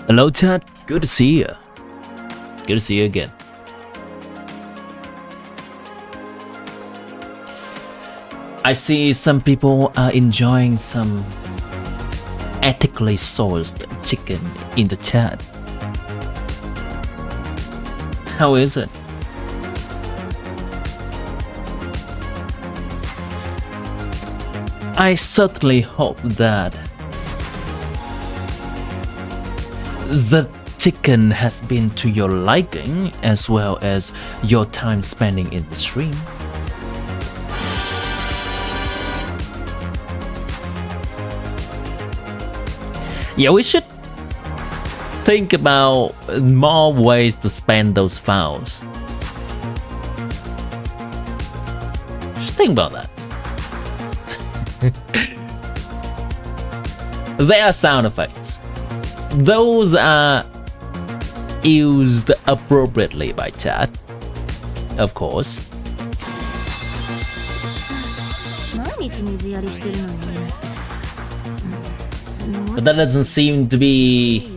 Hello, chat. Good to see you. Good to see you again. I see some people are enjoying some ethically sourced chicken in the chat. How is it? I certainly hope that the chicken has been to your liking as well as your time spending in the stream. Yeah, we should think about more ways to spend those files. Just think about that. There are sound effects. Those are used appropriately by chat, of course. But that doesn't seem to be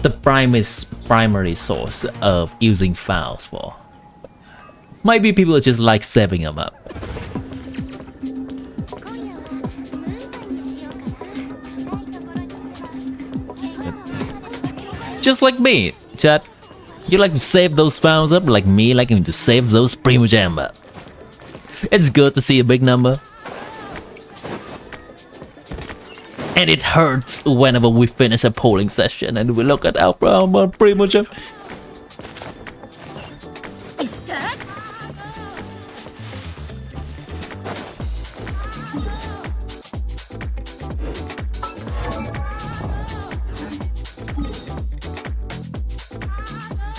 the primary source of using files for. Maybe people just like saving them up. Just like me, chat. You like to save those files up like me liking to save those Primo Jam up. It's good to see a big number. And it hurts whenever we finish a polling session and we look at our Primo Jam.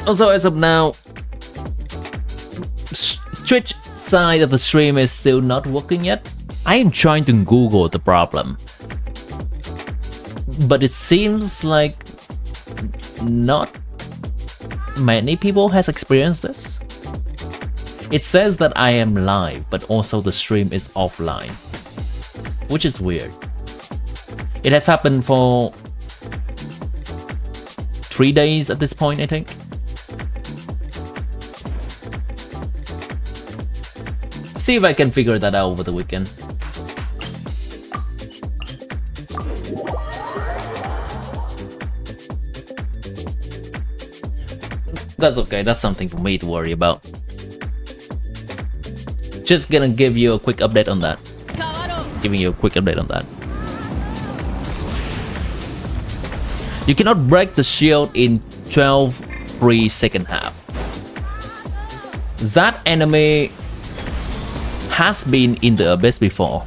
Also, as of now, Twitch side of the stream is still not working yet. I am trying to Google the problem, but it seems like not many people has experienced this. It says that I am live, but also the stream is offline, which is weird. It has happened for 3 days at this point, I think. See if I can figure that out over the weekend. That's okay, that's something for me to worry about. Just gonna give you a quick update on that. Giving you a quick update on that. You cannot break the shield in 12 free second half. That enemy has been in the abyss before.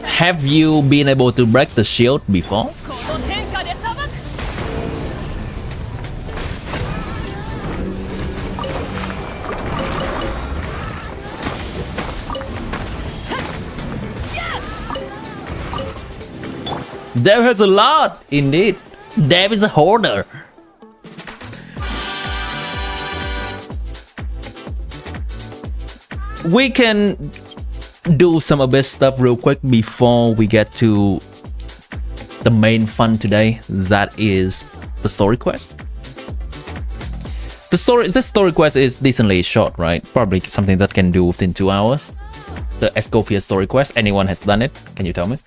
Have you been able to break the shield before? There is a lot, indeed. There is a hoarder. We can do some of this stuff real quick before we get to the main fun today. That is the story quest. This story quest is decently short, right? Probably something that can do within 2 hours. The ESCOFFIER story quest. Anyone has done it? Can you tell me?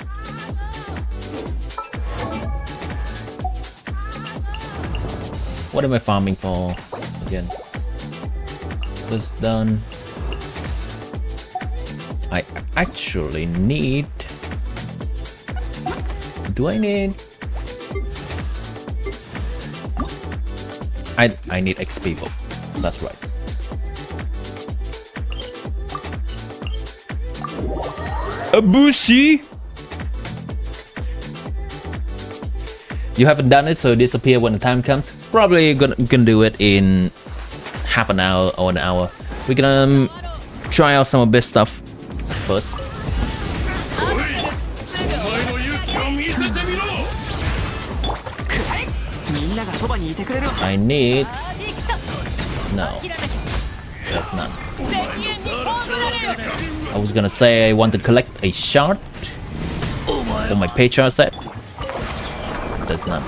What am I farming for again? This done. I actually need... Do I need... I need XP vote. That's right. Abushi! You haven't done it, so disappear when the time comes. It's probably gonna do it in half an hour or an hour. We're gonna try out some of this stuff first. I need No, there's none. I was gonna say I want to collect a shard for my Petra set. There's none.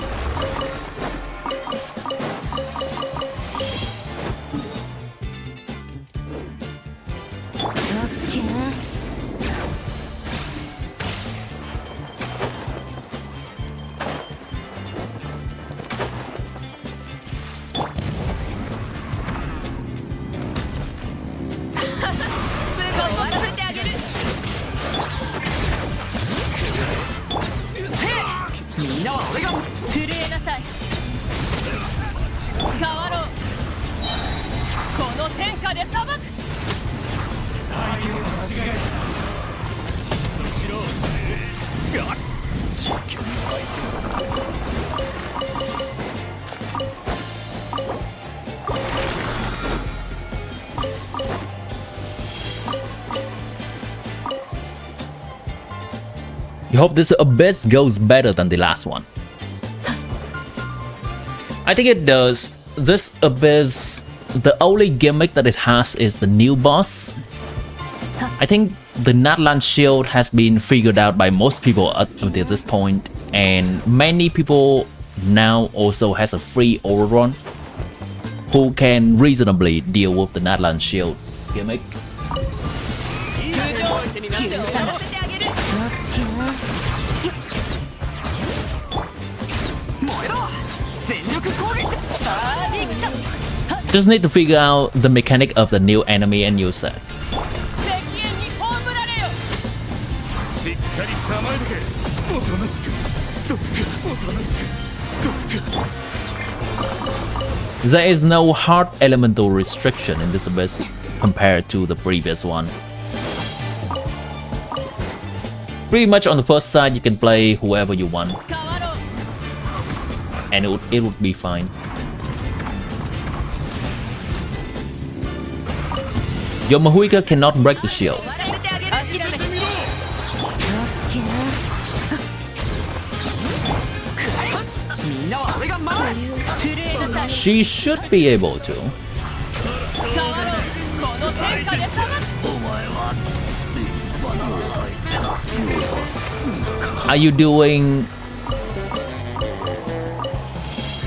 You hope this abyss goes better than the last one. I think it does. This abyss, the only gimmick that it has is the new boss. I think the natlan shield has been figured out by most people up until this point, and many people now also has a free overrun who can reasonably deal with the natlan shield gimmick. Just need to figure out the mechanic of the new enemy and use that. There is no hard elemental restriction in this abyss compared to the previous one. Pretty much on the first side you can play whoever you want, and it would be fine. Your Mahuika cannot break the shield. She should be able to. Are you doing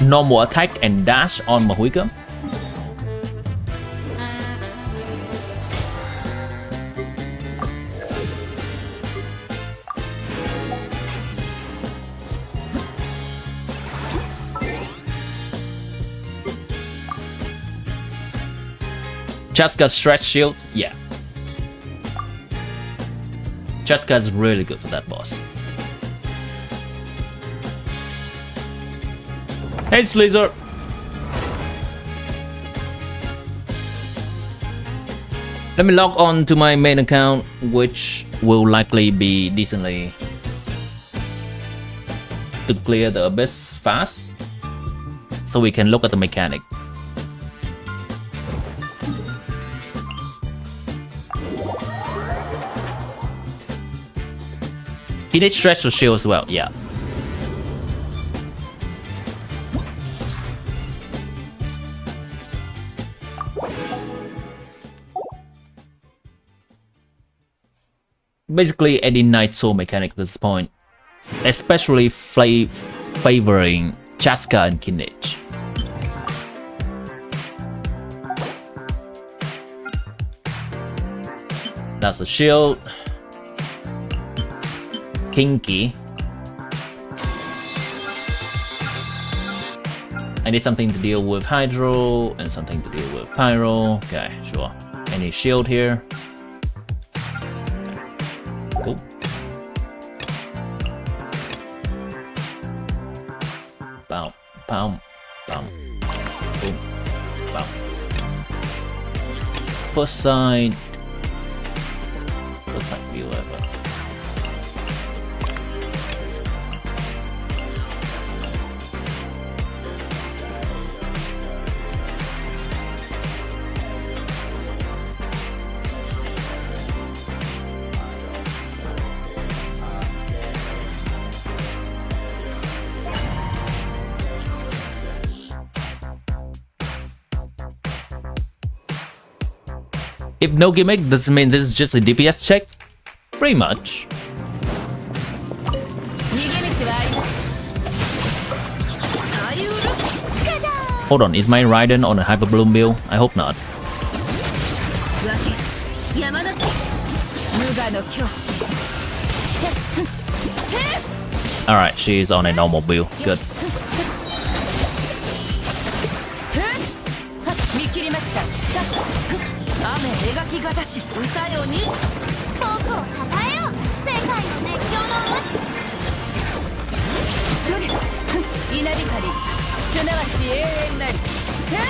normal attack and dash on Mahuika? Chaska stretch shield, yeah. Chaska is really good for that boss. Hey Sleazer! Let me log on to my main account, which will likely be decently to clear the abyss fast, so we can look at the mechanic. He needs stretch the shield as well, yeah. Basically any Night Soul mechanic at this point, especially favoring Chaska and Kinich. That's the shield. Kinky. I need something to deal with Hydro and something to deal with Pyro. Okay, sure. Any shield here? Cool. Boom, boom, boom, boom, boom. First side view ever. If no gimmick, does it mean this is just a DPS check? Pretty much. Hold on, is my Raiden on a Hyper Bloom build? I hope not. Alright, she's on a normal build. Good.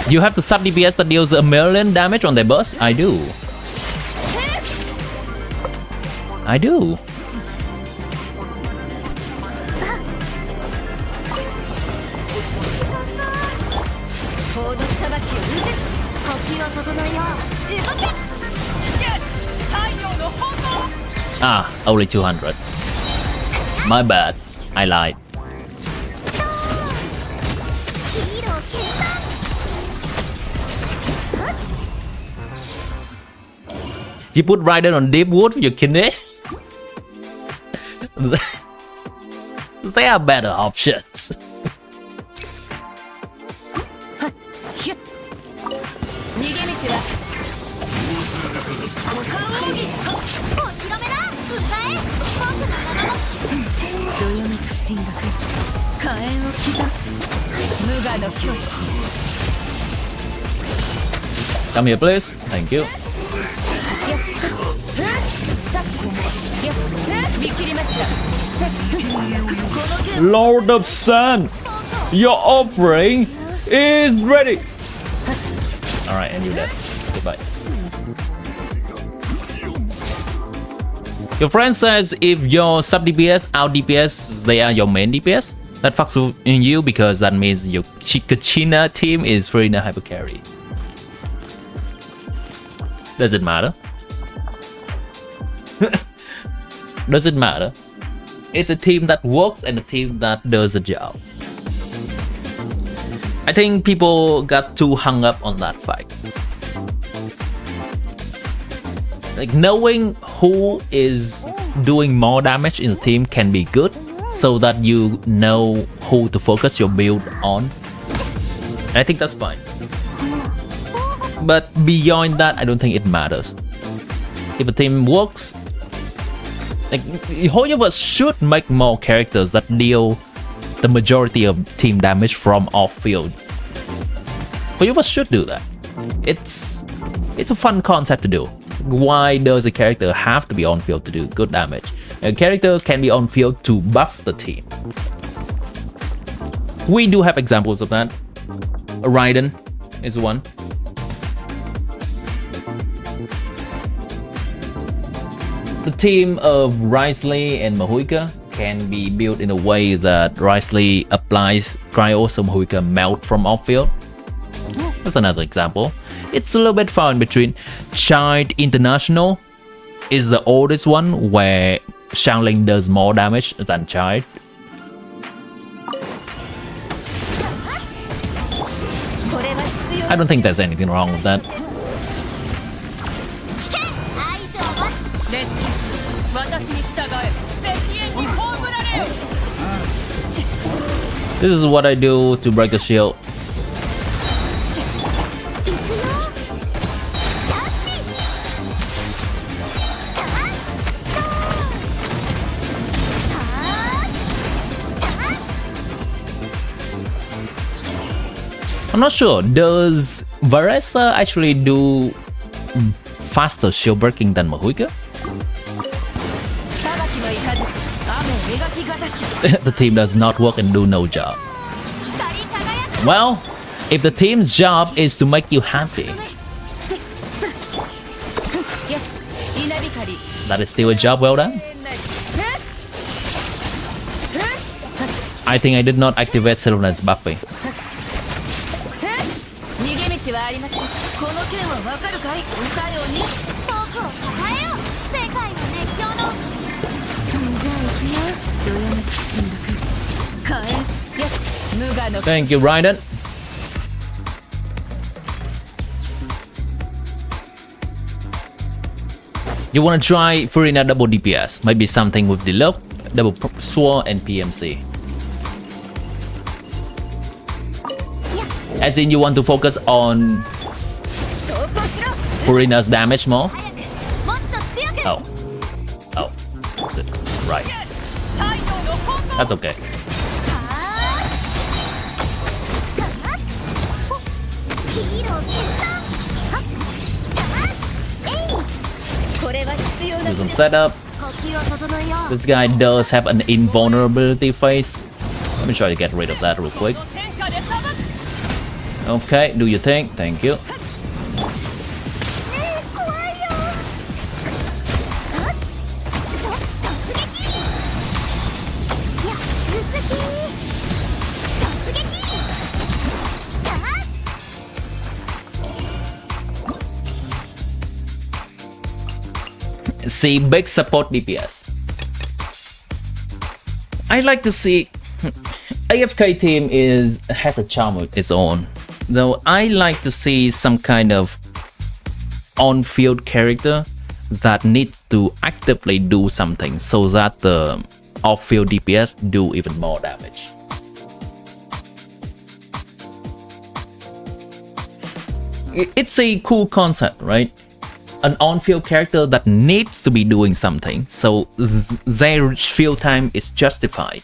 You have the sub DPS that deals 1,000,000 damage on their boss? I do. I do. Ah, only 200. My bad. I lied. You put Raiden on deep wood, you kidding me? There are better options. Come here, please. Thank you. Lord of Sun, your offering is ready. Alright, and you're dead. Goodbye. Your friend says if your sub DPS, out DPS, they are your main DPS. That fucks with you because that means your Kachina team is Furina hyper carry. Does it matter? Does it matter? It's a team that works and a team that does the job. I think people got too hung up on that fact. Like knowing who is doing more damage in the team can be good, so that you know who to focus your build on. And I think that's fine. But beyond that, I don't think it matters. If a team works, like Hoyoverse should make more characters that deal the majority of team damage from off-field. Hoyoverse should do that. It's a fun concept to do. Why does a character have to be on field to do good damage? A character can be on field to buff the team. We do have examples of that. Raiden is one. The team of Risley and Mahuika can be built in a way that Risley applies cryo so Mahuika melt from off-field. That's another example. It's a little bit far in between. Child International is the oldest one where Shaolin does more damage than Child. I don't think there's anything wrong with that. This is what I do to break the shield. I'm not sure, does Varesa actually do faster shield breaking than Mahuika? The team does not work and do no job. Well, if the team's job is to make you happy, that is still a job well done. I think I did not activate Sylvan's buffing. Thank you, Raiden. You want to try Furina double DPS? Maybe something with the look, double sword and PMC. As in you want to focus on Furina's damage more? Oh. Oh. Right. That's okay. Do some setup. This guy does have an invulnerability phase. Let me try to get rid of that real quick. Okay, do your thing. Thank you. See, big support DPS. I like to see AFK team has a charm of its own. Though I like to see some kind of on-field character that needs to actively do something so that the off-field DPS do even more damage. It's a cool concept, right? An on-field character that needs to be doing something, so their field time is justified.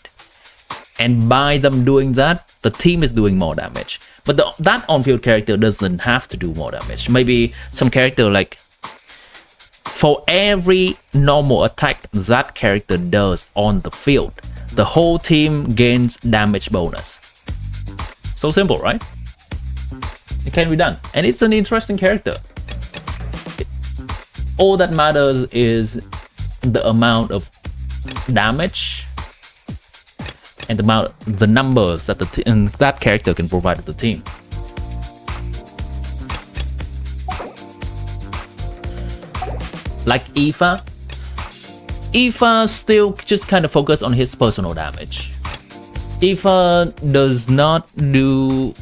And by them doing that, the team is doing more damage. But that on-field character doesn't have to do more damage. Maybe some character like, for every normal attack that character does on the field, the whole team gains damage bonus. So simple, right? It can be done. And it's an interesting character. All that matters is the amount of damage and the numbers that that character can provide to the team. Like Aoife still just kind of focus on his personal damage. Aoife does not do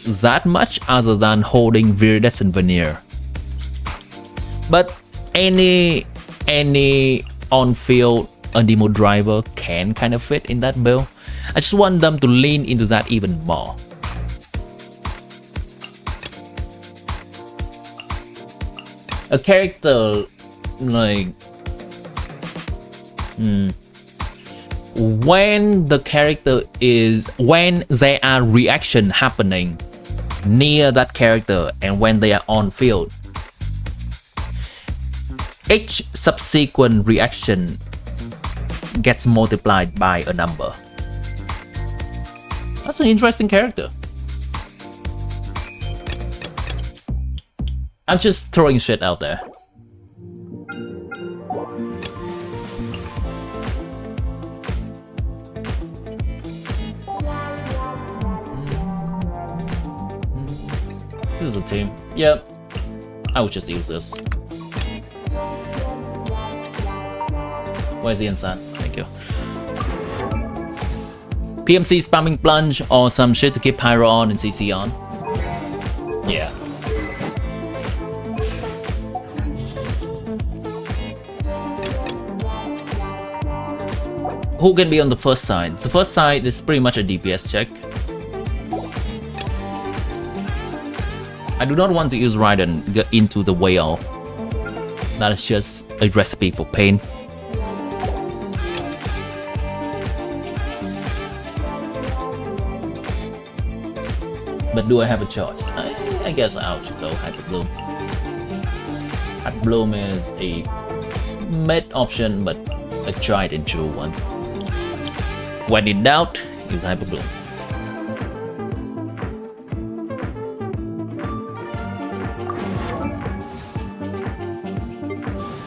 that much other than holding Viridescent Veneer. But any on-field demo driver can kind of fit in that build. I just want them to lean into that even more. A character like when there are reaction happening near that character and when they are on field, each subsequent reaction gets multiplied by a number. That's an interesting character. I'm just throwing shit out there. This is a team. Yep. I would just use this. Where's the inside? Thank you. PMC spamming plunge or some shit to keep Pyro on and CC on. Yeah. Who can be on the first side? The first side is pretty much a DPS check. I do not want to use Raiden get into the whale. That is just a recipe for pain. But do I have a choice? I guess I'll go Hyper Bloom. Hyper Bloom is a mid option, but a tried and true one. When in doubt, use Hyper Bloom.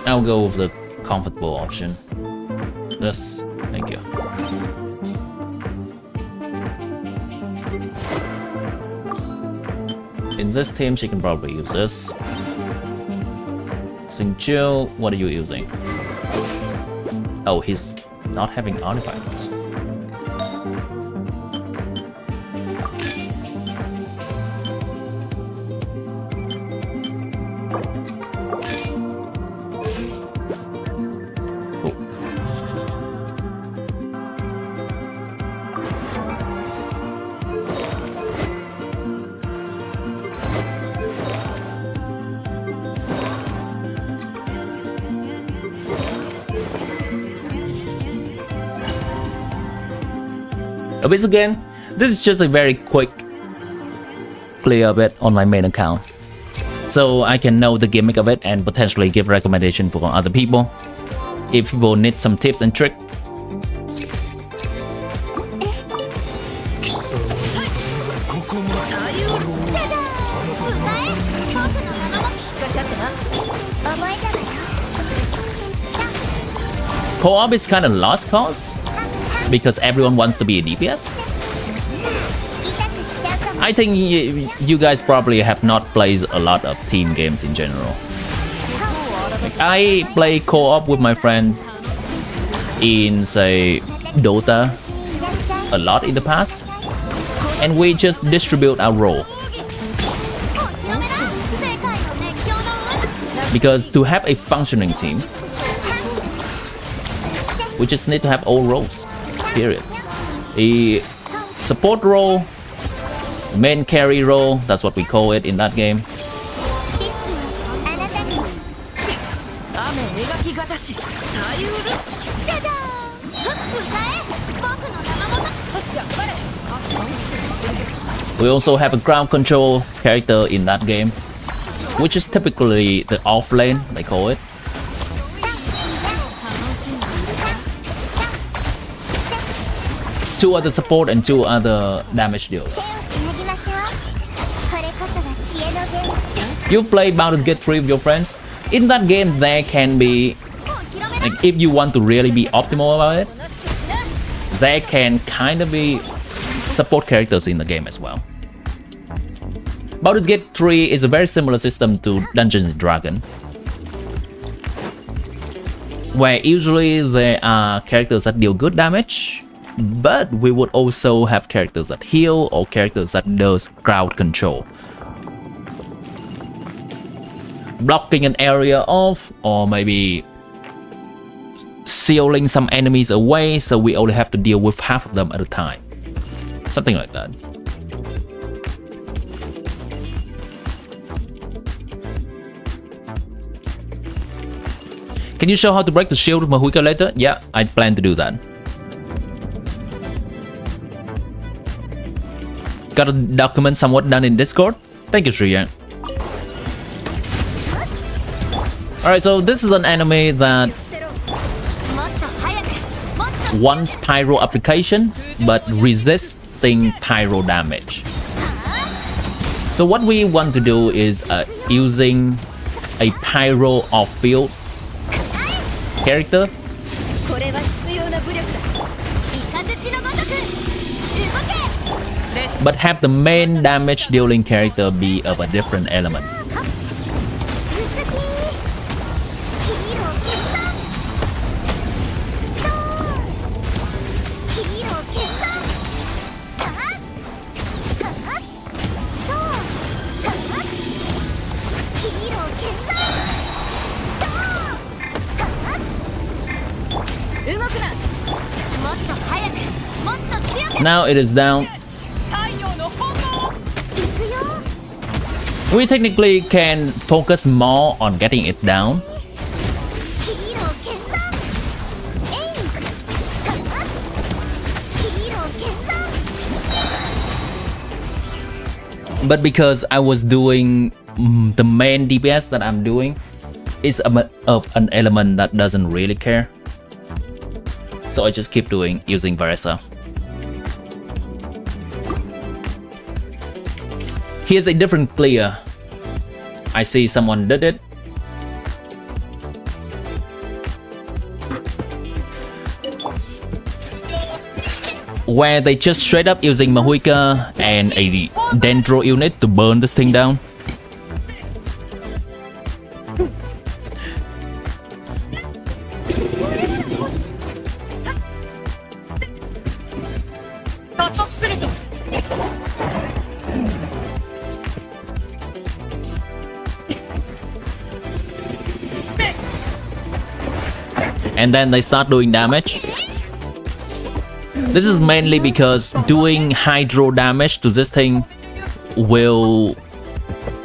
I'll go with the comfortable option. This, thank you. In this team, she can probably use this. Xingqiu, what are you using? Oh, he's not having artifacts. But again, this is just a very quick clear of it on my main account, so I can know the gimmick of it and potentially give recommendation for other people if people need some tips and tricks. Co-op is kind of lost cause because everyone wants to be a DPS. I think you guys probably have not played a lot of team games in general. I play co-op with my friends in, say, Dota a lot in the past, and we just distribute our role. Because to have a functioning team, we just need to have all roles, period. A support role, main carry role, that's what we call it in that game. We also have a ground control character in that game, which is typically the off lane, they call it. Two other support and two other damage dealers. You play Baldur's Gate 3 with your friends. In that game, there can be, like, if you want to really be optimal about it, there can kind of be support characters in the game as well. Baldur's Gate 3 is a very similar system to Dungeons & Dragons, where usually there are characters that deal good damage, but we would also have characters that heal or characters that does crowd control, blocking an area off, or maybe sealing some enemies away so we only have to deal with half of them at a time, something like that. Can you show how to break the shield with Mahuika later? Yeah, I plan to do that. Got a document somewhat done in Discord? Thank you, Shriyang. Alright, so this is an enemy that wants pyro application, but resisting pyro damage. So what we want to do is using a pyro off-field character, but have the main damage dealing character be of a different element. Now it is down. We technically can focus more on getting it down. But because I was doing the main DPS that I'm doing is of an element that doesn't really care, so I just keep using Varesa. Here's a different clear. I see someone did it. Where they just straight up using Mahuika and a Dendro unit to burn this thing down. And then they start doing damage. This is mainly because doing hydro damage to this thing will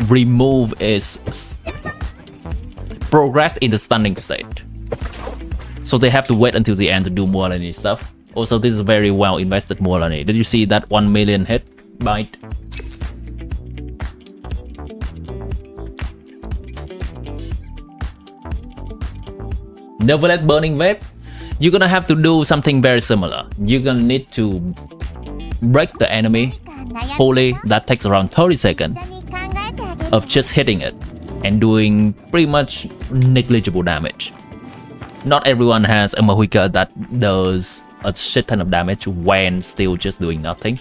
remove its progress in the stunning state. So they have to wait until the end to do more than this stuff. Also, this is very well invested Molani. Did you see that 1 million hit bite? Neverlet burning wave. You're gonna have to do something very similar. You're gonna need to break the enemy fully. That takes around 30 seconds of just hitting it and doing pretty much negligible damage. Not everyone has a Mahika that does a shit ton of damage when still just doing nothing.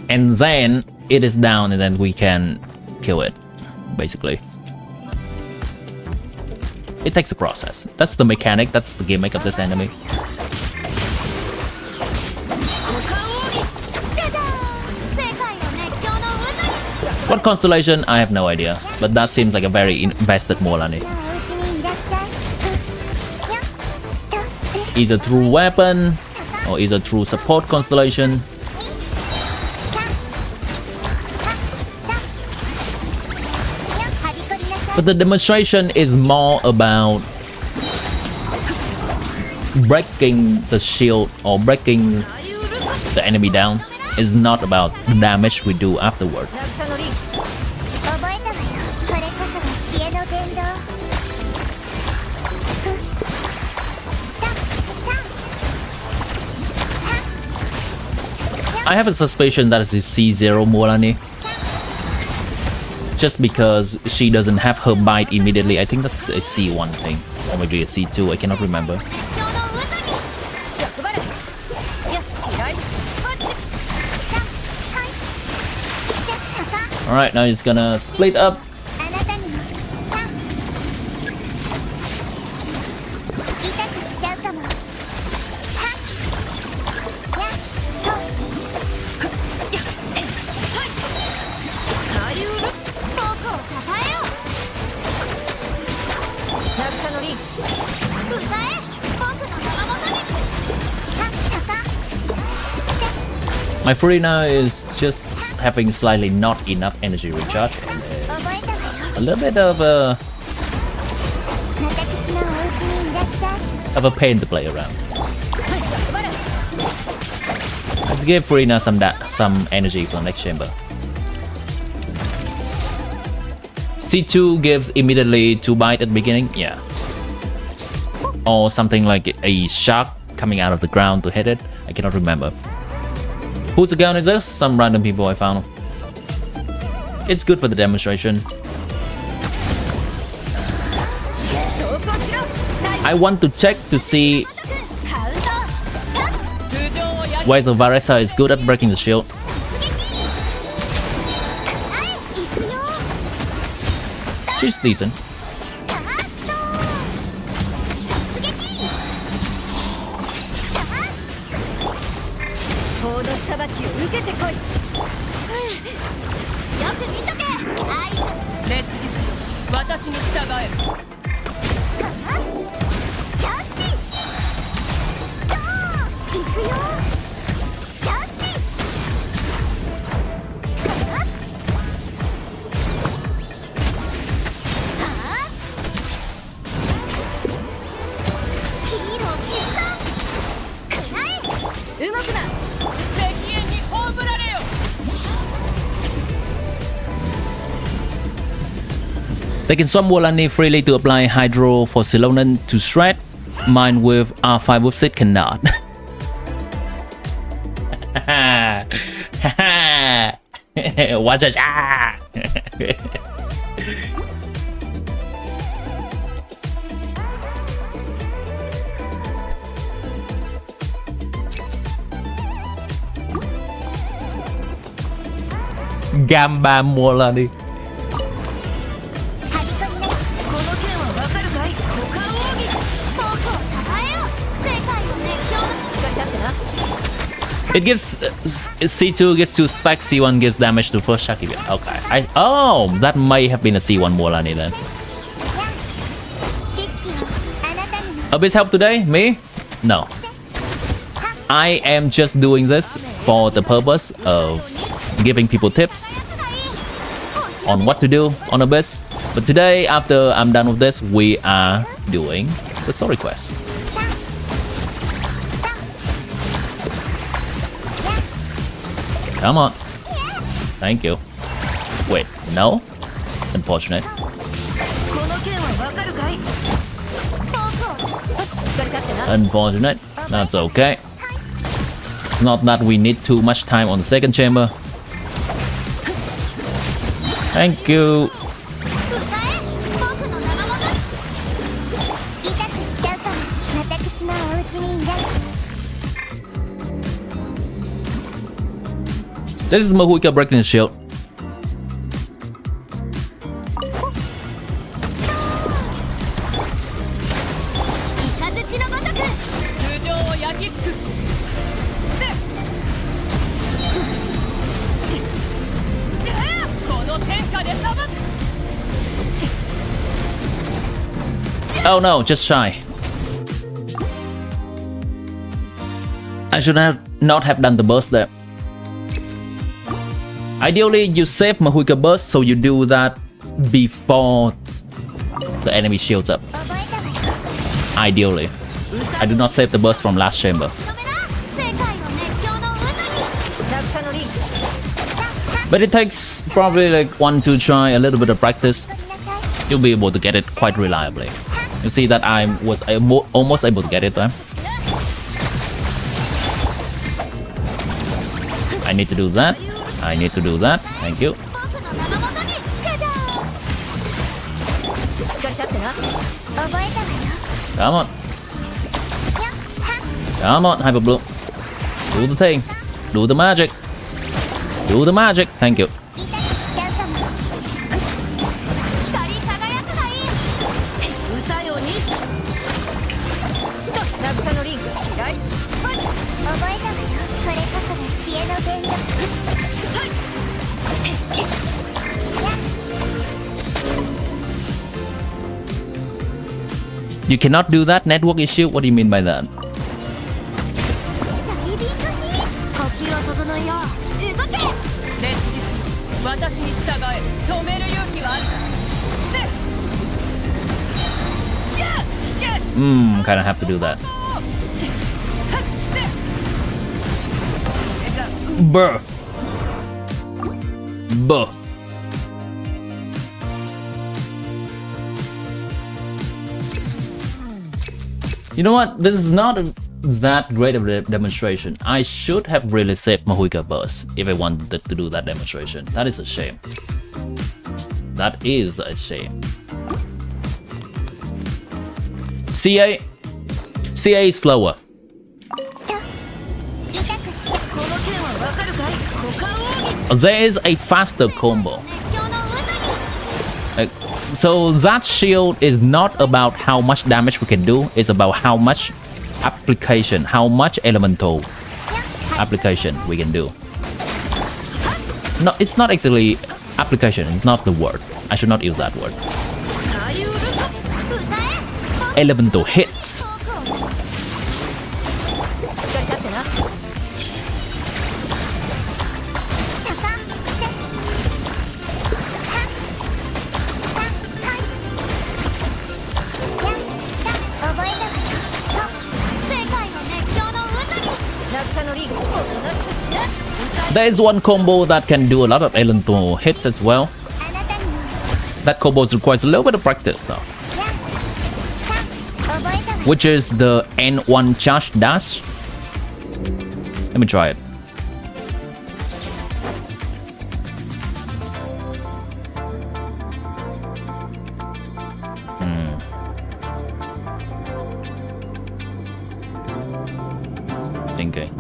And then it is down and then we can kill it, basically. It takes a process. That's the mechanic, that's the gimmick of this enemy. What constellation? I have no idea, but that seems like a very invested Molani. Either through weapon, or either through support constellation. But the demonstration is more about breaking the shield or breaking the enemy down. It's not about the damage we do afterward. I have a suspicion that it's a C0 Molani. Just because she doesn't have her bite immediately. I think that's a C1 thing. Or maybe a C2, I cannot remember. Alright, now it's gonna split up. My Furina is just having slightly not enough energy recharge and a little bit of a pain to play around. Let's give Furina some energy for the next chamber. C2 gives immediately 2 bite at the beginning, yeah. Or something like a shark coming out of the ground to hit it, I cannot remember. Whose account is this? Some random people I found. It's good for the demonstration. I want to check to see whether Varesa is good at breaking the shield. She's decent. They can swap Wolani freely to apply Hydro for Silonan to shred. Mine with R5 with Sid cannot. Watch it. Gamba Wolani. It gives C2 gives 2 stack, C1 gives damage to first Shaki. Okay. Oh, that may have been a C1 Molani then. Abyss help today? Me? No. I am just doing this for the purpose of giving people tips on what to do on Abyss. But today, after I'm done with this, we are doing the story quest. Come on. Thank you. Wait, no? Unfortunate. Unfortunate. That's okay. It's not that we need too much time on the second chamber. Thank you. This is Mahuika breaking the shield. Oh no, just shy. I should have not have done the burst there. Ideally, you save Mahuika burst, so you do that before the enemy shields up. Ideally. I do not save the burst from last chamber. But it takes probably like 1-2 try, a little bit of practice. You'll be able to get it quite reliably. You see that I was almost able to get it there. I need to do that. I need to do that. Thank you. Come on. Come on, Hyper Blue. Do the thing. Do the magic. Do the magic. Thank you. You cannot do that? Network issue? What do you mean by that? Kinda have to do that. Bruh. Buh. You know what? This is not that great of a demonstration. I should have really saved Mahuika burst if I wanted to do that demonstration. That is a shame. That is a shame. CA is slower. There is a faster combo. So that shield is not about how much damage we can do, it's about how much application, how much elemental application we can do. No, it's not exactly application, it's not the word. I should not use that word. Elemental hits. There is one combo that can do a lot of elemental hits as well. That combo requires a little bit of practice though. Which is the N1 charge dash. Let me try it. Thinking.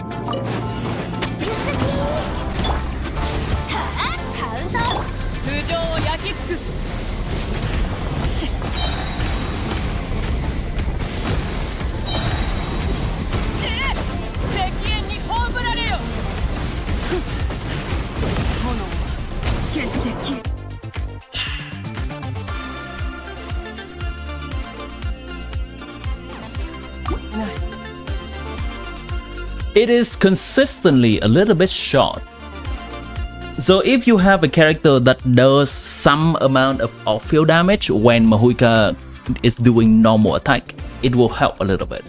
It is consistently a little bit short. So if you have a character that does some amount of off-field damage when Mahuika is doing normal attack, it will help a little bit.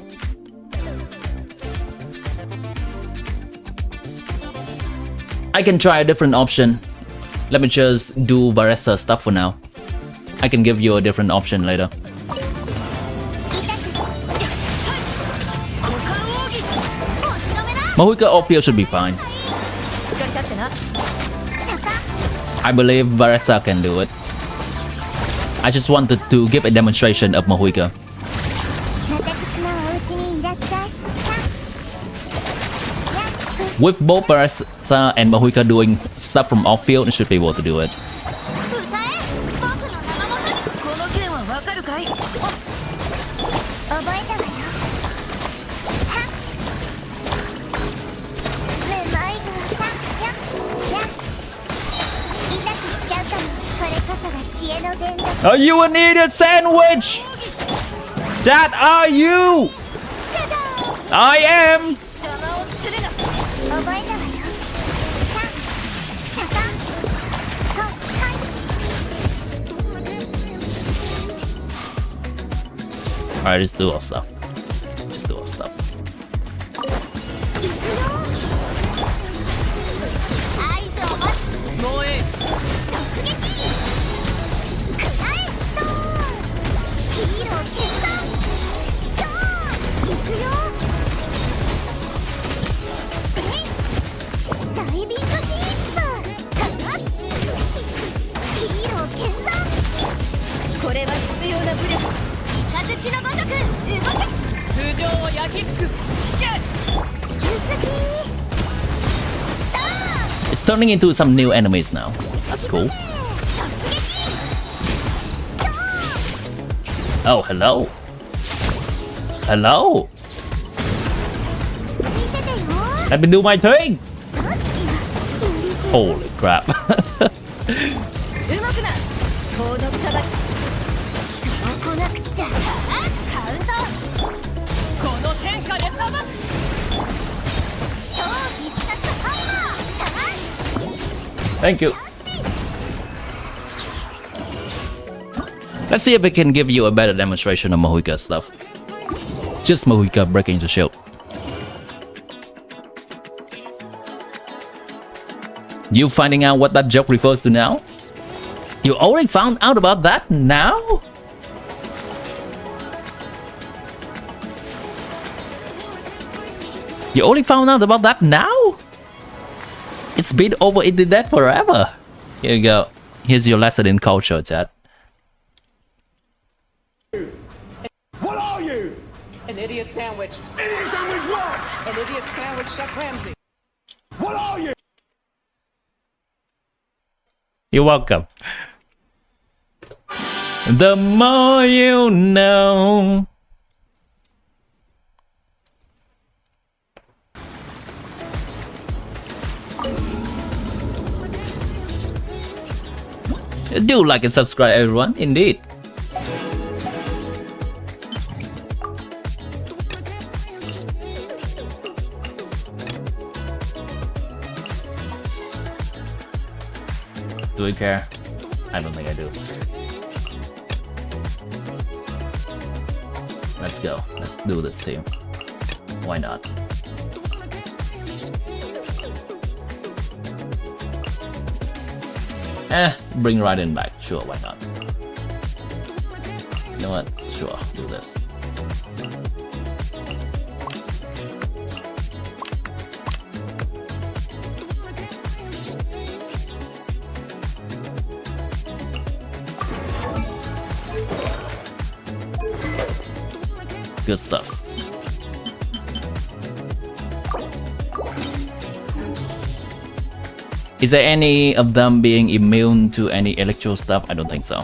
I can try a different option. Let me just do Varesa stuff for now. I can give you a different option later. Mahuika or Peel should be fine. I believe Varesa can do it. I just wanted to give a demonstration of Mahuika. With both Varesa and Mahuika doing stuff from off-field, you should be able to do it. Are you an idiot sandwich? That are you? I am. Alright, just do our stuff. Just do our stuff. It's turning into some new enemies now. That's cool. Oh, hello. Hello. Let me do my thing. Holy crap. Thank you. Let's see if we can give you a better demonstration of Mahuika stuff. Just Mahuika breaking the shield. You finding out what that joke refers to now? You only found out about that now? You only found out about that now? It's been over internet forever. Here you go. Here's your lesson in culture, chat. What are you? An idiot sandwich. Idiot sandwich what? An idiot sandwich, Chef Ramsay. What are you? You're welcome. The more you know. Do like and subscribe, everyone. Indeed. Do we care? I don't think I do. Let's go. Let's do this team. Why not? Bring Raiden back. Sure, why not? You know what? Sure, do this. Good stuff. Is there any of them being immune to any electro stuff? I don't think so.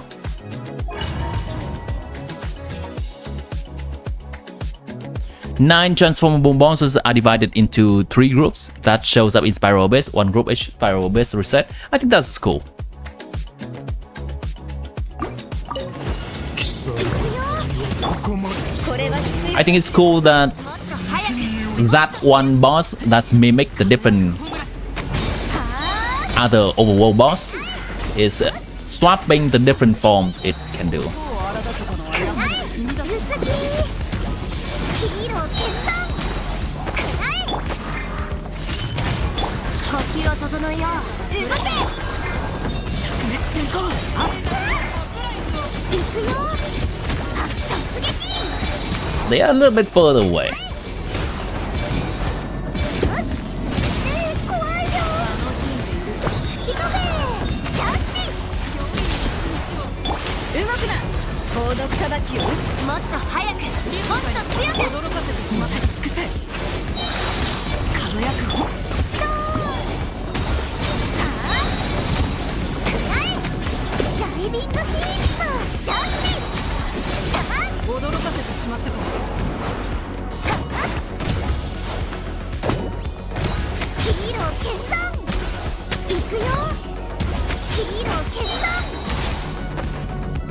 Nine transformable monsters are divided into 3 groups that shows up in spiral base. 1 group each spiral base reset. I think that's cool. I think it's cool that one boss that's mimic the different other overworld boss is swapping the different forms it can do. They are a little bit further away.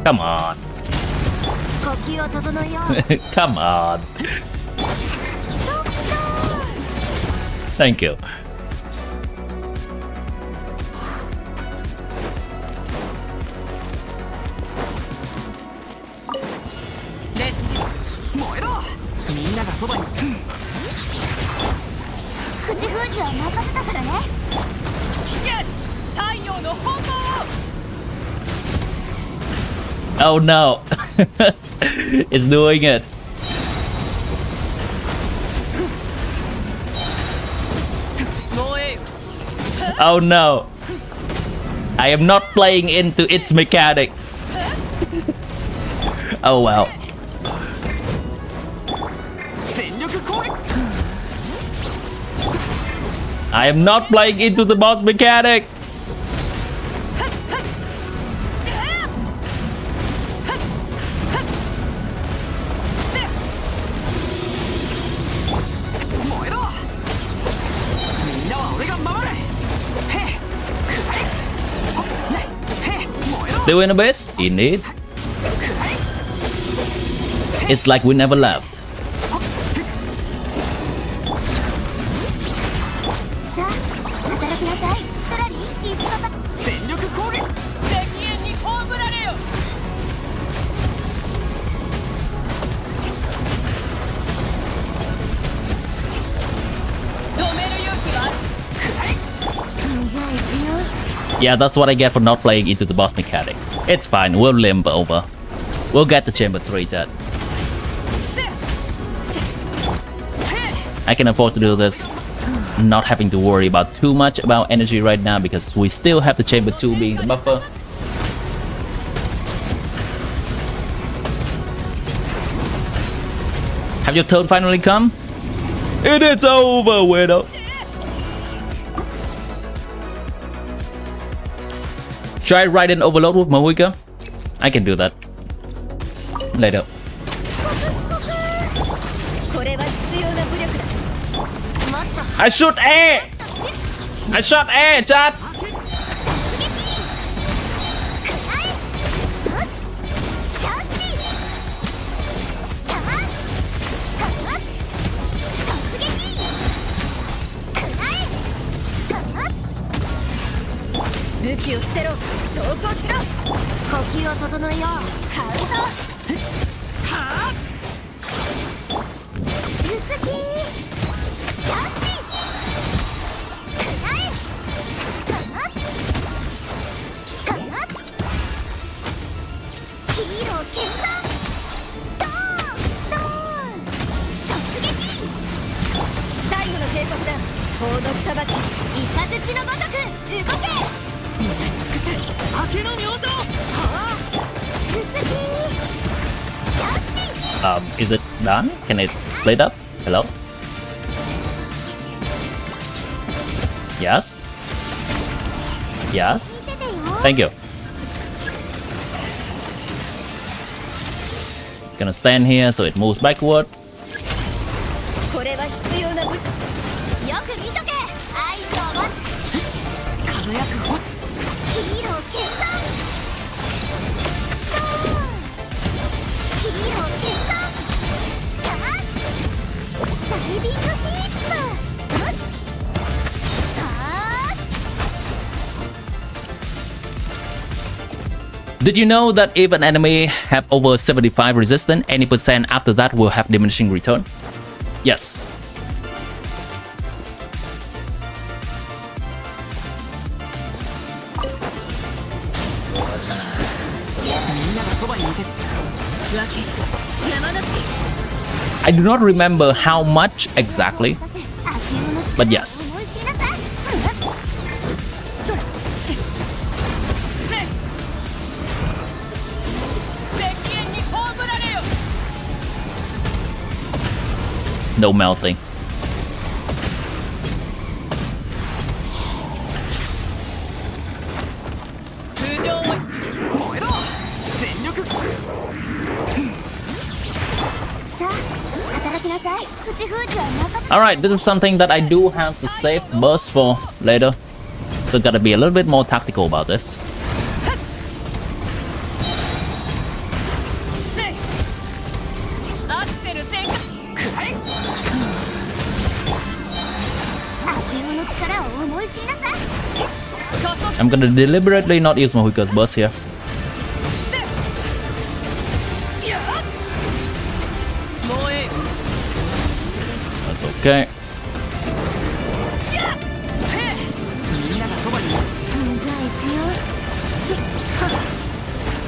Come on. Come on. Thank you. Oh no. It's doing it. Oh no. I am not playing into its mechanic. Oh well. I am not playing into the boss mechanic. Still in the base? Indeed. It's like we never left. Yeah, that's what I get for not playing into the boss mechanic. It's fine, we'll limp over. We'll get to Chamber 3, chat. I can afford to do this. Not having to worry about too much about energy right now because we still have the Chamber 2 being the buffer. Have your turn finally come? It is over, Widow. Try Raiden Overload with Mawika. I can do that. Later. I shoot A! I shot A, chat! Is it done? Can it split up? Hello? Yes? Yes? Thank you. Gonna stand here so it moves backward. Did you know that if an enemy have over 75 resistance, any percent after that will have diminishing return? Yes. I do not remember how much exactly, but yes. No melting. Alright, this is something that I do have to save burst for later. So gotta be a little bit more tactical about this. I'm gonna deliberately not use Mahuika's burst here. That's okay.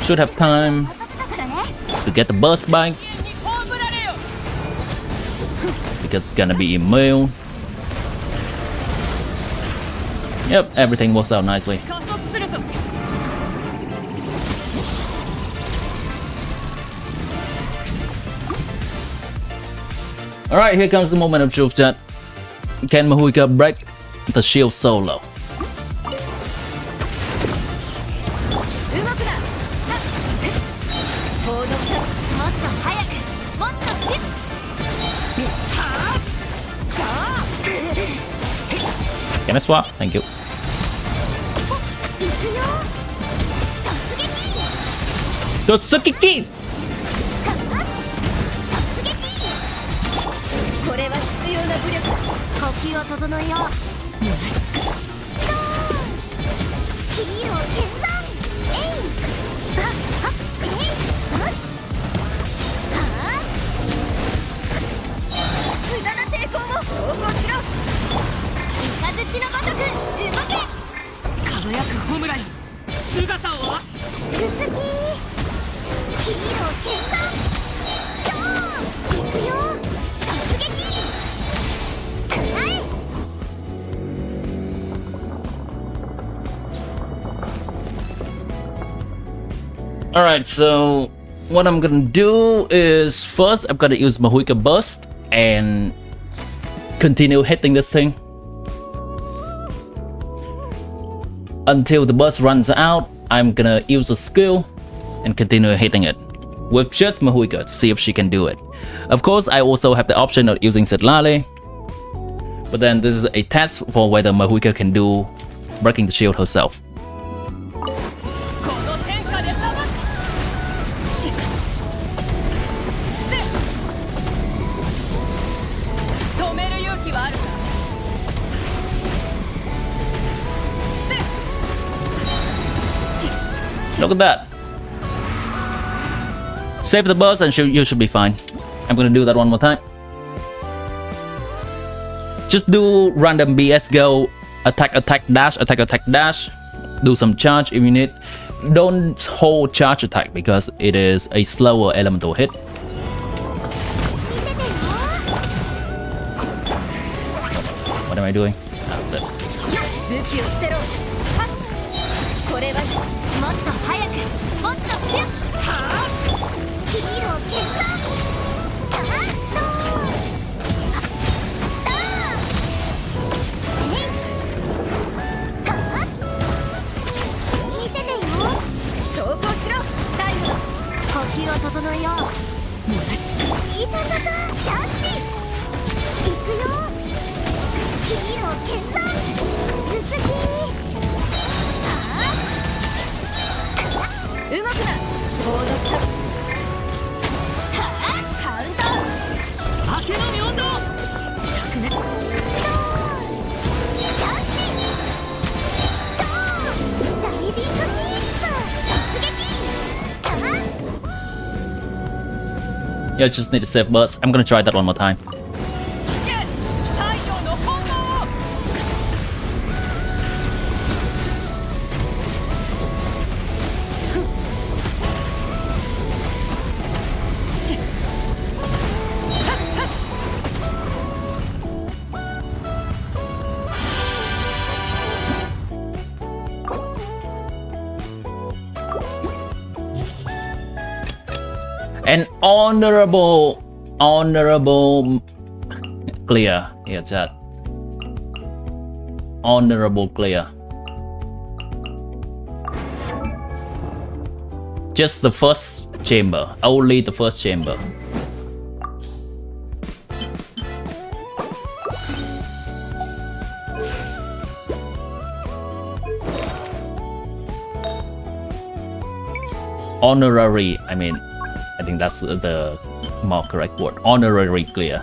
Should have time to get the burst back because it's gonna be immune. Yep, everything works out nicely. Alright, here comes the moment of truth, chat. Can Mahuika break the shield solo? Can I swap? Thank you. Totsukiki! Alright, so what I'm gonna do is first I'm gonna use Mahuika Burst and continue hitting this thing until the burst runs out. I'm gonna use a skill and continue hitting it with just Mahuika to see if she can do it. Of course, I also have the option of using Setlale, but then this is a test for whether Mahuika can do breaking the shield herself. Look at that. Save the burst and you should be fine. I'm gonna do that one more time. Just do random BS go, attack, attack, dash, attack, attack, dash. Do some charge if you need. Don't hold charge attack because it is a slower elemental hit. What am I doing? Ah, this. Yeah, just need to save burst. I'm gonna try that one more time. An honorable clear. Yeah, chat. Honorable clear. Just the first chamber. Only the first chamber. Honorary, I mean, I think that's the more correct word. Honorary clear.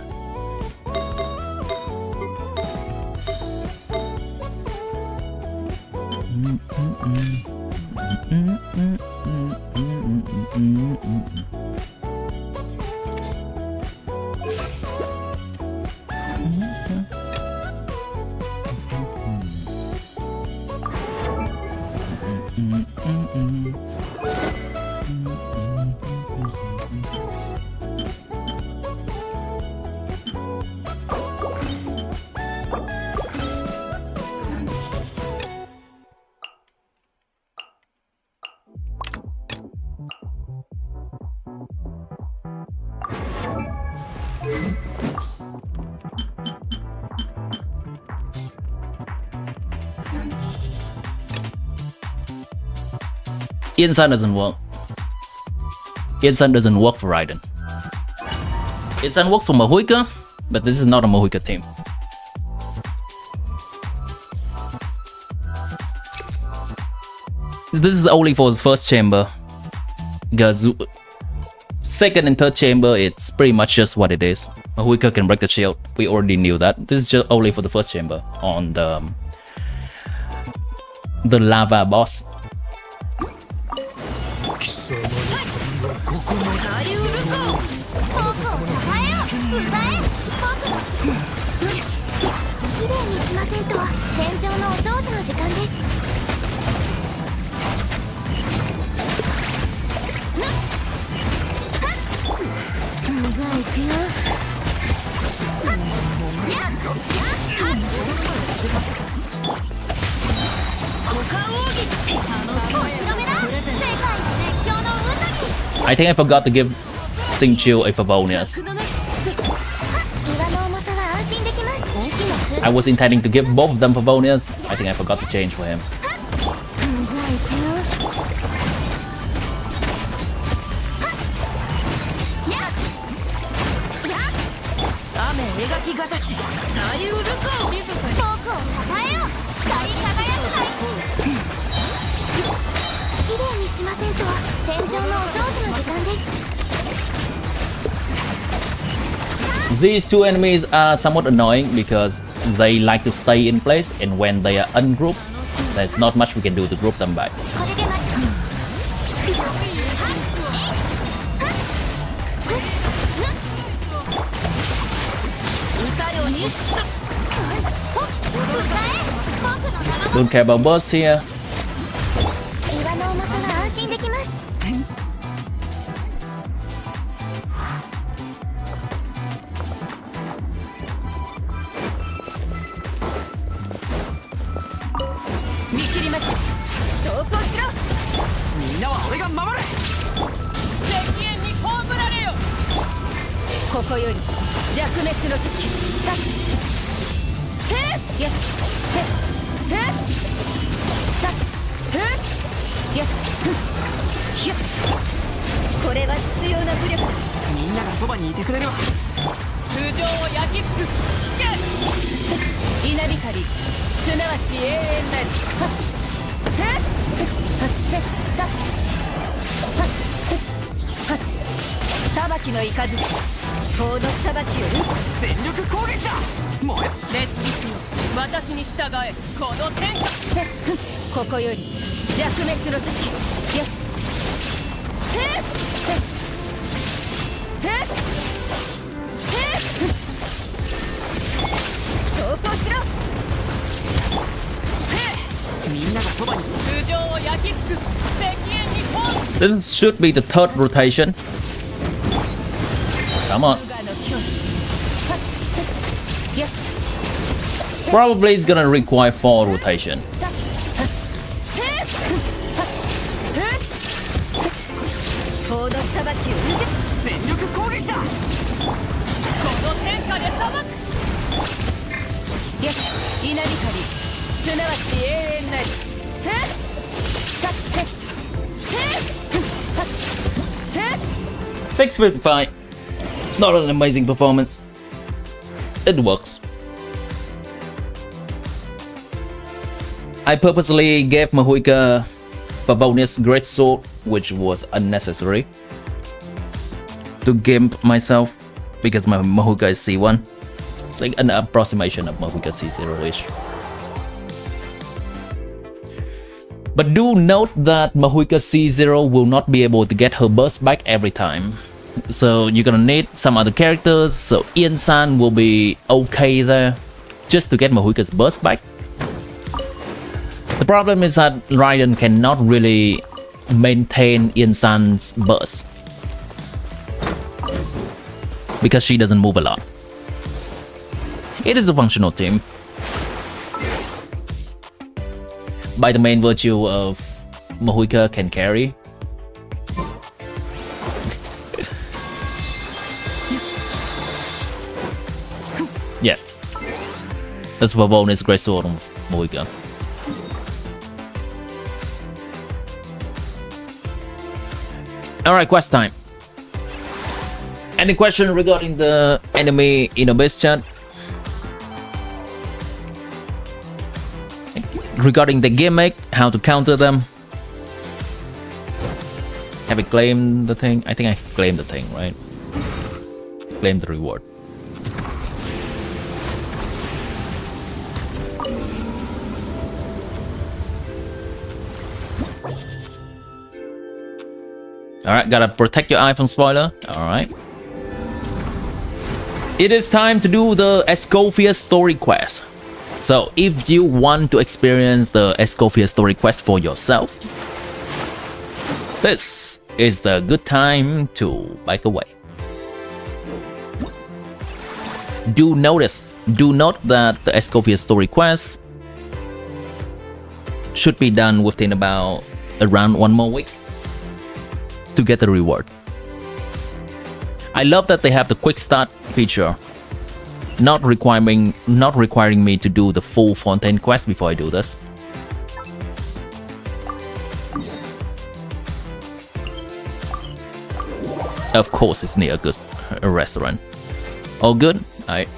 Inside doesn't work. Inside doesn't work for Raiden. Inside works for Mahuika, but this is not a Mahuika team. This is only for the first chamber, because second and third chamber, it's pretty much just what it is. Mahuika can break the shield. We already knew that. This is just only for the first chamber on the lava boss. I think I forgot to give Xingqiu a Favonius. I was intending to give both of them Favonius. I think I forgot to change for him. These two enemies are somewhat annoying because they like to stay in place, and when they are ungrouped, there's not much we can do to group them back. Don't care about bursts here. This should be the third rotation. Come on. Probably it's gonna require 4 rotation. 655. Not an amazing performance. It works. I purposely gave Mahuika Pavonius Great Sword, which was unnecessary, to gimp myself because my Mahuika is C1. It's like an approximation of Mahuika C0-ish. But do note that Mahuika C0 will not be able to get her burst back every time. So you're gonna need some other characters, so Ian-san will be okay there, just to get Mahuika's burst back. The problem is that Raiden cannot really maintain Ian-san's burst, because she doesn't move a lot. It is a functional team. By the main virtue of Mahuika can carry. Yeah. That's for bonus great sword on Mahuika. Alright, quest time. Any question regarding the enemy in a base chat? Regarding the gimmick, how to counter them? Have I claimed the thing? I think I claimed the thing, right? Claim the reward. Alright, gotta protect your eye from spoiler. Alright. It is time to do the ESCOFFIER story quest. So, if you want to experience the ESCOFFIER story quest for yourself, this is the good time to back away. Do note that the ESCOFFIER story quest should be done within about around 1 more week to get the reward. I love that they have the quick start feature, not requiring me to do the full Fontaine quest before I do this. Of course, it's near a restaurant. All good? Alright.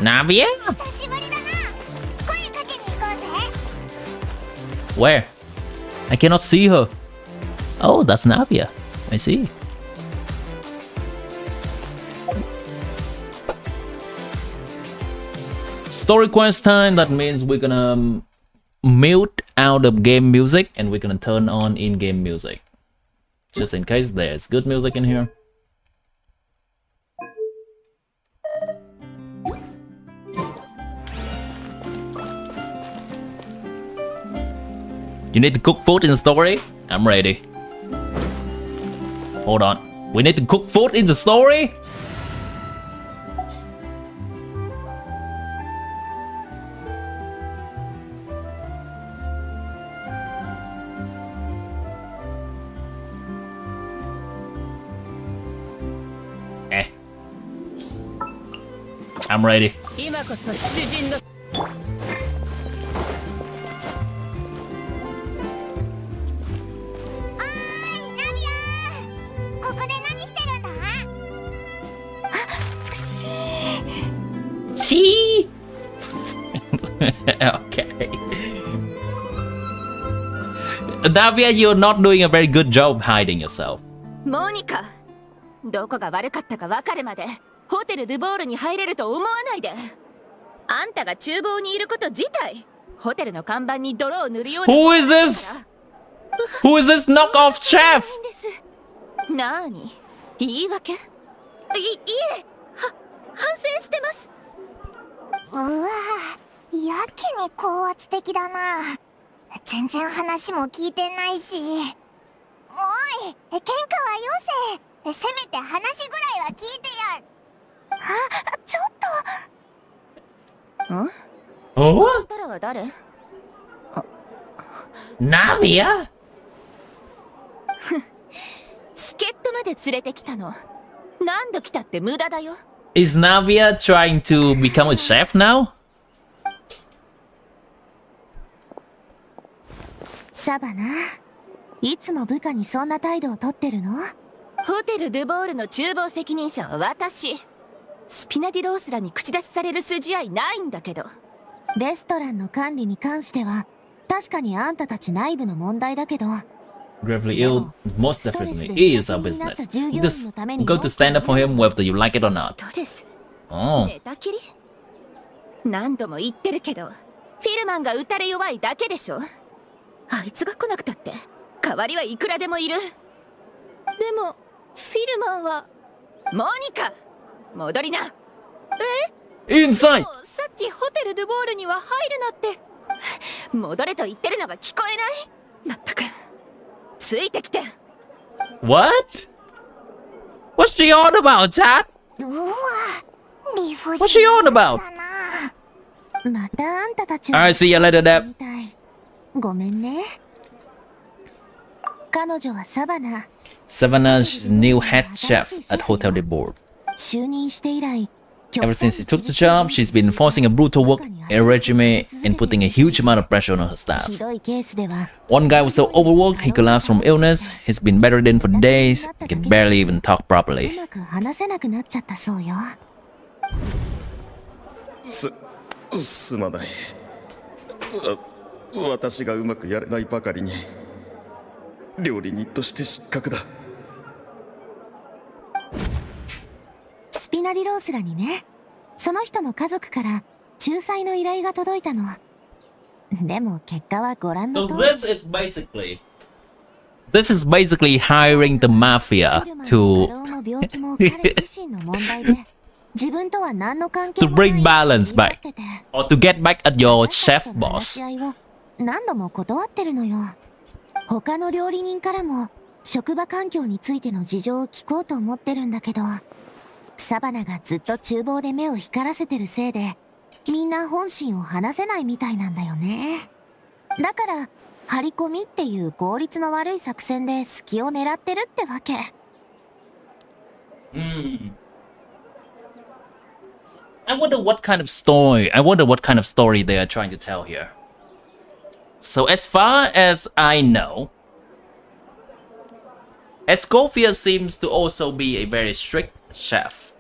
Navia? Where? I cannot see her. Oh, that's Navia. I see. Story quest time. That means we're gonna mute out of game music and we're gonna turn on in-game music, just in case there's good music in here. You need to cook food in the story? I'm ready. Hold on. We need to cook food in the story? I'm ready. See? Okay. Navia, you're not doing a very good job hiding yourself. Monica, どこが悪かったか分かるまでホテルドゥボールに入れると思わないで。あんたが厨房にいること自体、ホテルの看板に泥を塗るような。Who is this? Who is this knockoff chef? なーに？言い訳？いえ、反省してます。うわ、やけに高圧的だな。全然話も聞いてないし。おい、喧嘩はよせ。せめて話ぐらいは聞いてや。あ、ちょっと。ん？お？あんたらは誰？Navia? 助っ人まで連れてきたの。何度来たって無駄だよ。 Is Navia trying to become a chef now? サバナ、いつも部下にそんな態度をとってるの？ホテル・ドゥボールの厨房責任者は私。スピナディロースらに口出しされる筋合いないんだけど。レストランの管理に関しては確かにあんたたち内部の問題だけど、 Gravely ill, most definitely is our business. Because I'm going to stand up for him whether you like it or ス not. トレス、 Oh. 寝たきり。何度も言ってるけど、フィルマンが打たれ弱いだけでしょ。あいつが来なくたって代わりはいくらでもいる。でもフィルマンは。モニカ、戻りな。 Inside! もうさっきホテル・ドゥボールには入るなって。戻れと言ってるのが聞こえない。まったく、ついてきて。 What? What's she on about, Chad? うわ、理不 What's she on about? だな。またあんたたち Alright, see you later, Deb. みたい。ごめんね。彼女はサバナ。 Savannah's new head chef at Hotel de Bourg. 就任して以来、 Ever since she took the job, she's been enforcing a brutal work regime and putting a huge amount of pressure on her staff. ひどいケースでは One guy was so overworked he collapsed from illness. He's been bedridden for days. He can barely even talk う properly. まく話せなくなっちゃったそうよ。すまない。私がうまくやれないばかりに料理人として失格だ。スピナディロースらにね、その人の家族から仲裁の依頼が届いたの。でも結果はご覧の So 通り。 this is basically hiring the mafia フィルマンの to 過労の病気も彼自身の問題で、自分とは何の関係 to もない bring balance と言い張 back ってて、 or to get back at your chef 仲間との話 boss. し合いを何度も断ってるのよ。他の料理人からも職場環境についての事情を聞こうと思ってるんだけど、サバナがずっと厨房で目を光らせてるせいで、みんな本心を話せないみたいなんだよね。だから張り込みっていう効率の悪い作戦で隙を狙ってるってわけ。I wonder what kind of story they are trying to tell here. So as far as I know, ESCOFFIER seems to also be a very strict chef.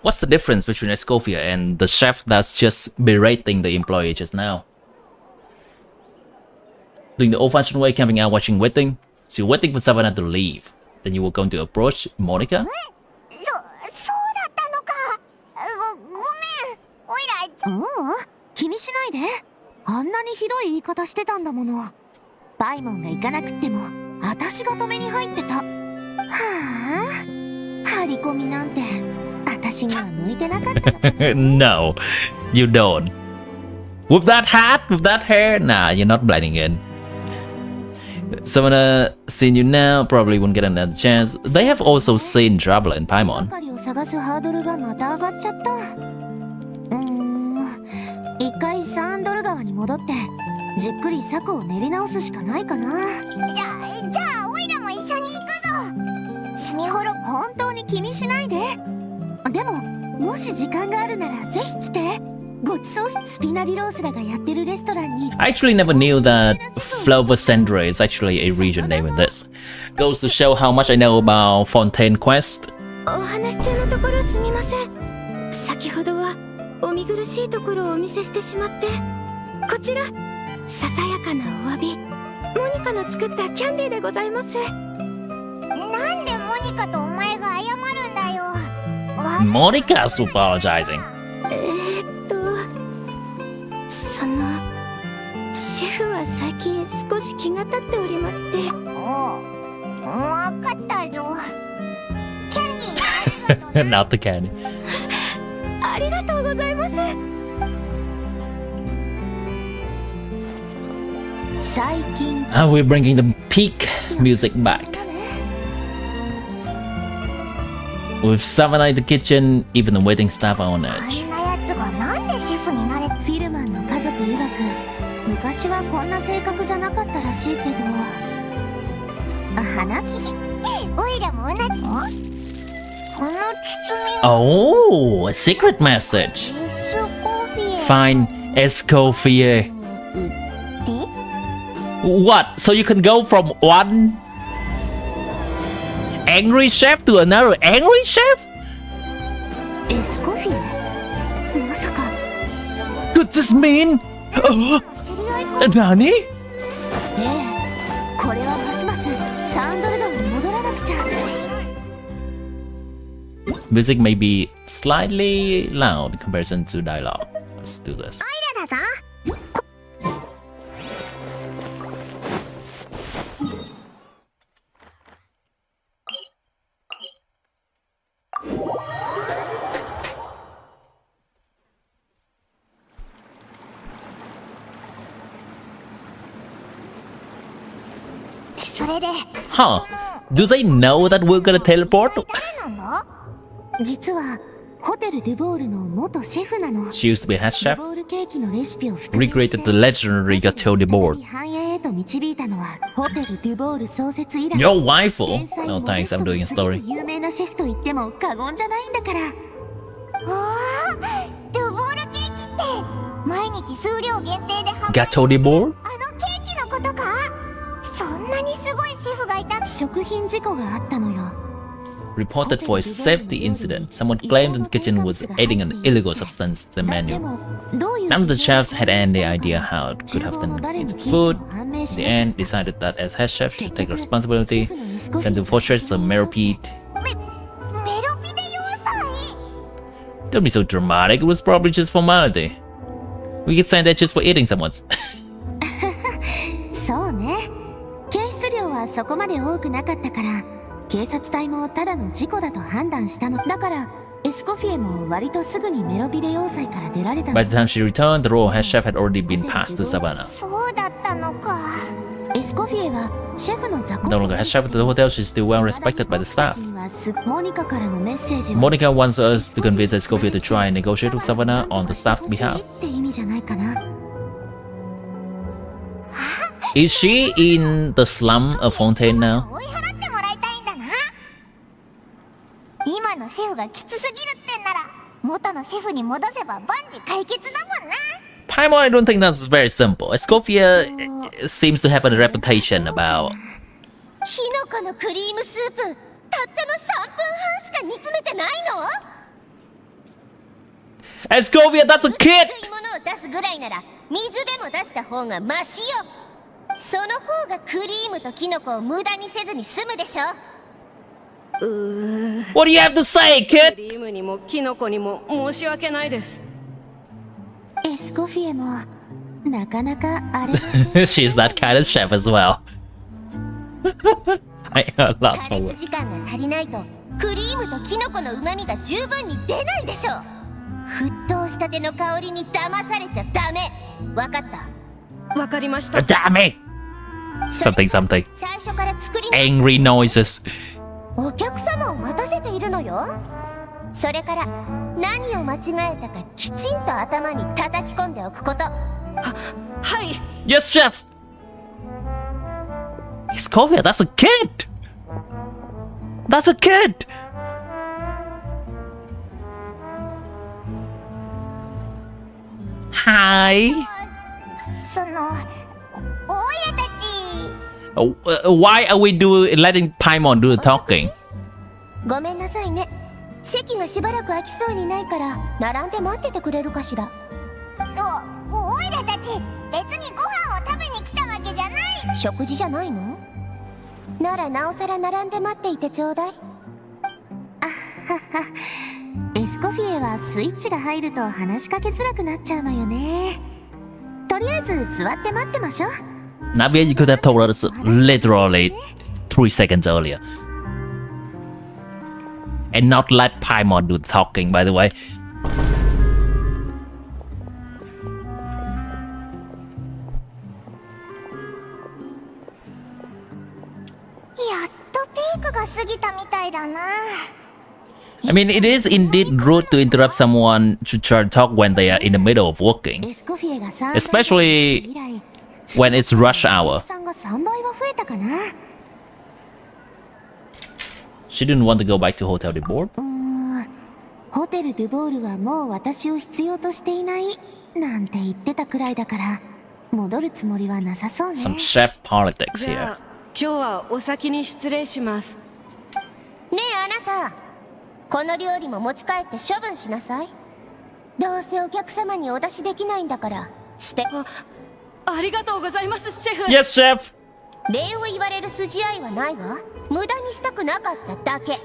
What's the difference between ESCOFFIER and the chef that's just berating the employee just now? Doing the old-fashioned way, camping out, watching, waiting. So you're waiting for Savannah to leave. Then you were going to approach Monica? そうだったのか。ごめん。おいら。気にしないで。あんなにひどい言い方してたんだもの。パイモンが行かなくっても、私が止めに入ってた。はあ、張り込みなんて、私には向いてなかったのかな。No, you don't. With that hat, with that hair, nah, you're not blending in. Savannah seeing you now, probably won't get another chance. They have also seen trouble in 手 Paimon. がかりを探すハードルがまた上がっちゃった。一回サンドル川に戻って、じっくり策を練り直すしかないかな。じゃあ、オイラも一緒に行くぞ。スミホロ、本当に気にしないで。でも、もし時間があるならぜひ来て。ごちそうし、スピナディロースらがやってるレストランに。 I actually never knew that Flower Centra is actually a region name in this. Goes to show how much I know about Fontaine Quest. お話中のところすみません。先ほどはお見苦しいところをお見せしてしまって、こちらささやかなお詫び、モニカの作ったキャンディーでございます。なんでモニカとお前が謝るんだよ。 Monica's apologizing. そのシェフは最近少し気が立っておりまして。わかったぞ。キャンディーありがとうな。 Not the candy. ありがとうございます。最近 And we're bringing the peak music back. With Savannah in the kitchen, even the waiting staff are on あ edge. んなやつがはなんでシェフになれ。フィルマンの家族曰く昔はこんな性格じゃなかったらしいけど、花ひひおいらも同じ。この包み Oh, a secret message. エスコフィエ Find ESCOFFIER. に行って What? So you can go from one angry chef to another angry chef? エスコフィエ、まさか。 Could this mean? 知り合いか。 Nani? ええ、これはますますサウンドルドに戻らなくちゃ。 Music may be slightly loud in comparison to dialogue. Let's do this. オイラだぞ。それで Huh. Do they know that we're gonna teleport? 誰なの？実はホテル・デュボールの元シェフなの。 She used to be a head デュ chef. ボールケーキのレシピを復元して Recreated the legendary Gateau de Bourg. 繁栄へと導いたのはホテル・デュボール創設以来。 Your waifu? 天才 No モデ thanks, スト I'm の doing a 次 story. に有名なシェフと言っても過言じゃないんだから。わあ、ドゥボールケーキって毎日数量限定で販売。 Gateau de Bourg? あのケーキのことか。そんなにすごいシェフがいた。食品事故があったのよ。 Reported for a safety incident. Someone claimed the kitchen was adding an illegal substance to the で menu. もどういう None of the 事情 chefs had any idea how it could have 厨房の誰 been に eaten 聞いて food. も判明 In し the なかっ end, decided that as head chef should take 結局 responsibility, シェフのエスコフィ send エ the fortress to Merpete. メロピで要塞。 Don't be so dramatic, it was probably just formality. We could send that just for eating someone's. そうね。検出量はそこまで多くなかったから警察隊もただの事故だと判断したの。だからエスコフィエも割とすぐにメロビデ要塞から出られた By の。 the time she returned, the role of head chef had already been passed to Savannah. そうだったのか。エスコフィエはシェフの雑魚 No longer head chef at the hotel, she's still well respected by the staff. モニカからのメッセージは Monica wants us to convince Escoffier to try and negotiate with Savannah on the staff's 欲しい behalf. って意味じゃないかな。 Is she in the slum of Fontaine now? 追い払ってもらいたいんだな。今のシェフがきつすぎるってんなら元のシェフに戻せば万事解決だもんな。 Paimon, I don't think that's very simple. Escoffier seems to have a reputation about キノコのクリームスープたったの3分半しか煮詰めてないの？ Escoffier, that's a kid! 熱いものを出すぐらいなら水でも出した方がマシよ。その方がクリームとキノコを無駄にせずに済むでしょ。 What do you have to say, ク kid? リームにもキノコにも申し訳ないです。エスコフィエもなかなかあれ She's that kind of chef as well. I lost 加 my 熱 word. 時間が足りないとクリームとキノコの旨味が十分に出ないでしょ。沸騰したての香りに騙されちゃダメ。わかった？わかりました。 Damn it! Something, something. 最初から作り Angry noises. お客様を待たせているのよ。それから何を間違えたかきちんと頭に叩き込んでおくこと。はい。 Yes, chef! Escoffier, that's a kid! That's a kid! Hi! そのおいらたち Why are we letting Paimon do the talking? ごめんなさいね。席がしばらく空きそうにないから並んで待っててくれるかしら。おいらたち別にご飯を食べに来たわけじゃない。食事じゃないの？ならなおさら並んで待っていてちょうだい。エスコフィエはスイッチが入ると話しかけづらくなっちゃうのよね。とりあえず座って待ってましょう。 Nabia, you could have told us literally 3 seconds earlier. And not let Paimon do the talking, by the way. やっとピークが過ぎたみたいだな。I mean, it is indeed rude to interrupt someone to try to talk when they are in the middle of working, エスコフィエが参加 especially 以来 when it's rush hour. さんが3倍は増えたかな。 She didn't want to go back to Hotel de Board. ホテル・ドゥ・ボールはもう私を必要としていないなんて言ってたくらいだから戻るつもりはなさそうね。 Some chef politics じゃ here. あ今日はお先に失礼します。ねえあなた、この料理も持ち帰って処分しなさい。どうせお客様にお出しできないんだからして。ありがとうございますシェフ。 Yes, chef. 礼を言われる筋合いはないわ。無駄にしたくなかっただけ。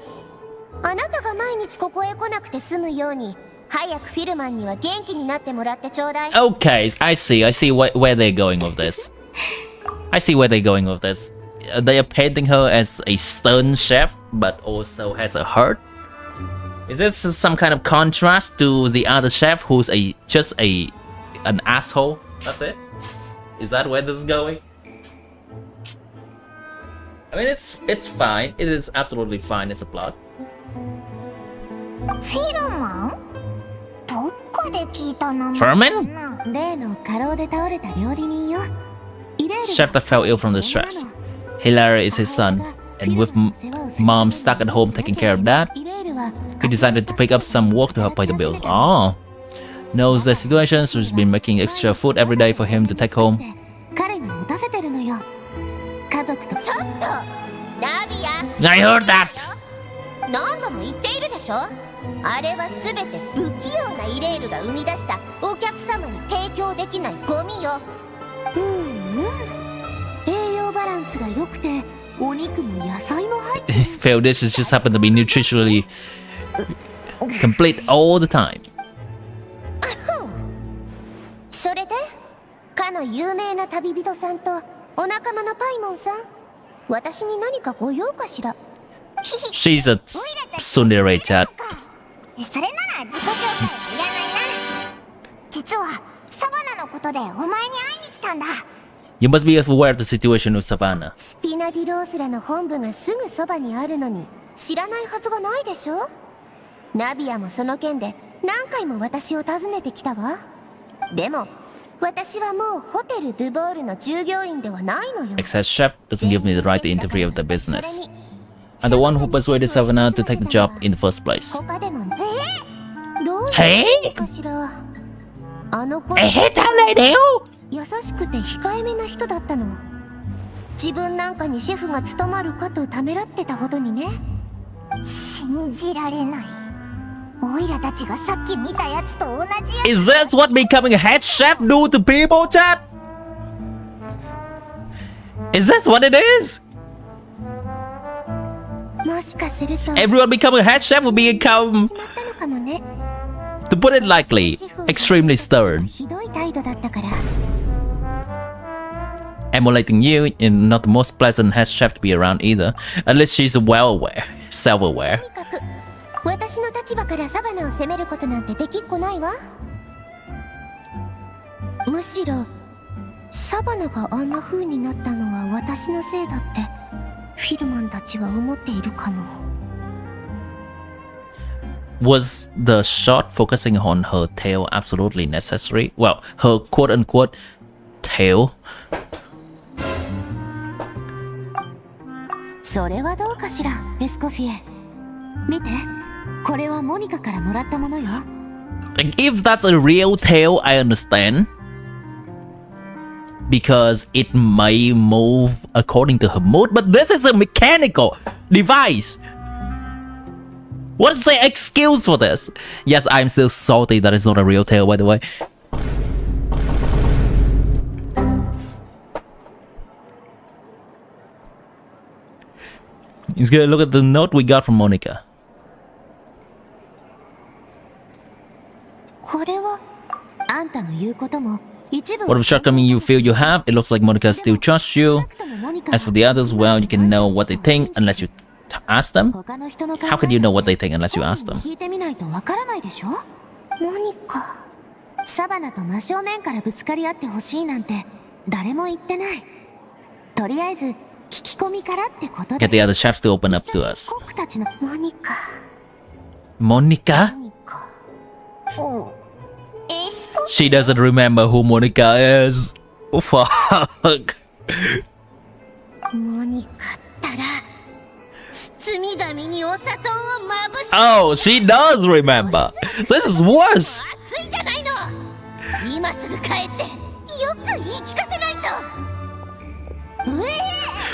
あなたが毎日ここへ来なくて済むように早くフィルマンには元気になってもらってちょうだい。 Okay, I see where they're going with this. I see where they're going with this. They are painting her as a stern chef, but also has a heart. Is this some kind of contrast to the other chef who's just an asshole? That's it? Is that where this is going? I mean, it's fine. It is absolutely fine as a plot. フィルマンどっかで聞いた名前 Furman? 例の過労で倒れた料理人よ。イレール Chef that fell ill from the stress. Hilaire is his son, and with mom stuck at home taking care of dad, イレールは he decided to pick up some work to help pay the bills. Oh. Knows the situation, so he's been making extra food every day for him to take home. 彼に持たせてるのよ。家族とちょっとナビア I heard that! 何度も言っているでしょ。あれは全て不器用なイレールが生み出したお客様に提供できないゴミよ。栄養バランスが良くてお肉も野菜も入って Failed dishes just happen to be nutritionally complete all the time. それでかの有名な旅人さんとお仲間のパイモンさん、私に何かご用かしら。 She's a tsundere chat. それなら自己紹介はいらないな。実はサバナのことでお前に会いに来たんだ。 You must be aware of the situation with Savannah. スピナディロースラの本部がすぐそばにあるのに知らないはずがないでしょ。ナビアもその件で何回も私を訪ねてきたわ。でも私はもうホテルドゥボールの従業員ではないのよ。 Ex-head chef doesn't give me the right to interfere with the business. I'm the one who persuaded Savannah to take the job in the first place. 他でもどういうことかしら。あの子優しくて控えめな人だったの。自分なんかにシェフが務まるかとためらってたほどにね。信じられない。オイラたちがさっき見たやつと同じや Is this what becoming a head chef do to people, chat? Is this what it is? もしかすると Everyone becoming a head chef will become, しまったのかもね。 to put it lightly, extremely stern, ひどい態度だったから。 emulating you, and not the most pleasant head chef to be around either. At least she's well aware, self-aware. とにかく私の立場からサバナを責めることなんてできっこないわ。むしろサバナがあんな風になったのは私のせいだってフィルマンたちは思っているかも。 Was the shot focusing on her tail absolutely necessary? Well, her quote-unquote tail. それはどうかしら、エスコフィエ。見て、これはモニカからもらったものよ。 Like, if that's a real tail, I understand. Because it may move according to her mood, but this is a mechanical device. What is the excuse for this? Yes, I'm still salty that it's not a real tail, by the way. Let's go look at the note we got from Monica. これはあんたの言うことも一部 Whatever shortcoming you feel you have, it looks like Monica still trusts you. As for the others, well, you can know what they think unless you ask them. How can you know what they think unless you ask them? 聞いてみないとわからないでしょ。モニカ、サバナと真正面からぶつかり合ってほしいなんて誰も言ってない。とりあえず聞き込みからってことで。 Get the other chefs to open up to us. 僕たちのモニカ、Monica? おうエスコ She doesn't remember who Monica is. Fuck. モニカったら包み紙にお砂糖をまぶし Oh, she does remember. This is worse. 熱いじゃないの。今すぐ帰ってよく言い聞かせないと。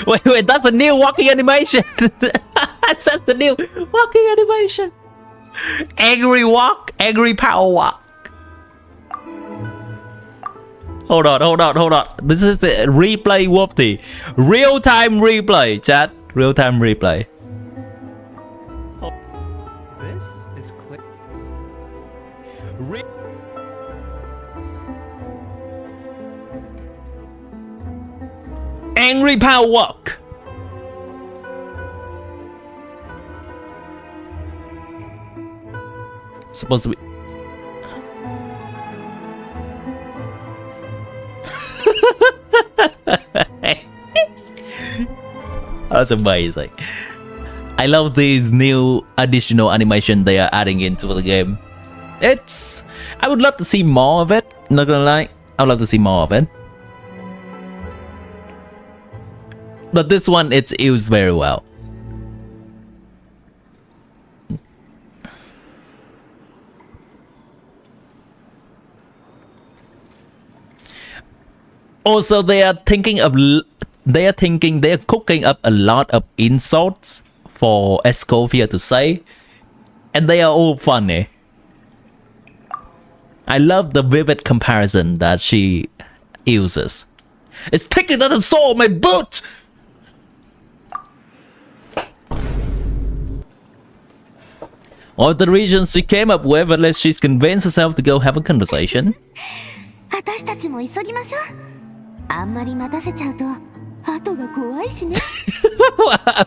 Wait, that's a new walking animation. That's the new walking animation. Angry walk, angry power walk. Hold on. This is the replay Whoopty. Real time replay, chat. Real time replay. This is clear. Angry power walk. Supposed to be. That's amazing. I love these new additional animation they are adding into the game. I would love to see more of it. Not gonna lie, I would love to see more of it. But this one, it's used very well. Also, they are cooking up a lot of insults for ESCOFFIER to say, and they are all funny. I love the vivid comparison that she uses. It's thicker than the sole of my boot! All the reasons she came up with, unless she's convinced herself to go have a conversation. 私たちも急ぎましょう。あんまり待たせちゃうと後が怖いしね。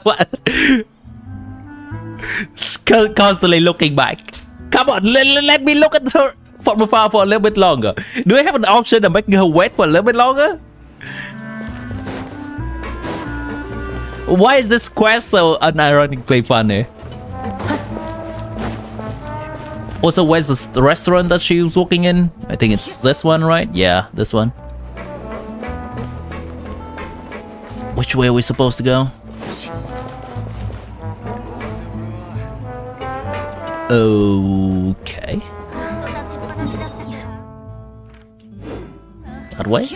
What? Constantly looking back. Come on, let me look at her from afar for a little bit longer. Do I have an option of making her wait for a little bit longer? Why is this quest so unironically funny? Also, where's the restaurant that she was walking in? I think it's this one, right? Yeah, this one. Which way are we supposed to go? Okay. That way?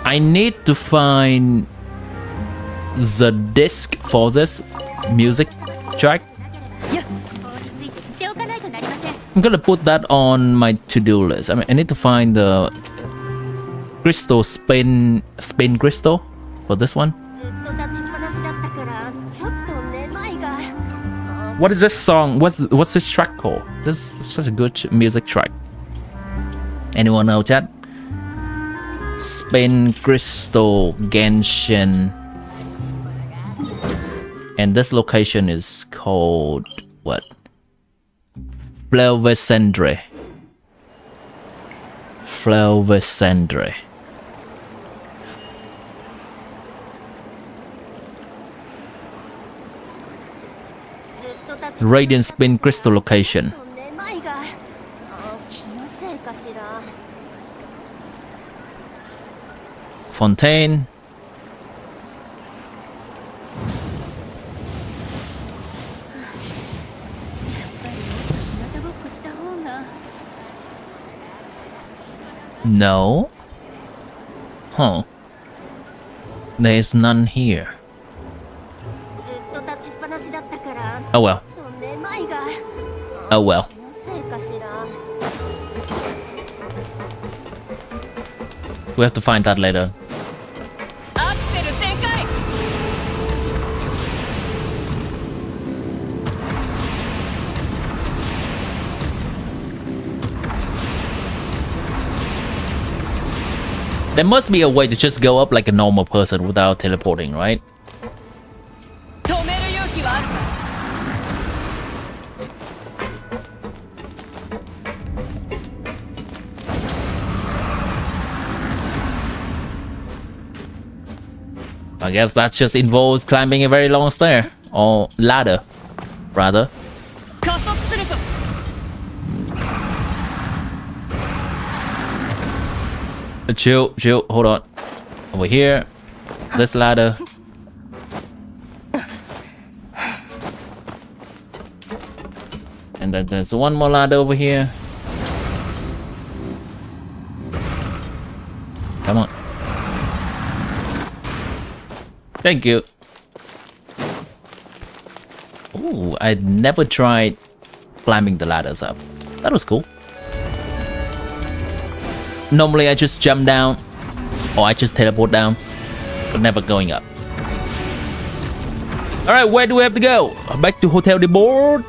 I need to find the disc for this music track. I'm gonna put that on my to-do list. I mean, I need to find the crystal spin crystal for this one. What is this song? What's this track called? This is such a good music track. Anyone know, chat? Spin crystal Genshin. And this location is called what? Flower Cendre. Flower Cendre. Radiant Spin Crystal location. Fontaine. No. Huh. There's none here. Oh well. Oh well. We have to find that later. There must be a way to just go up like a normal person without teleporting, right? I guess that just involves climbing a very long stair. Or ladder, rather. 加速すると Chill, chill, hold on. Over here. This ladder. And then there's one more ladder over here. Come on. Thank you. Ooh, I never tried climbing the ladders up. That was cool. Normally I just jump down or I just teleport down, but never going up. Alright, where do we have to go? Back to Hotel de Board.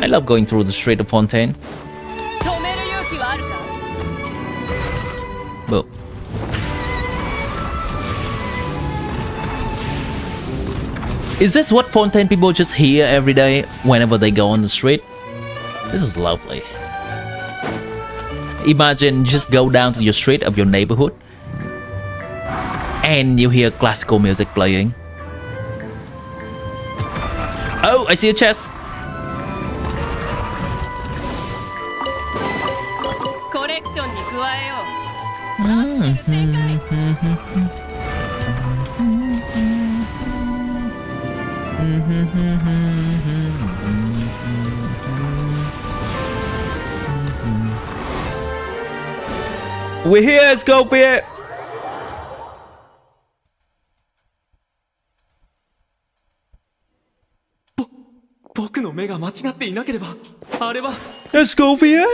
I love going through the street of Fontaine. 止める勇気はあるか But is this what Fontaine people just hear every day whenever they go on the street? This is lovely. Imagine just go down to your street of your neighborhood and you hear classical music playing. Oh, I see a chest. コレクションに加えよう We're here, ESCOFFIER! 僕の目が間違っていなければあれは ESCOFFIER?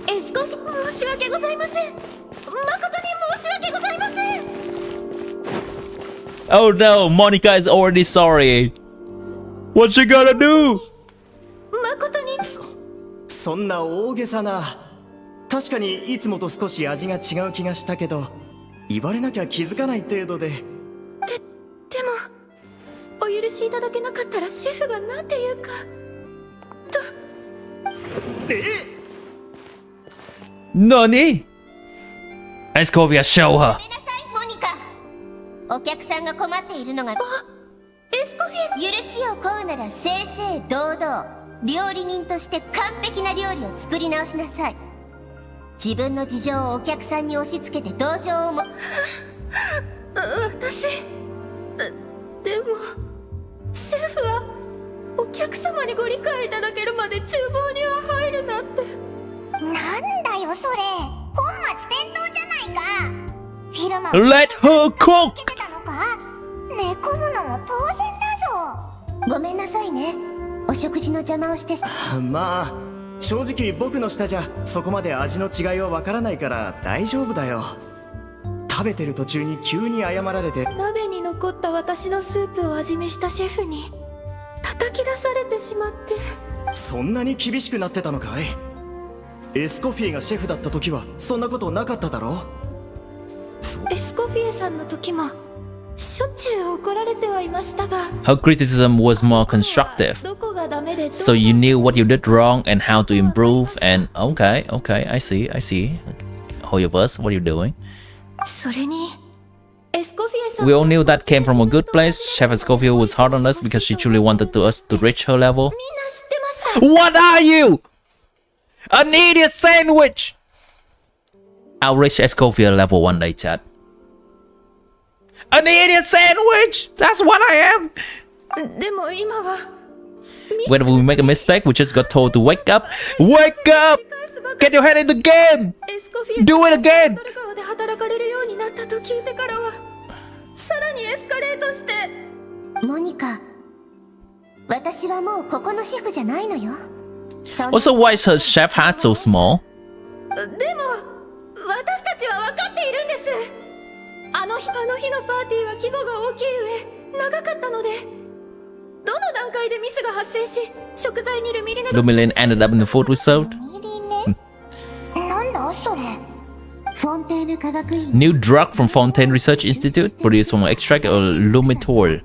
エスコフ申し訳ございません。誠に申し訳ございません。 Oh no, Monica is already sorry. What's she gonna do? 誠にそんな大げさな確かにいつもと少し味が違う気がしたけど言われなきゃ気づかない程度ででもお許しいただけなかったらシェフがなんていうかNani? ESCOFFIER, show her. ごめんなさいモニカ。お客さんが困っているのがエスコフィエ許しを請うなら正々堂々料理人として完璧な料理を作り直しなさい。自分の事情をお客さんに押し付けて同情をも私でもシェフはお客様にご理解いただけるまで厨房には入るなって。なんだよそれ本末転倒じゃないか。フィルマン Let her cook! 受けてたのか。寝込むのも当然だぞ。ごめんなさいねお食事の邪魔をしてまあ正直僕の舌じゃそこまで味の違いはわからないから大丈夫だよ。食べてる途中に急に謝られて鍋に残った私のスープを味見したシェフに叩き出されてしまって。そんなに厳しくなってたのかい。エスコフィエがシェフだった時はそんなことなかっただろう。エスコフィエさんの時もしょっちゅう怒られてはいましたが Her criticism was more constructive. どこがダメで So you knew what you did wrong and how to improve and okay, I see. Hoyobus, what are you doing? それにエスコフィエさん We all knew that came from a good place. Chef ESCOFFIER was hard on us because she truly wanted us to reach her level. みんな知ってました。 What are you? An idiot sandwich! I'll reach ESCOFFIER level one day, chat. An idiot sandwich! That's what I am! でも今は Whenever we make a mistake, we just got told to wake up. Wake up! Get your head in the game! エスコフィエ Do it again! ドル川で働かれるようになったと聞いてからはさらにエスカレートしてモニカ私はもうここのシェフじゃないのよ。Also, why is her chef hat so small? でも私たちは分かっているんです。あの日のパーティーは規模が大きい上長かったのでどの段階でミスが発生し食材にルミリネ Lumilin ended up in the food we served. なんだそれ。フォンテーヌ科学院 New drug from Fontaine Research Institute produced from an extract of lumitol.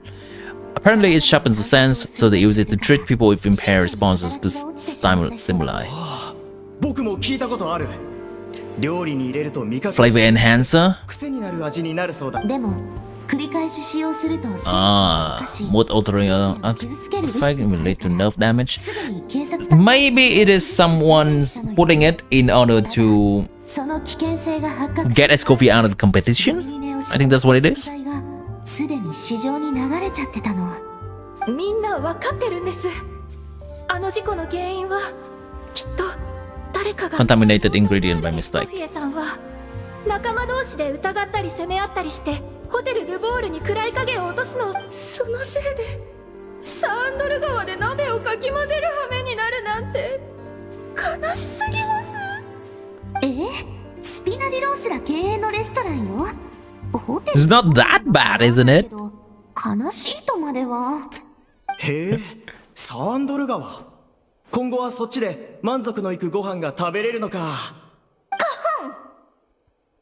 Apparently, it sharpens the sense, so they use it to treat people with impaired responses to stimuli. 僕も聞聞いたことある。料理に入れると味覚 Flavor enhancer? 癖になる味になるそうだ。でも繰り返し使用すると精神を Ah, 犯し mood altering 傷つけるリスク effect will lead to nerve damage. すぐに警察だ Maybe it is someone's putting it in order to その危険性が発覚 get ESCOFFIER out of the competition? I think that's what it is. すでに市場に流れちゃってたの。みんな分かってるんです。あの事故の原因はきっと誰かが Contaminated ingredient by エスコ mistake. フィエさんは仲間同士で疑ったり責め合ったりしてホテルルボールに暗い影を落とすの。そのせいでサンドル川で鍋をかき混ぜる羽目になるなんて悲しすぎます。スピナディロースラ経営のレストランよ。ホテル It's not that bad, isn't it? 悲しいとまでは。へえ、サンドル川。今後はそっちで満足のいくご飯が食べれるのか。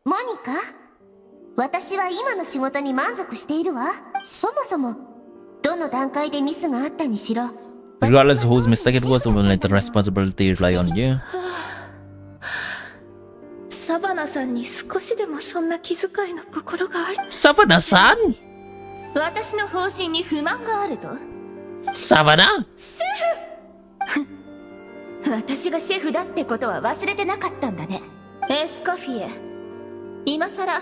モニカ、私は今の仕事に満足しているわ。そもそもどの段階でミスがあったにしろ Regardless of whose mistake it was, will let the responsibility lie on you. サバナさんに少しでもそんな気遣いの心がある。 Savannah-san? 私の方針に不満があると。 Savannah? 私がシェフだってことは忘れてなかったんだね。エスコフィエ、今さら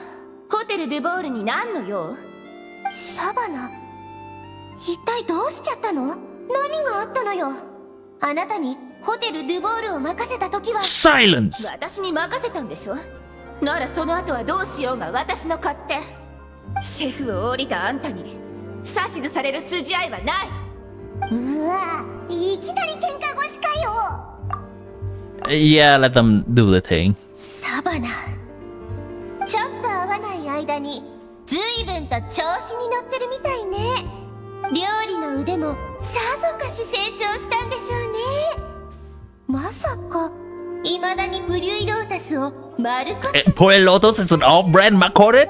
ホテル・デュボールに何の用？サバナ、一体どうしちゃったの？何があったのよ。あなたにホテル・デュボールを任せた時は Silence! 私に任せたんでしょ。ならその後はどうしようが私の勝手。シェフを降りたあんたに指図される筋合いはない。うわ、いきなり喧嘩腰かよ。 Yeah, let them do the thing. サバナ、ちょっと合わない間に随分と調子に乗ってるみたいね。料理の腕もさぞかし成長したんでしょうね。まさか未だにブリュイロータスを丸か Poor Lotus is an off-brand Makoret?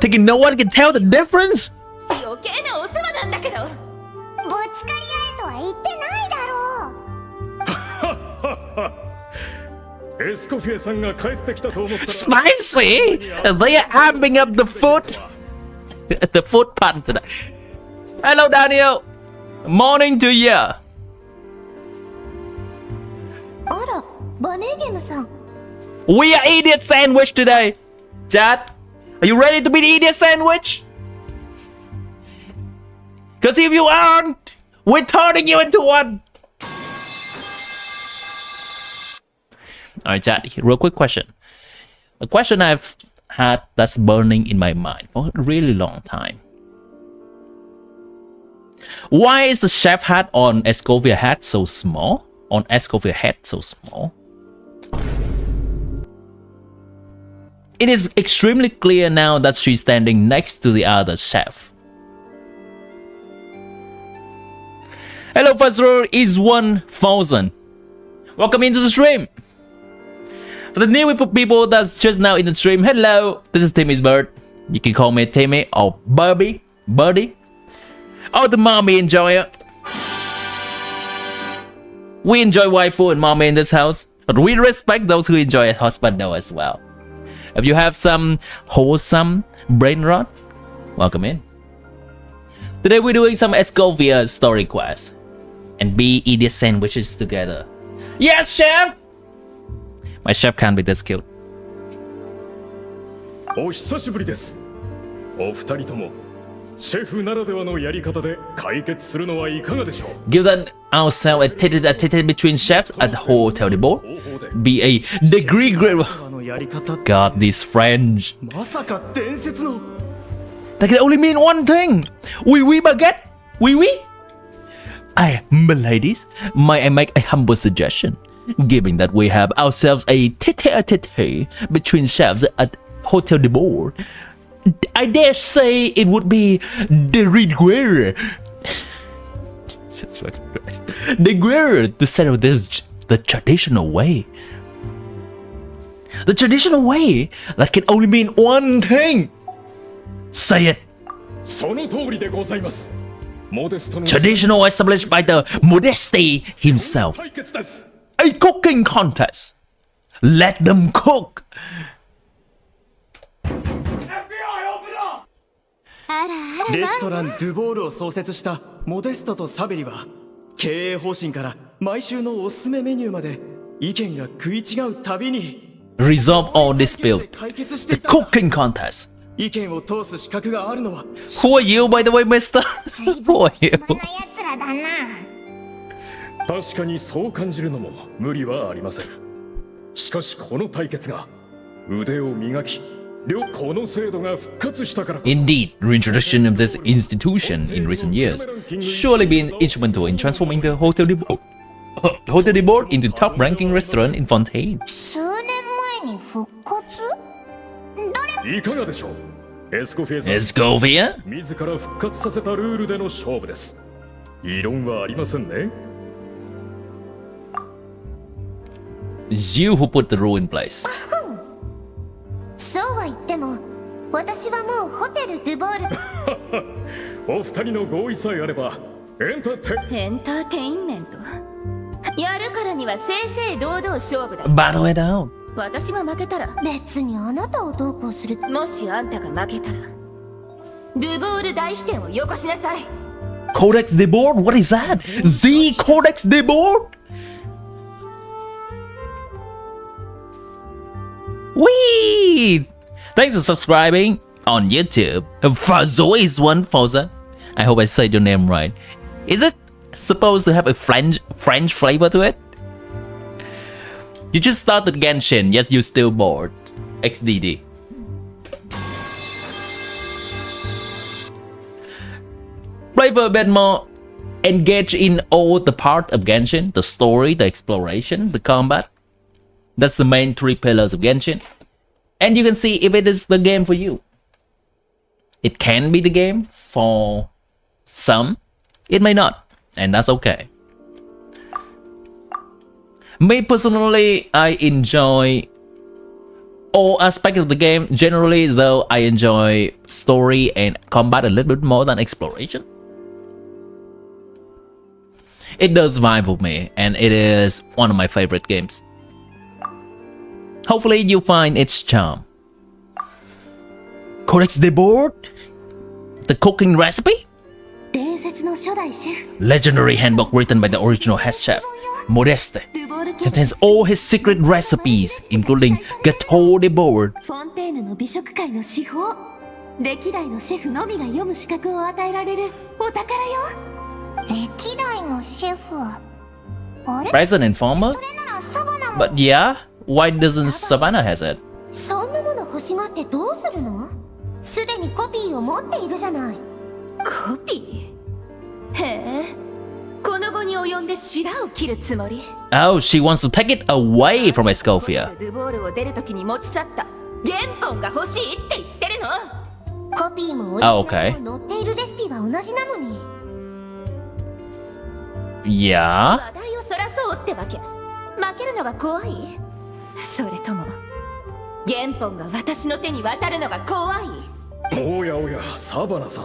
Thinking no one can tell the difference? 余計なお世話なんだけど。ぶつかり合えとは言ってないだろう。エスコフィエさんが帰ってきたと思ったら Spicy! They are amping up the food. The food pun tonight. Hello, Daniel. Morning to you. あら、バネーゲムさん。 We are idiot sandwich today. Chad, are you ready to be the idiot sandwich? Because if you aren't, we're turning you into one. Alright, Chad, real quick question. A question I've had that's burning in my mind for a really long time. Why is the chef hat on ESCOFFIER hat so small? On ESCOFFIER head so small? It is extremely clear now that she's standing next to the other chef. Hello, Fazrur is 1000. Welcome into the stream. For the new people that's just now in the stream, hello. This is Timmy's bird. You can call me Timmy or Birdie. Oh, the mommy enjoyer. We enjoy waifu and mommy in this house, but we respect those who enjoy a husband though as well. If you have some wholesome brain rot, welcome in. Today we're doing some ESCOFFIER story quest and be idiot sandwiches together. Yes, chef! My chef can't be this cute. お久しぶりです。お二人ともシェフならではのやり方で解決するのはいかがでしょう。 Given ourselves a tete between chefs at Hotel de Bourg, be a degree grade. のやり方って God, this French. まさか伝説の That can only mean one thing. Oui, oui, baguette. Oui, oui. My ladies, may I make a humble suggestion? Given that we have ourselves a tete-a-tete between chefs at Hotel de Bourg, I dare say it would be de rigueur. Jesus fucking Christ. De rigueur to settle this the traditional way. The traditional way that can only mean one thing. Say it. その通りでございます。モデストの Traditional established by the Modeste himself. 対決です。 A cooking contest. Let them cook. あらあらレストランドゥボールを創設したモデストとサベリは経営方針から毎週のおすすめメニューまで意見が食い違うたびに Resolve all dispute. 解決し The てきた。 cooking contest. 意見を通す資格があるのは For you, by the way, mister. 随分 For 暇 you. なやつらだな。確かにそう感じるのも無理はありません。しかしこの対決が腕を磨き、この制度が復活したからこそ Indeed, reintroduction of this institution in recent years surely been instrumental in transforming the Hotel de Board into top-ranking restaurant in Fontaine. 数年前に復活？いかがでしょう。エスコフィエさん、 Escoffier? 自ら復活させたルールでの勝負です。異論はありませんね。 You who put the rule in place. そうは言っても私はもうホテルドゥボールお二人の合意さえあればエンターテエンターテインメント。やるからには正々堂々勝負だ。 Battle it out. 私は負けたら、別にあなたをどうこうするもしあんたが負けたらドゥボール大飛天をよこしなさい。 Codex de Board? What is that? The Codex de Board? Wee! Thanks for subscribing on YouTube. Fazo is one, Foza. I hope I said your name right. Is it supposed to have a French flavor to it? You just started Genshin, yes, you're still bored. XDD. Play for a bit more. Engage in all the part of Genshin. The story, the exploration, the combat. That's the main three pillars of Genshin. And you can see if it is the game for you. It can be the game for some. It may not. And that's okay. Me personally, I enjoy all aspects of the game. Generally, though, I enjoy story and combat a little bit more than exploration. It does vibe with me, and it is one of my favorite games. Hopefully, you find its charm. Codex de Board? The cooking recipe? 伝説の初代シェフ Legendary handbook written by the original head chef, Modeste, ドゥボール家 contains all his secret recipes, including Gâteau de Board. フォンテーヌの美食界の至宝歴代のシェフのみが読む資格を与えられるお宝よ歴代のシェフ。あれ？ Present and former? それならサバナも。 But yeah, why doesn't Savannah has it? そんなもの欲しがってどうするのすでにコピーを持っているじゃないコピー？へえ、この後に及んで白を切るつもり。 Oh, she wants to take it away from Escoffier. ドゥボールを出るときに持ち去った原本が欲しいって言ってるの。コピーもオリジナルも載っているレシピは同じなのに Yeah? 話題をそらそうってわけ。負けるのが怖い？それとも原本が私の手に渡るのが怖い？おやおや、サバナさん。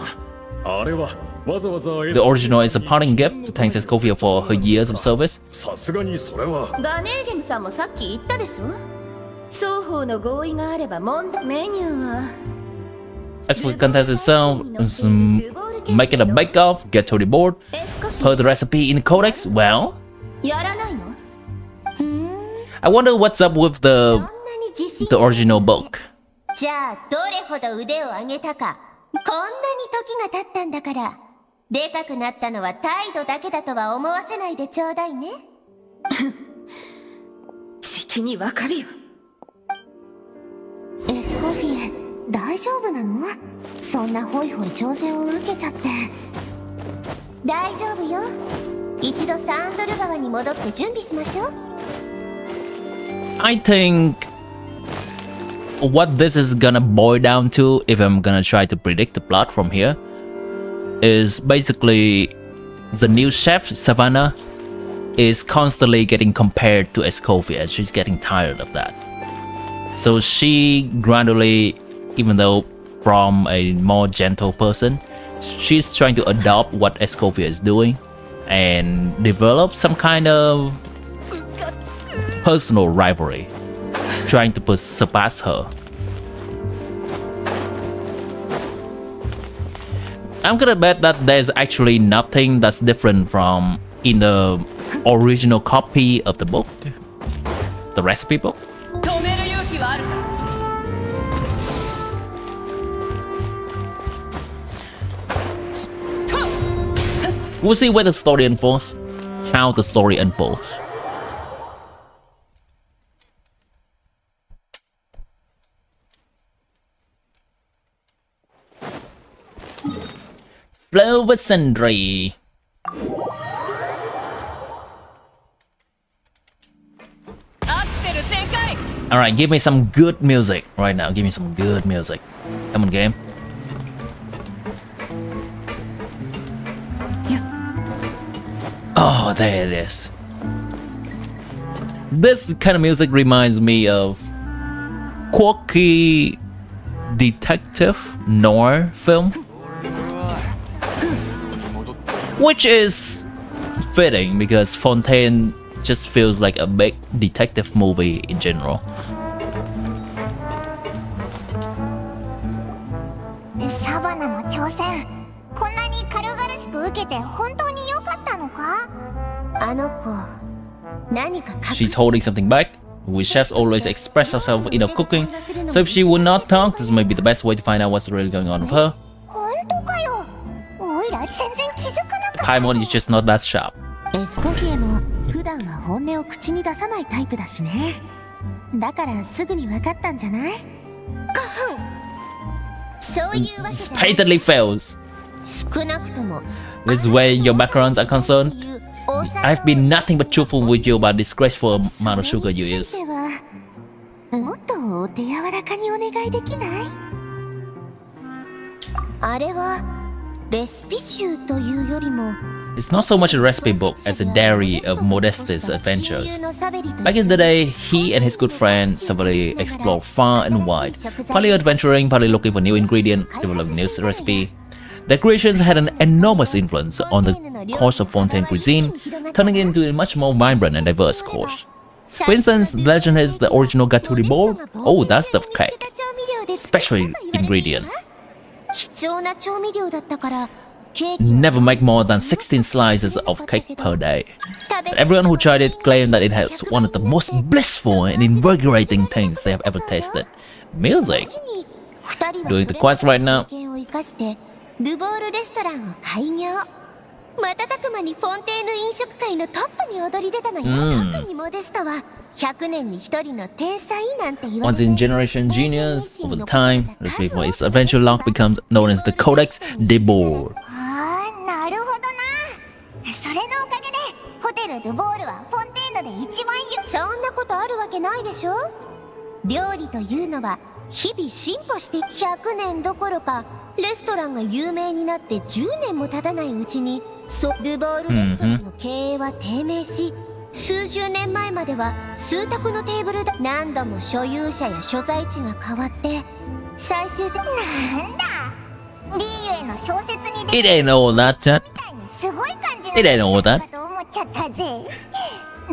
あれはわざわざ The original is a parting gift to thank Escoffier for her years of service. さすがにそれは。バネーゲムさんもさっき言ったでしょ。双方の合意があれば問題。メニューは As for the contest itself, make it a bake-off, get to the board, per the recipe in the codex. Well, やらないの？ I wonder what's up with そん the なに自信 the original book. じゃあどれほど腕を上げたかこんなに時が経ったんだからでかくなったのは態度だけだとは思わせないでちょうだいねじきにわかるよ。エスコフィエ大丈夫なのそんなホイホイ挑戦を受けちゃって大丈夫よ一度サンドル川に戻って準備しましょう I think what this is gonna boil down to, if I'm gonna try to predict the plot from here, is basically the new chef, Savannah, is constantly getting compared to Escoffier. She's getting tired of that. So she gradually, even though from a more gentle person, she's trying to adopt what Escoffier is doing and develop some kind of personal rivalry. trying to surpass her. I'm gonna bet that there's actually nothing that's different from in the original copy of the book, the recipe book. 止める勇気はあるか We'll see where the story unfolds, how the story unfolds. Flower Sundry. Alright, give me some good music right now. Give me some good music. Come on, game. Oh, there it is. This kind of music reminds me of quirky detective noir film, which is fitting because Fontaine just feels like a big detective movie in general. サバナの挑戦、こんなに軽々しく受けて本当に良かったのか？あの子、何か隠 She's holding something back. We chefs always express ourselves in our cooking, so if she would not talk, this may be the best way to find out what's really going on with her. 本当かよ。おいら全然気づかなかった。 Paimon is just not that sharp. エスコフィエも普段は本音を口に出さないタイプだしね。だからすぐに分かったんじゃない？そういうわけじゃ Patently fails. 少なくとも This is where your macarons are concerned. I've been nothing but truthful with you about disgraceful amount of sugar you use. もっとお手柔らかにお願いできない？あれはレシピ集というよりも It's not so much a recipe book as a diary of Modeste's adventures. Back in the day, he and his good friend Savary explored far and wide, partly adventuring, partly looking for new ingredient, developing new recipe. Their creations had an enormous influence on the course of Fontaine cuisine, turning it into a much more vibrant and diverse course. For instance, the legend is the original gâteau de bord. Oh, that's the cake. Special ingredient. 貴重な調味料だったからケーキ Never make more than 16 slices of cake per day. But everyone who tried it claimed that it has one of the most blissful and invigorating things they have ever tasted. Music. Doing the quest right now. を生かしてルボールレストランを開業瞬く間にフォンテーヌ飲食界のトップに躍り出たのよ、特にモデストは100年に1人の天才なんて言われ Once て in generation genius, over the time, recipe for its eventual log becomes known as the Codex de Bord. ああ、なるほどな。それのおかげでホテル・ドゥボールはフォンテーヌで一番そんなことあるわけないでしょ。料理というのは日々進歩して100年どころかレストランが有名になって10年も経たないうちにルボールレストランの経営は低迷し、数十年前までは数択のテーブルで何度も所有者や所在地が変わって最終的になんだリーユへの小説に It ain't all that, chat. みたいにすごい感じ It ain't all that. と思っちゃったぜ。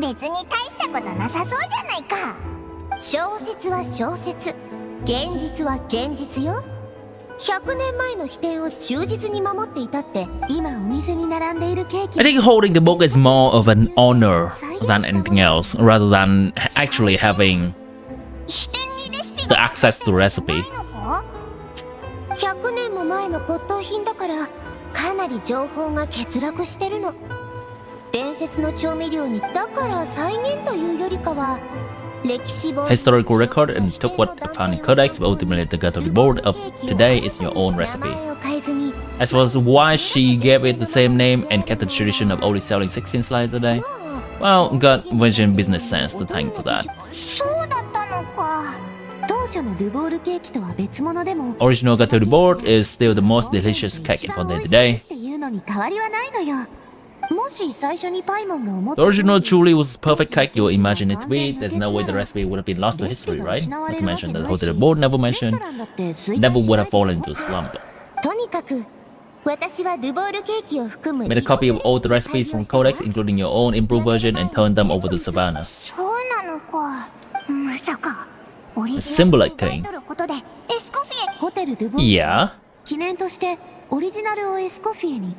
別に大したことなさそうじゃないか。小説は小説、現実は現実よ。100年前の飛天を忠実に守っていたって今お店に並んでいるケーキ I think holding the book is more of an honor than anything else, rather than actually having 飛天にレシピ the access to recipe. ないのか？ 100年も前の骨董品だからかなり情報が欠落してるの。伝説の調味料にだから再現というよりかは歴史本 Historical record and took what the founding codex, but ultimately the gâteau de bord of today is your own recipe. 名前を変えずに As was why she gave it the same name and kept the tradition of only selling 16 slides a day. Well, got vision business sense to thank for that. そうだったのか。当初のルボールケーキとは別物でも Original gâteau de bord is still the most delicious cake in Fontaine today. っていうのに変わりはないのよ。もし最初にパイモンが思っ The た original truly was perfect cake you imagine it to be. There's no way the recipe would have been lost to history, right? Not to mention that the hotel board never レスト mentioned, ランだって衰退 never し would ない have fallen into a slump. とにかく私はルボールケーキを含む Made a copy of all the recipes from Codex, including your own improved version, and turned them over to Savannah. そうなのか。まさかオリジナル symbolic に書い thing. とることでエスコフィエホテルドゥボン Yeah. 記念としてオリジナルをエスコフィエに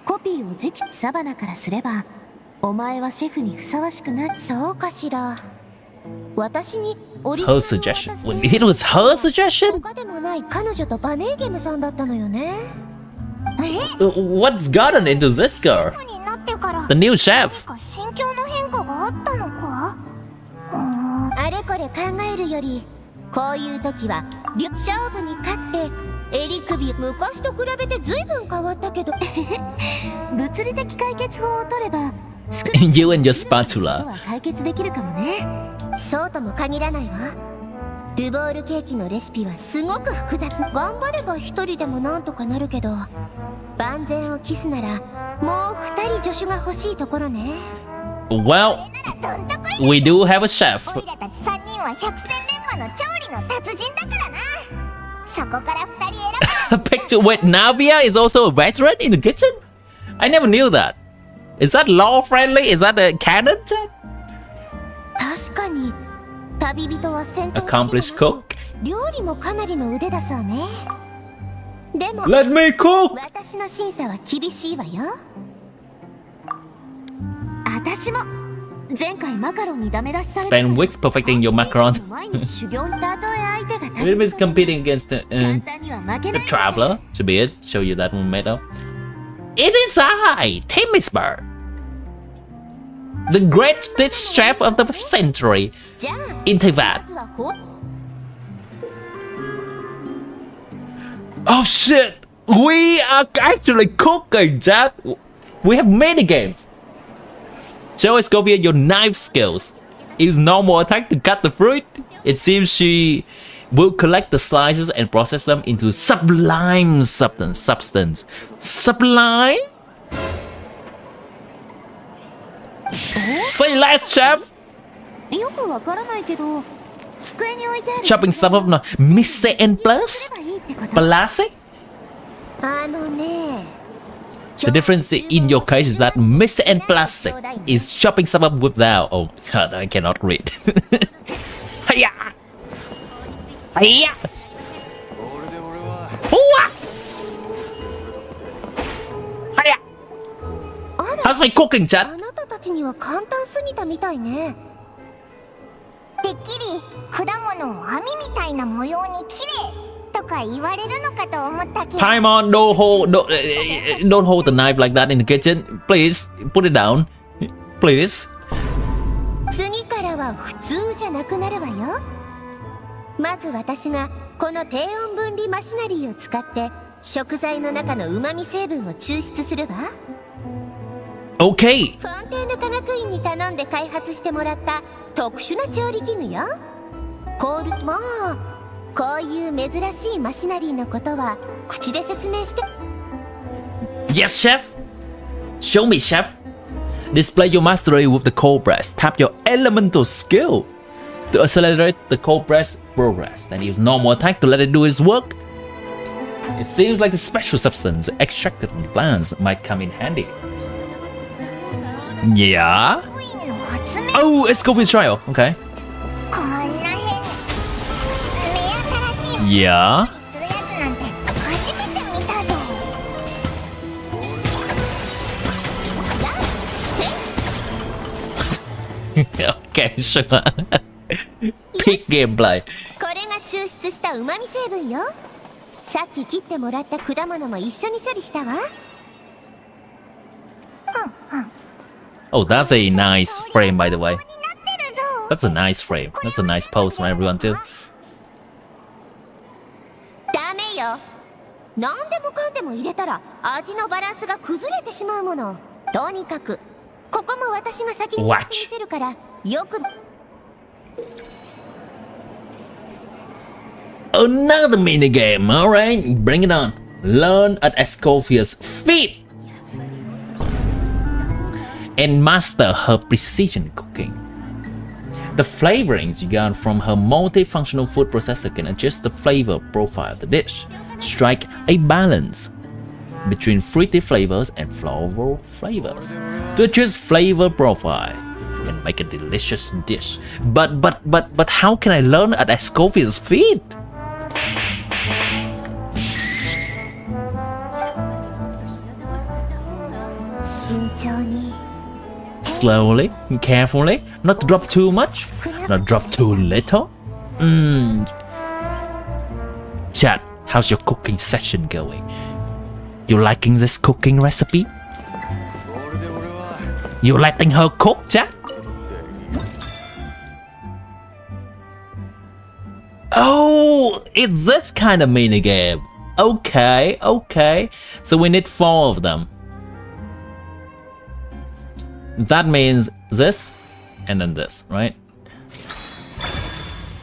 コピーを直サバナからすればお前はシェフにふさわしくない。そうかしら。私にオリ Her ジナルを渡 suggestion. す Well, it was her suggestion? 他でもない彼女とバネーゲムさんだったのよね。What's gotten into this girl? フになってから The new 何 chef. か心境の変化があったのか。あれこれ考えるより、こういう時は勝負に勝って襟首昔と比べて随分変わったけど物理的解決法を取れば You and your こと spatula. は解決できるかもね。そうとも限らないわ。ドゥボールケーキのレシピはすごく複雑。頑張れば一人でもなんとかなるけど、万全を期すならもう2人助手が欲しいところね。 Well, we do have a chef. オイラたち3人は百戦錬磨の調理の達人だからな。そこから2人選 Picture with Navia is also a veteran in the kitchen? I never knew that. Is that law friendly? Is that a canon? 確かに旅人は戦闘だけでなく Accomplished cook. 料理もかなりの腕だそうね。でも Let me cook! 私の審査は厳しいわよ。私も前回マカロンにダメ出しされ Spend weeks perfecting your macarons. 毎日修行たとえ相手が Little bit competing against the 簡単には負けな the い。 traveler. Should be it. Show you that one made up. It is I, Timisbar, the great dish chef of the century じゃあ in Teyvat. まずはOh shit! We are actually cooking, Dad. We have many games. Show Escoffier your knife skills. Use normal attack to cut the fruit. It seems she will collect the slices and process them into sublime substance. Sublime? Say less, chef. よくわからないけど机に置いてある Chopping stuff up now. Mise en place? すればいいってこと。 Plastic? あのね The difference in your case is that Mise en plastic is chopping stuff up without. Oh god, I cannot read. Hiya! Hiya! Hooah! Hiya! あら How's my cooking, あ chat? なたたちには簡単すぎたみたいね。てっきり果物を網みたいな模様に綺麗とか言われるのかと思ったけど。 Time on, don't hold the knife like that in the kitchen. Please, put it down. Please. 次からは普通じゃなくなるわよ。まず私がこの低温分離マシナリーを使って食材の中の旨味成分を抽出するわ。 Okay. フォンテーヌ科学院に頼んで開発してもらった特殊な調理器具よ。コールまあこういう珍しいマシナリーのことは口で説明して。 Yes, chef. Show me, chef. Display your mastery with the cold press. Tap your elemental skill to accelerate the cold press progress. Then use normal attack to let it do its work. It seems like the special substance extracted from the plants might come in handy. Yeah. ウィンの発明 Oh, Escoffier's trial. Okay. こんな変目新しいもの Yeah. するやつなんて初めて見たぞ。 Okay, sure. Peak gameplay. これが抽出した旨味成分よ。さっき切ってもらった果物も一緒に処理したわ。 Oh, that's a nice frame, by the way. になってるぞ。 That's a nice frame. That's a nice pose for everyone too. ダメよ。何でもかんでも入れたら味のバランスが崩れてしまうもの。とにかくここも私が先にやってみせるからよく。 Another minigame, alright? Bring it on. Learn at Escoffier's feet and master her precision cooking. The flavorings you got from her multifunctional food processor can adjust the flavor profile of the dish. Strike a balance between fruity flavors and floral flavors. To adjust flavor profile, you can can make a delicious dish. But how can I learn at Escoffier's feet? Slowly and carefully, not to drop too much, not drop too little. Chat, how's your cooking session going? You liking this cooking recipe? You letting her cook, chat? Oh, it's this kind of minigame. Okay, okay. So we need 4 of them. That means this, and then this, right?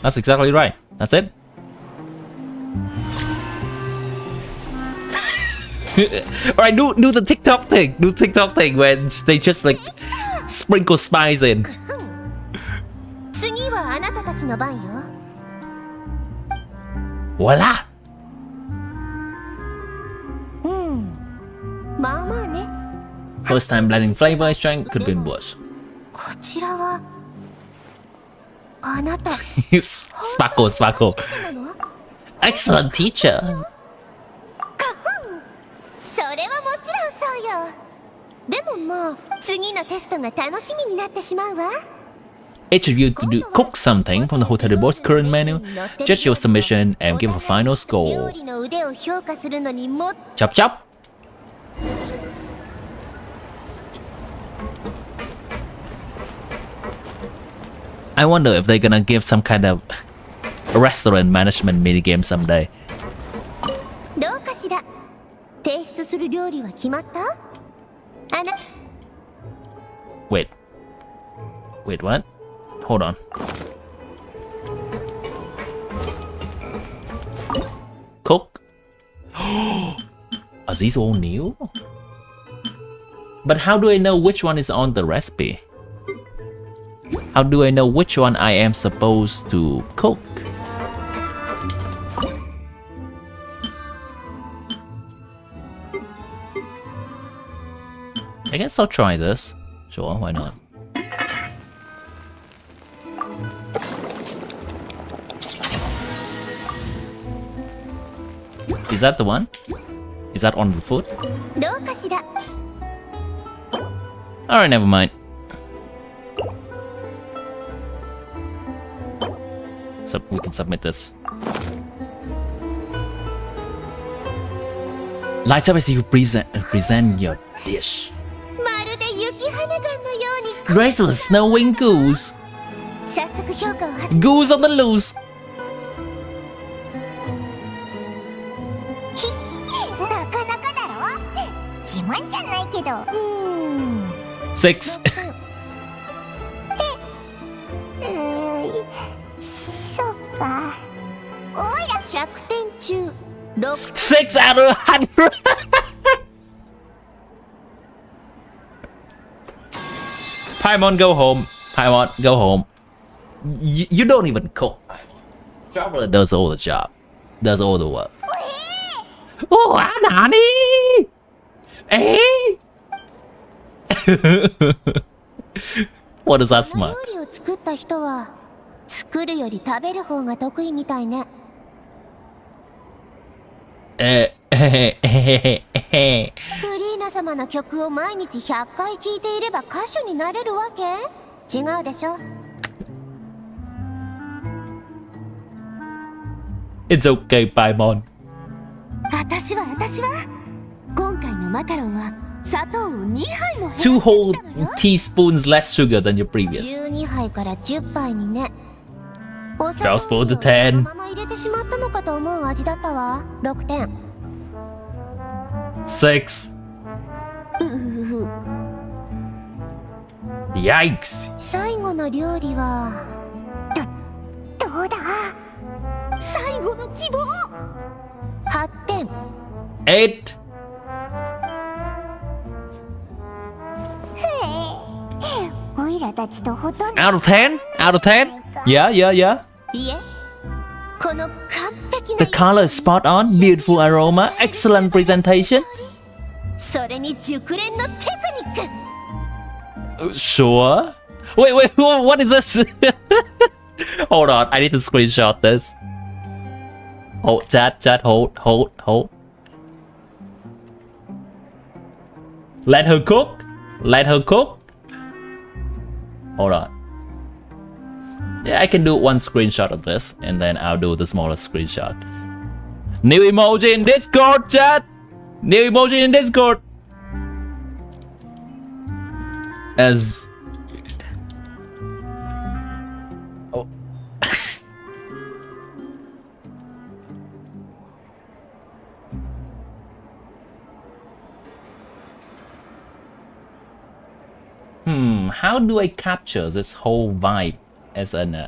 That's exactly right. That's it. Alright, do the TikTok thing. Do TikTok thing when they just like sprinkle spice in. Voila! First time blending flavor is trying could be worse. Sparkle, sparkle. Excellent teacher. Each of you to cook something from the hotel rewards current menu, judge your submission, and give a final score. Chop chop! I wonder if they're gonna give some kind of restaurant management minigame someday. Wait, what? Hold on. Cook? Are these all new? But how do I know which one is on the recipe? How do I know which one I am supposed to cook? I guess I'll try this. Sure, why not? Is that the one? Is that on the food? Alright, never mind. So we can submit this. Lights up as you present your dish. Graceful snowing goose. Goose on the loose. 6. 6 out of 100. Paimon, go home. Paimon, go home. You don't even cook. Traveler does all the job. Does all the work. Oh, Nani! Eh? What does that smell? It's okay, Paimon. 私は今回のマカロンは砂糖を2杯も 2 whole teaspoons less sugar than your previous. 12杯から10杯にね。 Fast forward to 10. まま入れてしまったのかと思う味だったわ。6点。 6. Yikes. 最後の料理はどうだ最後の希望8点。 8. オイラたちとほとんど Out of 10? Out of 10? Yeah. いえ、この完璧な The color is spot on, beautiful aroma, excellent presentation. それに熟練のテクニック。 Sure. Wait, what is this? Hold on, I need to screenshot this. Hold, chat, hold. Let her cook. Hold on. Yeah, I can do one screenshot of this, and then I'll do the smaller screenshot. New emoji in Discord, chat! New emoji in Discord! As... Oh. How do I capture this whole vibe as an...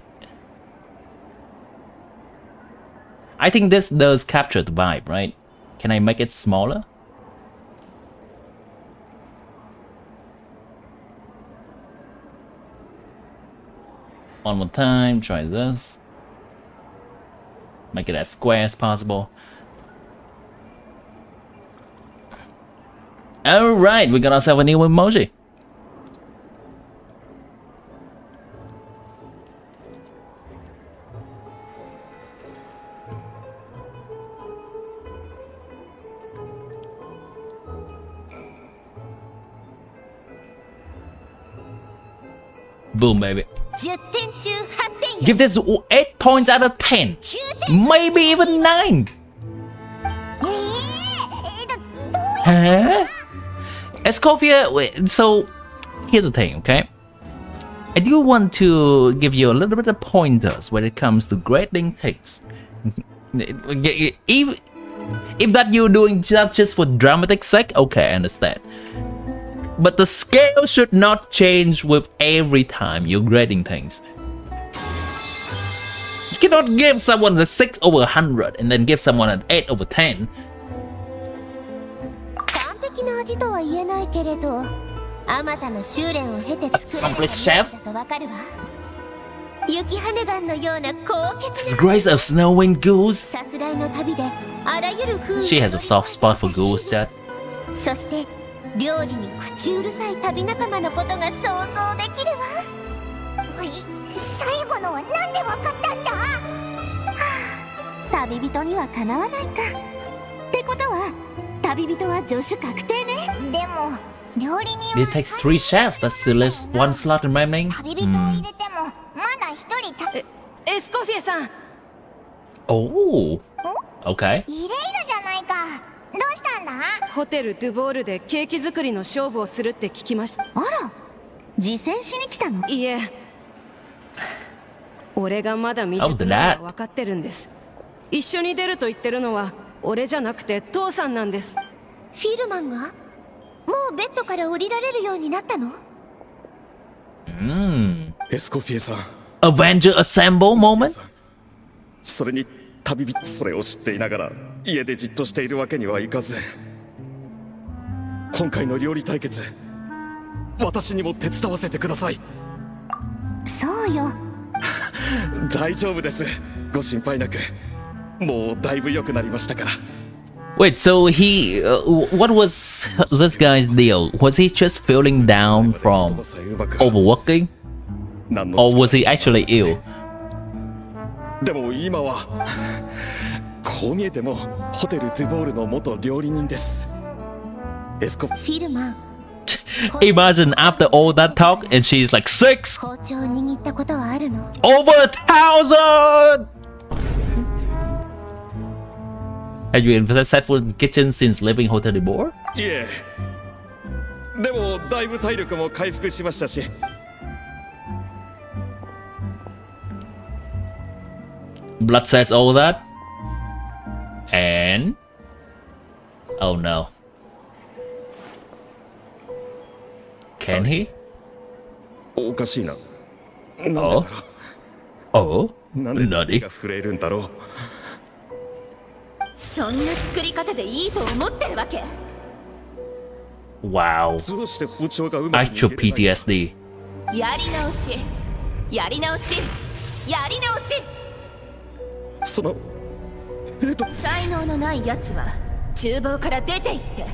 I think this does capture the vibe, right? Can I make it smaller? One more time, try this. Make it as square as possible. Alright, we got ourselves a new emoji. Boom, baby. Give this 8 points out of 10. Maybe even 9. Huh? ESCOFFIER, so here's the thing, okay? I do want to give you a little bit of pointers when it comes to grading things. If that you're doing just for dramatic sake, okay, I understand. But the scale should not change with every time you're grading things. You cannot give someone a 6 over 100 and then give someone an 8 over 10. Accomplished chef? Disgrace of snow and goose? She has a soft spot for goose, chat. 料理に口うるさい旅仲間のことが想像できるわ。最後のはなんでわかったんだ？旅人にはかなわないか。ってことは旅人は助手確定ね。でも料理人は It takes 3 chefs that still leaves 1 slot remaining. 旅人を入れてもまだ一人エスコフィエさん。Oh, okay. イレイルじゃないか。どうしたんだ？ホテルドゥボールでケーキ作りの勝負をするって聞きました。あら、実践しに来たの？いえ、俺がまだ未熟なのは分かってるんです。一緒に出ると言ってるのは俺じゃなくて父さんなんです。フィルマンがもうベッドから降りられるようになったの？エスコフィエさん。Avenger Assemble moment? それに旅人、それを知っていながら家でじっとしているわけにはいかず、今回の料理対決、私にも手伝わせてください。そうよ。大丈夫です。ご心配なく。もうだいぶ良くなりましたから。Wait, so he... what was this guy's deal? Was he just feeling down from overworking? Or was he actually ill? でも今はこう見えてもホテルドゥボールの元料理人です。エスコフィルマン。Imagine after all that talk and she's like 6! 包丁を握ったことはあるの？ Over 1,000! Have you been successful in the kitchen since leaving Hotel de Boer? いえ。でもだいぶ体力も回復しましたし。Blood says all that. And... oh no. Can he? おかしいな。Oh? Oh? なんで手が震えるんだろう。そんな作り方でいいと思ってるわけ？ Wow. どうして包丁がうまく Actual PTSD. やり直し、やり直し、やり直し。その才能のないやつは厨房から出て行って。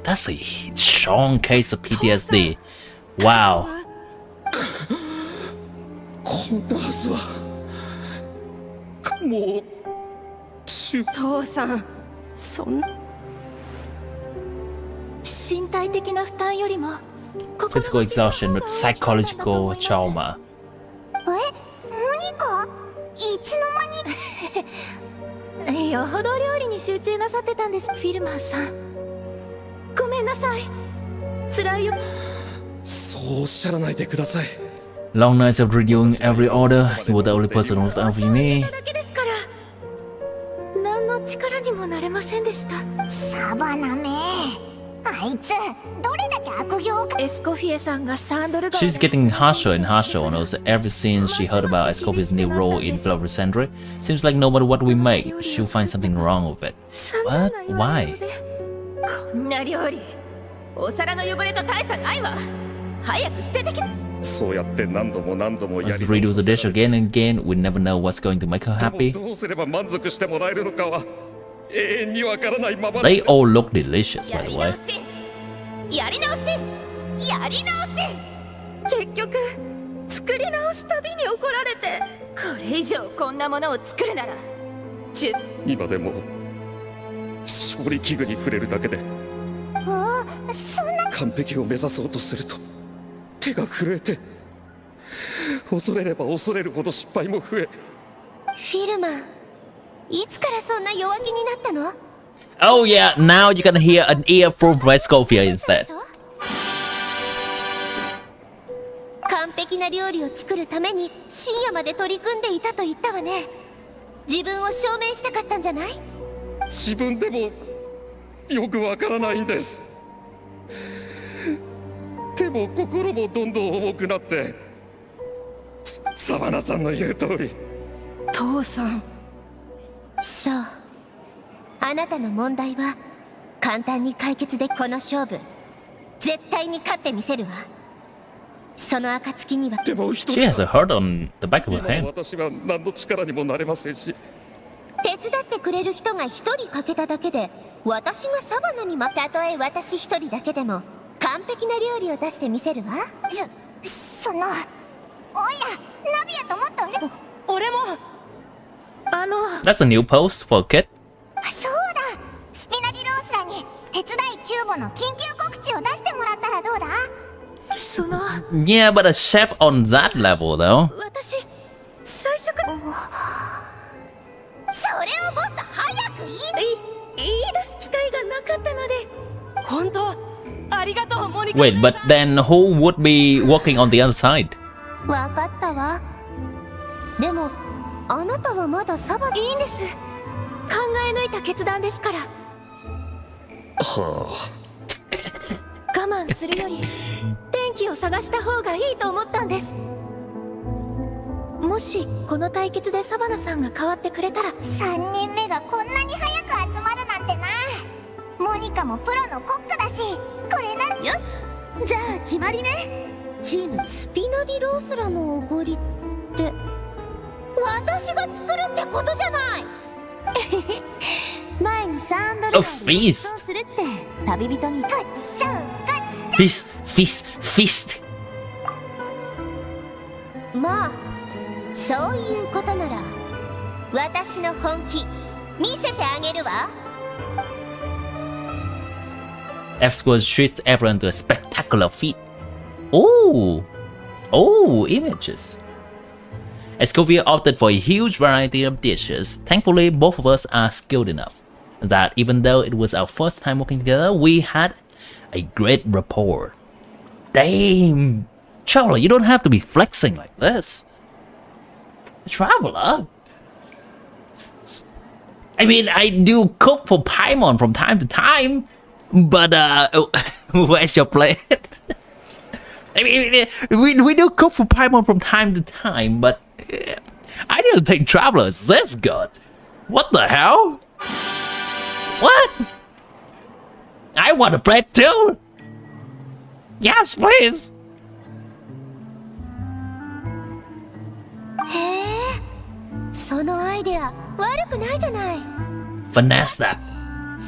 That's a strong case of PTSD. Wow. こんなはずはもう父さん、そんな身体的な負担よりも Physical exhaustion with psychological trauma. モニカいつの間によほど料理に集中なさってたんです。フィルマーさん、ごめんなさい。辛いよ。そうおっしゃらないでください。 Long nights of reviewing every order. You were the only person who was helping me. だけですから何の力にもなれませんでした。サバナめあいつどれだけ悪行をエスコフィエさんがサンドル川 She's getting harsher and harsher on us ever since she heard about Escoffier's new role in Blood Century. Seems like no matter what we make, she'll find something wrong with it. What? Why? こんな料理お皿の汚れと大差ないわ。早く捨ててき。そうやって何度も何度もや Let's り redo the dish again and again. We never know what's going to make her でも happy. どうすれば満足してもらえるのかは永遠にわからないまま They all look delicious, や by the り way. 直しやり直しやり直し。結局作り直すたびに怒られて、これ以上こんなものを作るなら今でも調理器具に触れるだけでそんな完璧を目指そうとすると手が震えて、恐れれば恐れるほど失敗も増え。フィルマン、いつからそんな弱気になったの？ Oh yeah, now you can hear an earful from Escoffia instead. 完璧な料理を作るために深夜まで取り組んでいたと言ったわね。自分を証明したかったんじゃない？自分でもよくわからないんです。手も心もどんどん重くなって、サバナさんの言う通り。父さん。そう、あなたの問題は簡単に解決で、この勝負絶対に勝ってみせるわ。その暁には。でも一人 She has a hurt on the back of her 今の hand. 私は何の力にもなれませんし、手伝ってくれる人が一人欠けただけで、私がサバナにたとえ私一人だけでも完璧な料理を出してみせるわ。そのおいらナビアともっとね。俺も。That's a new post for a kid. そうだ、スピナディロースらに手伝いキューボの緊急告知を出してもらったらどうだ？その Yeah, but a chef on that level though. 私最初からそれをもっと早く言い出す機会がなかったので。本当ありがとう、モニカ。 Wait, but then who would be working on the other side? わかったわ。でもあなたはまだサバ。いいんです。考え抜いた決断ですから。は我慢するより天気を探した方がいいと思ったんです。もしこの対決でサバナさんが変わってくれたら。3人目がこんなに早く集まるなんてな。モニカもプロのコックだし、これなら。よし、じゃあ決まりね。チームスピナディロースラのおごりって私が作るってことじゃない。前にサンドル A feast. するって旅人に。ガッツンガッツン。 Feast, feast, feast. まあそういうことなら私の本気見せてあげるわ。F-Squad treats everyone to a spectacular feat. Oh, images. Escoffier opted for a huge variety of dishes. Thankfully, both of us are skilled enough that even though it was our first time working together, we had a great rapport. Damn, Charlie, you don't have to be flexing like this. Traveler? I mean, I do cook for Paimon from time to time, but where's your plate? I mean, we do cook for Paimon from time to time, but I didn't think Traveler is this good. What the hell? What? I want a plate too. Yes, please. へえ、そのアイデア悪くないじゃない。 Finesse that.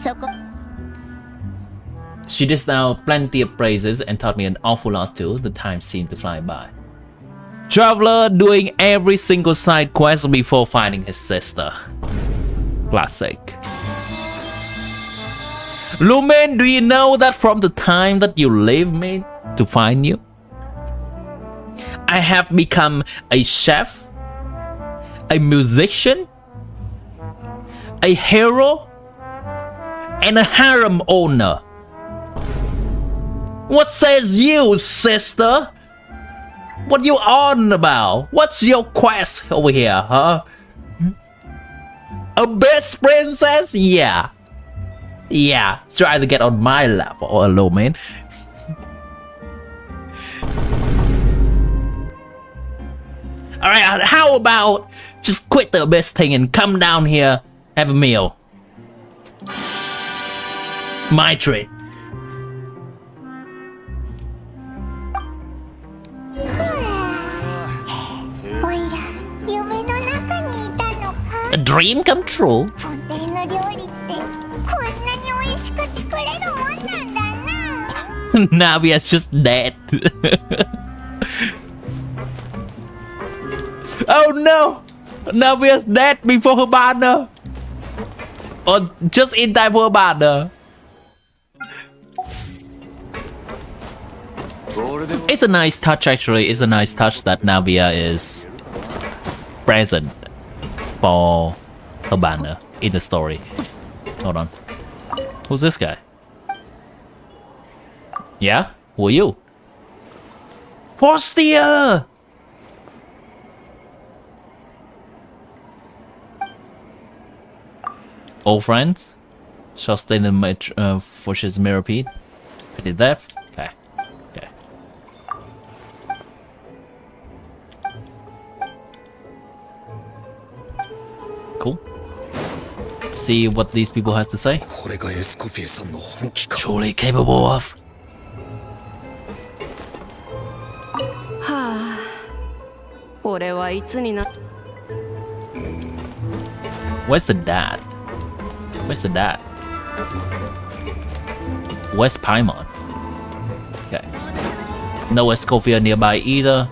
そこ She dished out plenty of praises and taught me an awful lot too. The time seemed to fly by. Traveler doing every single side quest before finding his sister. Classic. Lumen, do you know that from the time that you leave me to find you, I have become a chef, a musician, a hero, and a harem owner. What says you, sister? What you on about? What's your quest over here, huh? A best princess? Yeah. Yeah, try to get on my level, hello man. Alright, how about just quit the abyss thing and come down here, have a meal. My treat. A dream come true. Navia's just dead. Oh no! Navia's dead before her banner. Or just in time for her banner. It's a nice touch actually. It's a nice touch that Navia is present for her banner in the story. Hold on. Who's this guy? Yeah? Who are you? Forstia! Old friends? Shall stay in the Fortune's Mirrorpede. Pretty deaf? Okay. Okay. Cool. See what these people has to say. Truly capable of. Where's the dad? Where's the dad? Where's Paimon? Okay. No ESCOFFIER nearby either.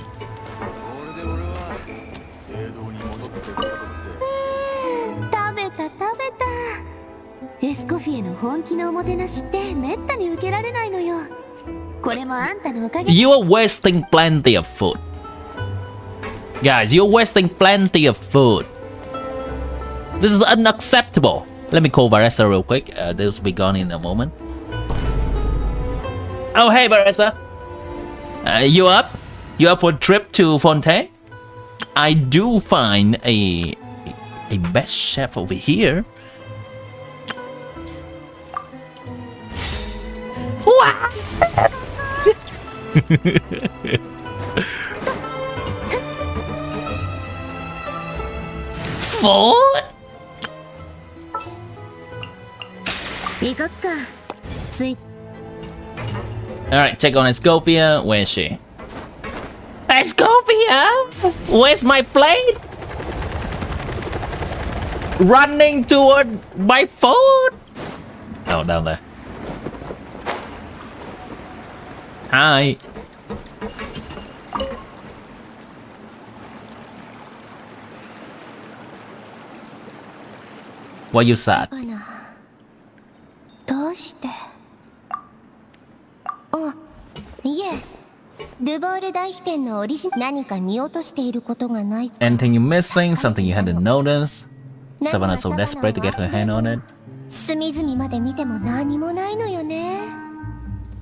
You are wasting plenty of food. Guys, you're wasting plenty of food. This is unacceptable. Let me call Varessa real quick. This will be gone in a moment. Oh, hey Varessa. You up? You up for a trip to Fontaine? I do find a best chef over here. What? Food? Alright, check on ESCOFFIER. Where is she? ESCOFFIER? Where's my plate? Running toward my food? Oh, down there. Hi. Why you sad? どうしてあ、いえルボール大飛天のオリジナル何か見落としていることがないか Anything you missing? Something you hadn't noticed? Savannah's so desperate to get her hand on it. 隅々まで見ても何もないのよね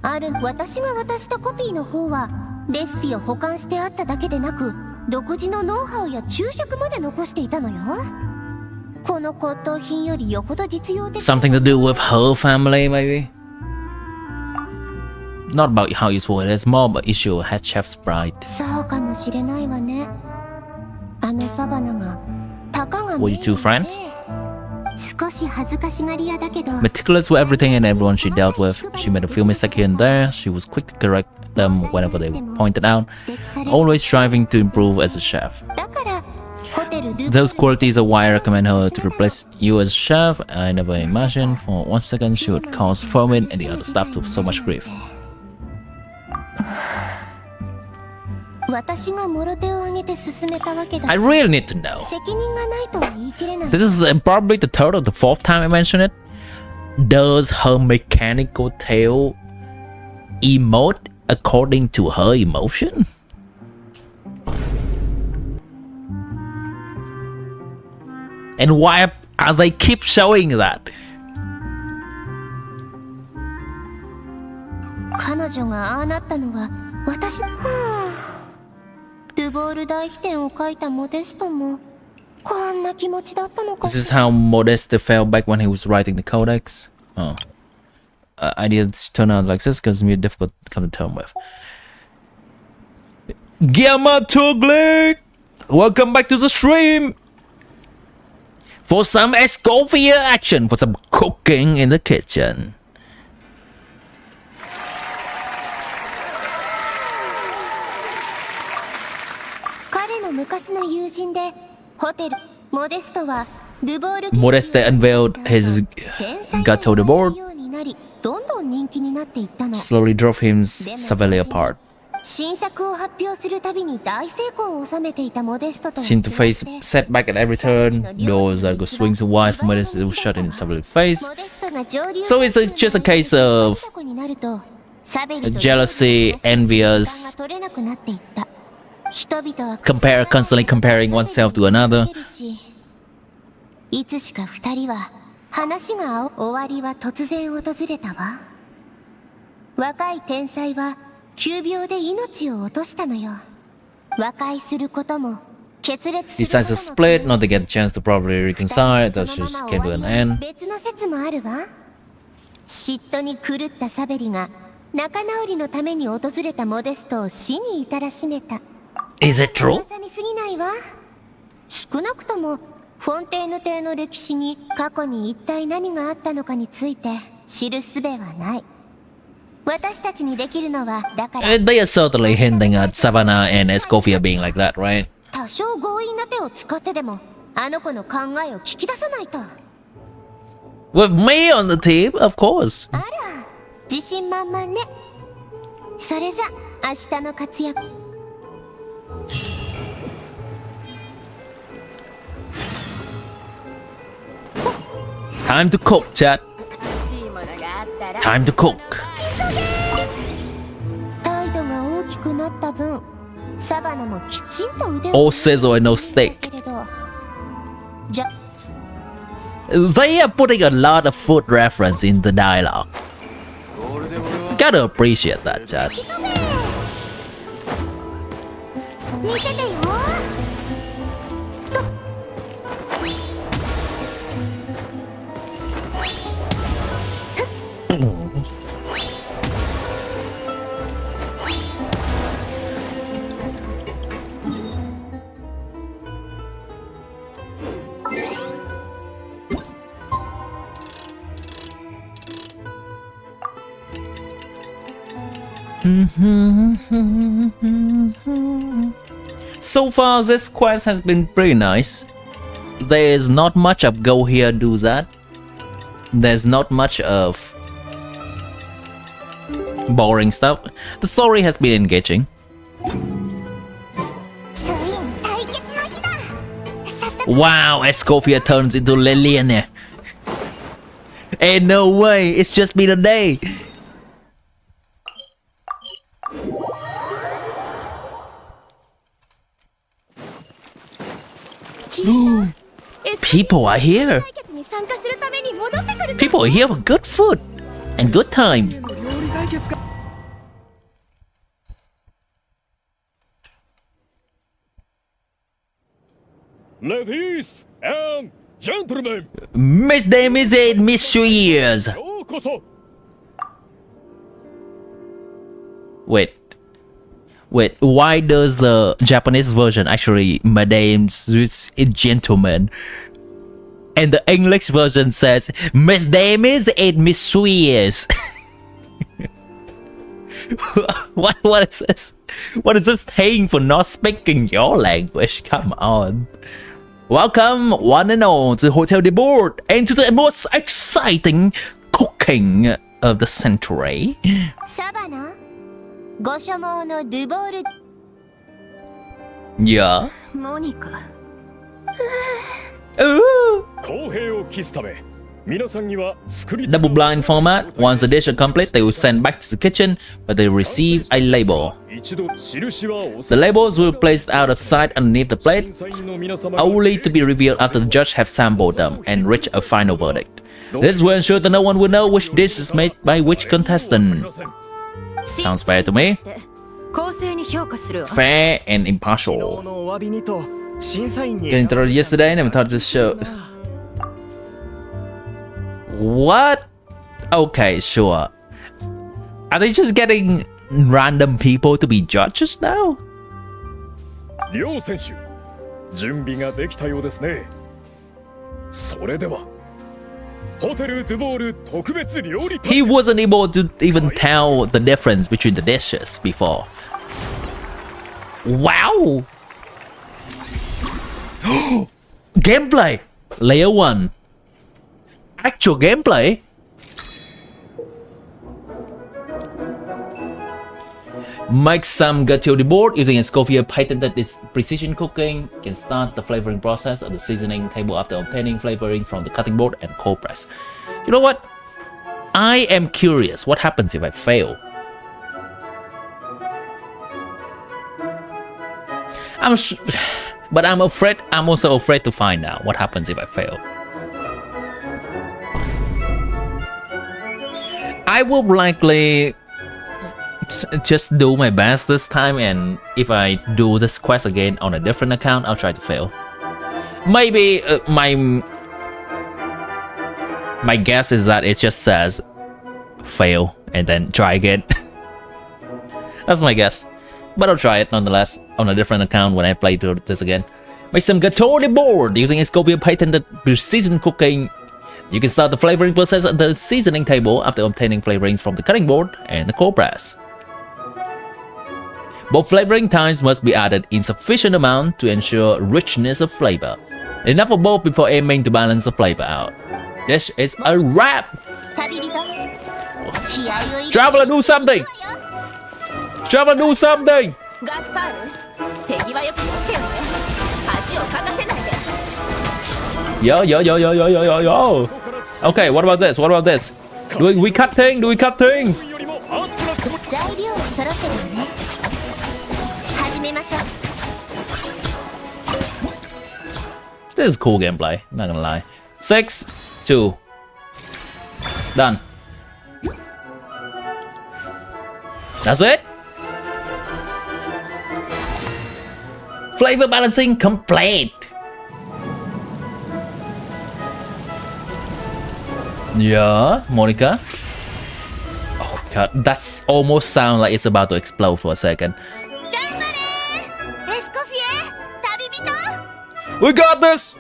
私が渡したコピーの方はレシピを保管してあっただけでなく独自のノウハウや注釈まで残していたのよこの骨董品よりよほど実用的 Something to do with her family, maybe? Not about how useful it is, more about issue of head chef's pride. そうかもしれないわねサバナがたかが Were you two friends? 少し恥ずかしがり屋だけど Meticulous with everything and everyone she dealt with. She made a few mistakes here and there. She was quick to correct them whenever they were pointed out. Always striving to improve as a chef. だからホテ Those qualities are why I recommend her to replace you as chef. I never imagined for 1 second she would cause famine and the other staff to so much grief. I really need to know. This is probably the third or the fourth time I mention it. Does her mechanical tail emote according to her emotion? And why are they keep showing that? 彼女がああなったのは私。ドゥボール大飛天を書いたモデストもこんな気持ちだったのか。 This is how Modeste felt back when he was writing the codex. Oh, ideas turn out like this because it's difficult to come to terms with. Gamma Tuglik, welcome back to the stream. For some ESCOFFIER action, for some cooking in the kitchen. 昔の友人でホテルモデストはルボール Modeste unveiled his gateau de bord, どんどん人気になっていったの。 slowly drove him severely apart. 新作を発表するたびに大成功を収めていたモデストと Seemed to face setback at every turn. Doors that go swings wide for Modeste was shut in severely face. So it's just a case of jealousy, envious, constantly comparing oneself to another. いつしか二人は話が終わりは突然訪れたわ。若い天才は急病で命を落としたのよ。和解することも決裂する Decides to split, not to get a chance to properly reconcile. That just came to an end. 別の説もあるわ。嫉妬に狂ったサベリが仲直りのために訪れたモデストを死に至らしめた。 Is it true? 噂に過ぎないわ。少なくともフォンテーヌ邸の歴史に過去に一体何があったのかについて知る術はない。私たちにできるのはだから。They are certainly hinting at Savannah and ESCOFFIER being like that, right? 多少強引な手を使ってでもあの子の考えを聞き出さないと。 With me on the team, of course. あら、自信満々ね。それじゃ明日の活躍。 Time to cook, chat. Time to cook. 態度が大きくなった分、サバナもきちんと腕を All sizzle and no steak. けれど、じゃ They are putting a lot of food reference in the dialogue. Gotta appreciate that, chat. 見ててよ。 So far, this quest has been pretty nice. There's not much of go here, do that. There's not much of boring stuff. The story has been engaging. Wow, ESCOFFIER turns into Liliana. Ain't no way, it's just been a day. People are here. People are here for good food and good time. Ladies and gentlemen, Miss Dames and Messieurs. ようこそ。 Wait, why does the Japanese version actually Madame's gentlemen? And the English version says Miss Dames and Messieurs. What is this? What is this thing for not speaking your language? Come on. Welcome, one and all, to Hotel de Board and to the most exciting cooking of the century. サバナご所望のドゥボール Yeah. モニカ Ooh. 公平を期すため皆さんには作り Double blind format. Once the dish is complete, they will send back to the kitchen, but they receive a label. 一度印は押 The さ labels will be placed out of sight underneath the 審 plate, 査員の皆様が only to be revealed after the judge have sampled them and reach a final verdict. This will ensure that no one will know which dish is made by which contestant. Sounds fair to me. 公正に評価するわ Fair and 昨日 impartial. のお詫びにと審査員に Getting through yesterday, never thought this show. What? Okay, sure. Are they just getting random people to be judges now? 両選手準備ができたようですね。それではホテルドゥボール特別料理 He wasn't able to even tell the difference between the dishes before. Wow! Gameplay! Layer 1. Actual gameplay? Make some gateau de board using ESCOFFIER patented this precision cooking. Can start the flavoring process at the seasoning table after obtaining flavoring from the cutting board and cold press. You know what? I am curious. What happens if I fail? But I'm afraid. I'm also afraid to find out what happens if I fail. I will likely just do my best this time, and if I do this quest again on a different account, I'll try to fail. Maybe my guess is that it just says fail and then try again. That's my guess, but I'll try it nonetheless on a different account when I play through this again. Make some gateau de board using ESCOFFIER patented precision cooking. You can start the flavoring process at the seasoning table after obtaining flavorings from the cutting board and the cold press. Both flavoring times must be added in sufficient amount to ensure richness of flavor. Enough of both before aiming to balance the flavor out. This is a wrap! 旅人気合を入れて Traveler, do something! Traveler, do something! ガスパール手際よくやってよね恥をかかせないで Yo, yo, yo, yo, yo, yo, yo, yo! Okay, what about this? What about this? Do we cut things? Do we cut things? よりも熱くなっても材料揃ってるのね始めましょう This is cool gameplay, not gonna lie. 6, 2. Done. That's it? Flavor balancing complete! Yeah, Monica? Oh god, that's almost sound like it's about to explode for a second. 頑張れエスコフィエ旅人 We got this!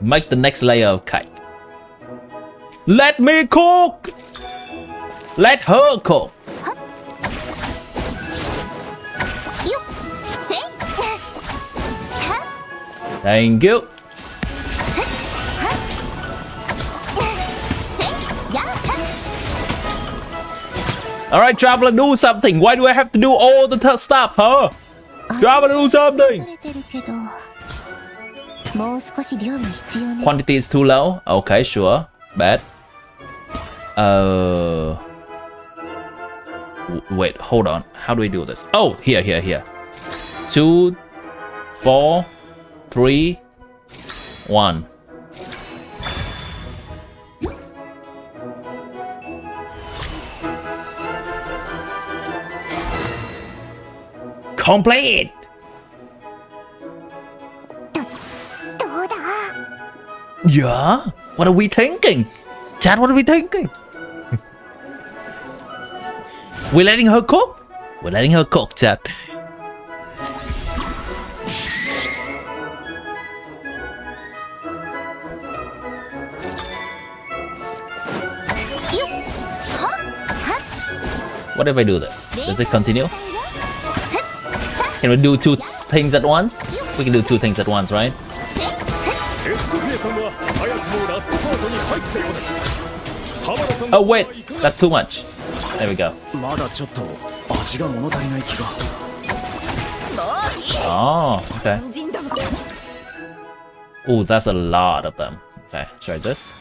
Make the next layer of cake. Let me cook! Let her cook! よっせい Thank you. せいや Alright, Traveler, do something. Why do I have to do all the stuff, huh? Traveler, do something. 取れてるけどもう少し量が必要ね Quantity is too low. Okay, sure. Bad. Wait, hold on. How do we do this? Oh, here. 2, 4, 3, 1. Complete! どうだ Yeah? What are we thinking? Chad, what are we thinking? We're letting her cook? We're letting her cook, Chad. What if I do this? Does it continue? Can we do two things at once? We can do two things at once, right? エスコフィエさんは早くもラストパートに入ったようですサバラさん Oh wait, that's too much. There we go. まだちょっと味が物足りない気が。 Oh, okay. Oh, that's a lot of them. Okay, try this.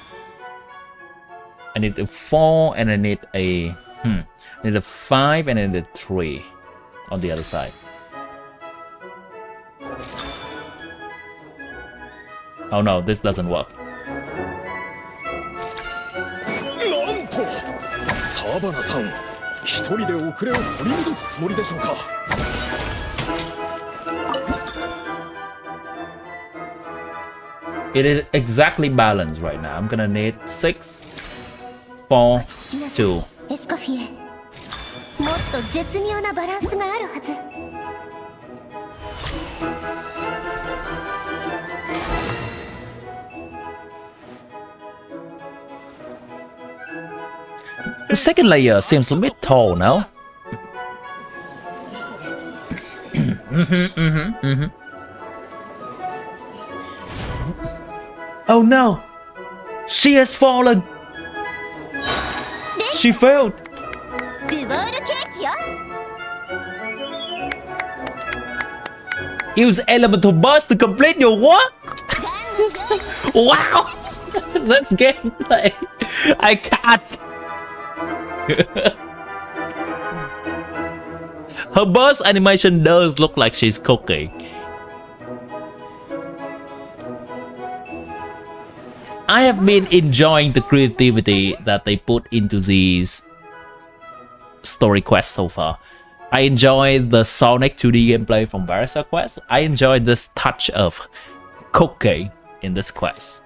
I need a 4 and I need a I need a 5 and I need a 3 on the other side. Oh no, this doesn't work. なんとサバナさん一人で遅れを取り戻すつもりでしょうか It is exactly balanced right now. I'm gonna need 6, 4, 2. エスコフィエ、もっと絶妙なバランスがあるはず。 The second layer seems a bit tall now. Oh no! She has fallen! She failed! ドゥボールケーキよ。 Use elemental burst to complete your work? Wow! That's gameplay! I can't! Her burst animation does look like she's cooking. I have been enjoying the creativity that they put into these story quests so far. I enjoyed the Sonic 2D gameplay from Barrister Quest. I enjoyed this touch of cooking in this quest.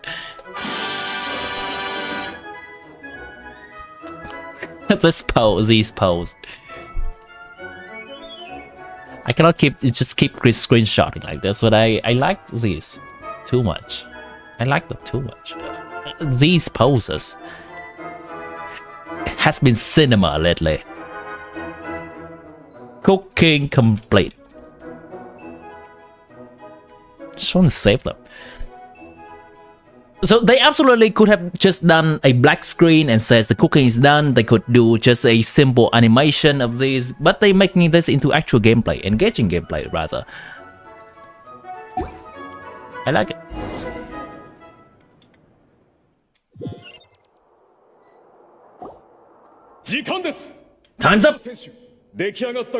This pose, these pose. I cannot keep screenshotting like this, but I like these too much. I like them too much. These poses has been cinema lately. Cooking complete. Just want to save them. So they absolutely could have just done a black screen and says the cooking is done. They could do just a simple animation of these, but they making this into actual gameplay, engaging gameplay rather. I like it. Time's up. 出来上がった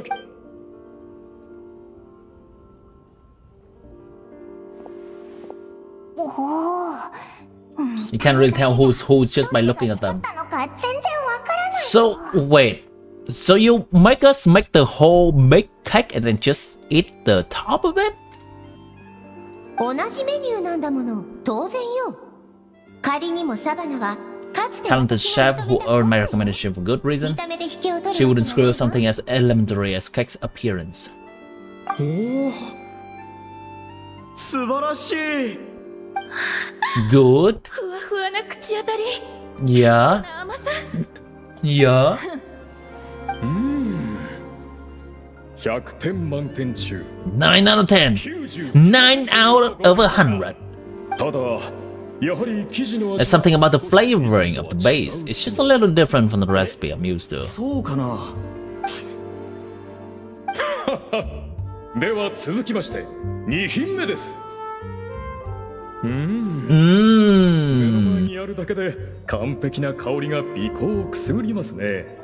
おお You can't really tell who's who just by looking at them. なのか全然わからない So wait, so you make us make the whole big cake and then just eat the top of it? 同じメニューなんだもの、当然よ。仮にもサバナはかつて Talented chef who earned my recommendation for good reason. 見た目で引けを取 She る wouldn't screw something as elementary as cake's appearance. おお、素晴らしい。 Good. ふわふわな口当たり。 Yeah. 甘さ。 Yeah. 100点満点中9 out of 10. 9 out of 100. ただやはり生地の There's 味 something about the flavoring of the base. It's just a little different from the recipe I'm used to. そうかな。では続きまして2品目です目の前にあるだけで完璧な香りが鼻孔をくすぐりますね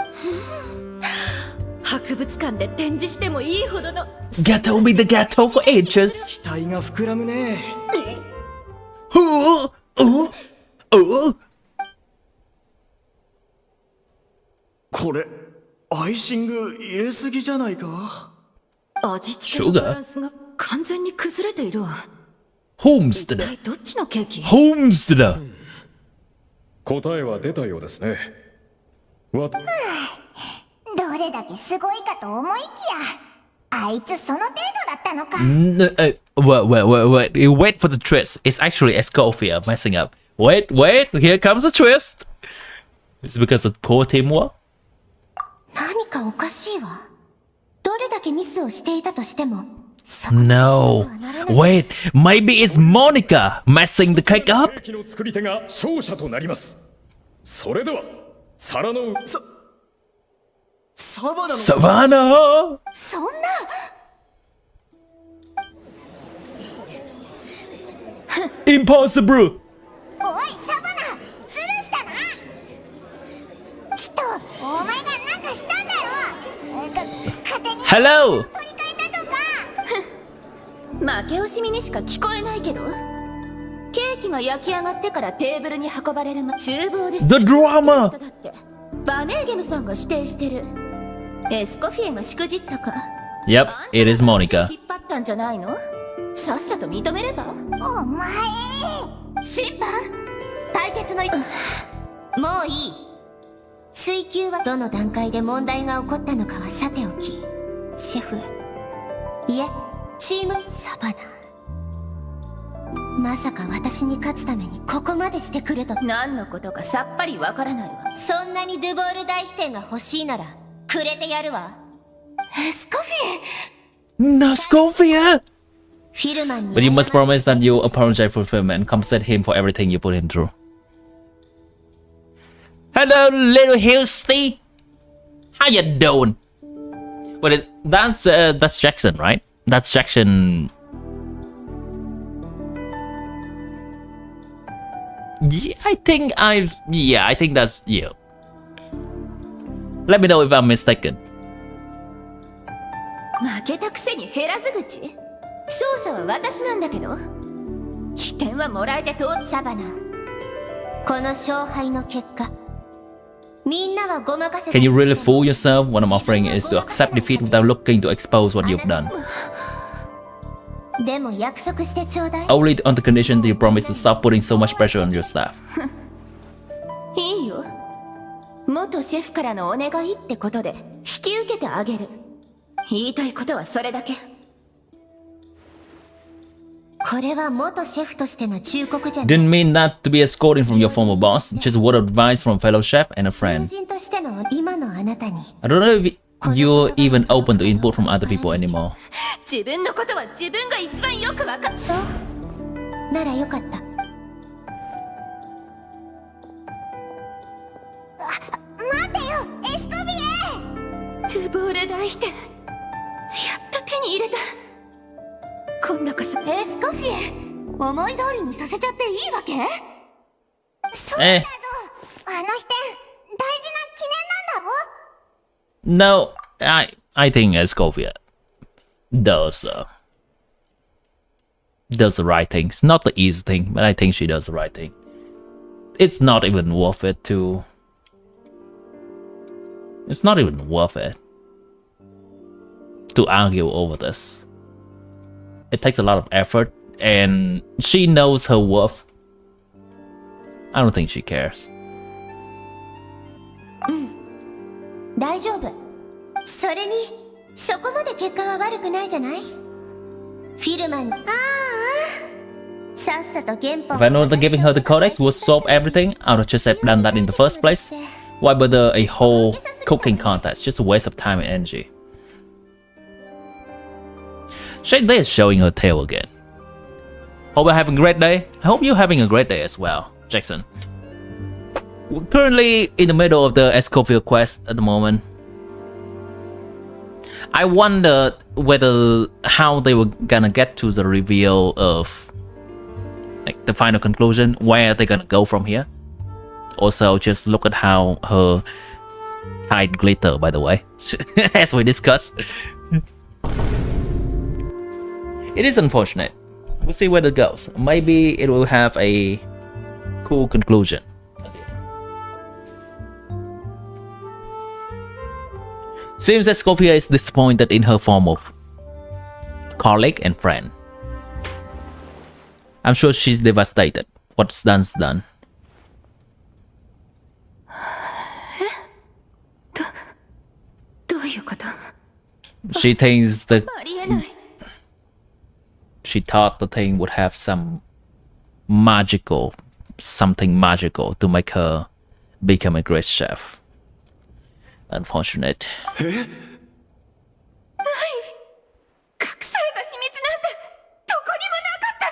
博物館で展示してもいいほどの Ghetto be the ghetto for ages. 期待が膨らむね。これアイシング入れすぎじゃないか。味付けのバランスが完全に崩れているわ。 Homesteader. 一体どっちのケーキ？ Homesteader. 答えは出たようですねわどれだけすごいかと思いきやあいつその程度だったのか Wait. You wait for the twist. It's actually ESCOFFIER messing up. Wait. Here comes the twist. It's because of poor teamwork. 何かおかしいわ。どれだけミスをしていたとしても、 No. Wait, maybe it's Monica messing the cake up? ケーキの作り手が勝者となります。それでは皿のサバナの Savannah! そんな Impossible! おいサバナズルしたな。きっとお前がなんかしたんだろ。勝手に Hello! 取り替えたとか。負け惜しみにしか聞こえないけど、ケーキが焼き上がってからテーブルに運ばれる厨房で The drama! だってバネーゲムさんが指定してる。エスコフィエがしくじったか。 Yep, it is Monica. 引っ張ったんじゃないの？さっさと認めれば。お前審判、対決のもういい。追及はどの段階で問題が起こったのかはさておき、シェフ、いえチームサバナ、まさか私に勝つためにここまでしてくると。何のことかさっぱりわからないわ。そんなにドゥボール大飛天が欲しいならくれてやるわ。エスコフィエ Nascovia! フィルマンに But you must promise that you'll apologize for him and compensate him for everything you put him through. Hello, little Hilsty! How you doing? But that's Jackson, right? That's Jackson. Yeah, I think that's you. Let me know if I'm mistaken. 負けたくせに減らず口。勝者は私なんだけど、起点はもらえて通っサバナ、この勝敗の結果、みんなはごまかせ。 Can you really fool yourself? What I'm offering is to accept defeat without looking to expose what you've done. でも約束してちょうだい。 Only on the condition that you promise to stop putting so much pressure on your staff. いいよ。元シェフからのお願いってことで引き受けてあげる。言いたいことはそれだけ。これは元シェフとしての忠告じゃない。 Didn't mean that to be a scolding from your former boss, just a word of advice from a fellow chef and a 友 friend. 人としての今のあなたに。 I don't know if you're even open to input from other people anymore. 自分のことは自分が一番よくわかる。そうならよかった。待てよエスコフィエ。トゥボール大飛天、やっと手に入れた。今度こそ。エスコフィエ、思い通りにさせちゃっていいわけ？そうだぞ、あの視点大事な記念なんだろ。 No, I think Escovia does the right things. Not the easy thing, but I think she does the right thing. It's not even worth it to... It's not even worth it to argue over this. It takes a lot of effort, and she knows her worth. I don't think she cares. 大丈夫。それにそこまで結果は悪くないじゃない。フィルマン、さっさと原本。 If I know that giving her the codex would solve everything, I would just have done that in the first place. Why bother a whole cooking contest? Just a waste of time and energy. Shade is showing her tail again. Hope you're having a great day. I hope you're having a great day as well, Jackson. We're currently in the middle of the ESCOFFIER quest at the moment. I wondered how they were gonna get to the reveal of like the final conclusion, where they're gonna go from here. Also, just look at how her tide glitter, by the way, as we discussed. It is unfortunate. We'll see where it goes. Maybe it will have a cool conclusion. Seems that Scoffia is disappointed in her form of colleague and friend. I'm sure she's devastated. What's done's done. She thinks the... She thought the thing would have something magical to make her become a great chef. Unfortunate. 隠された秘密なんてどこにもなかった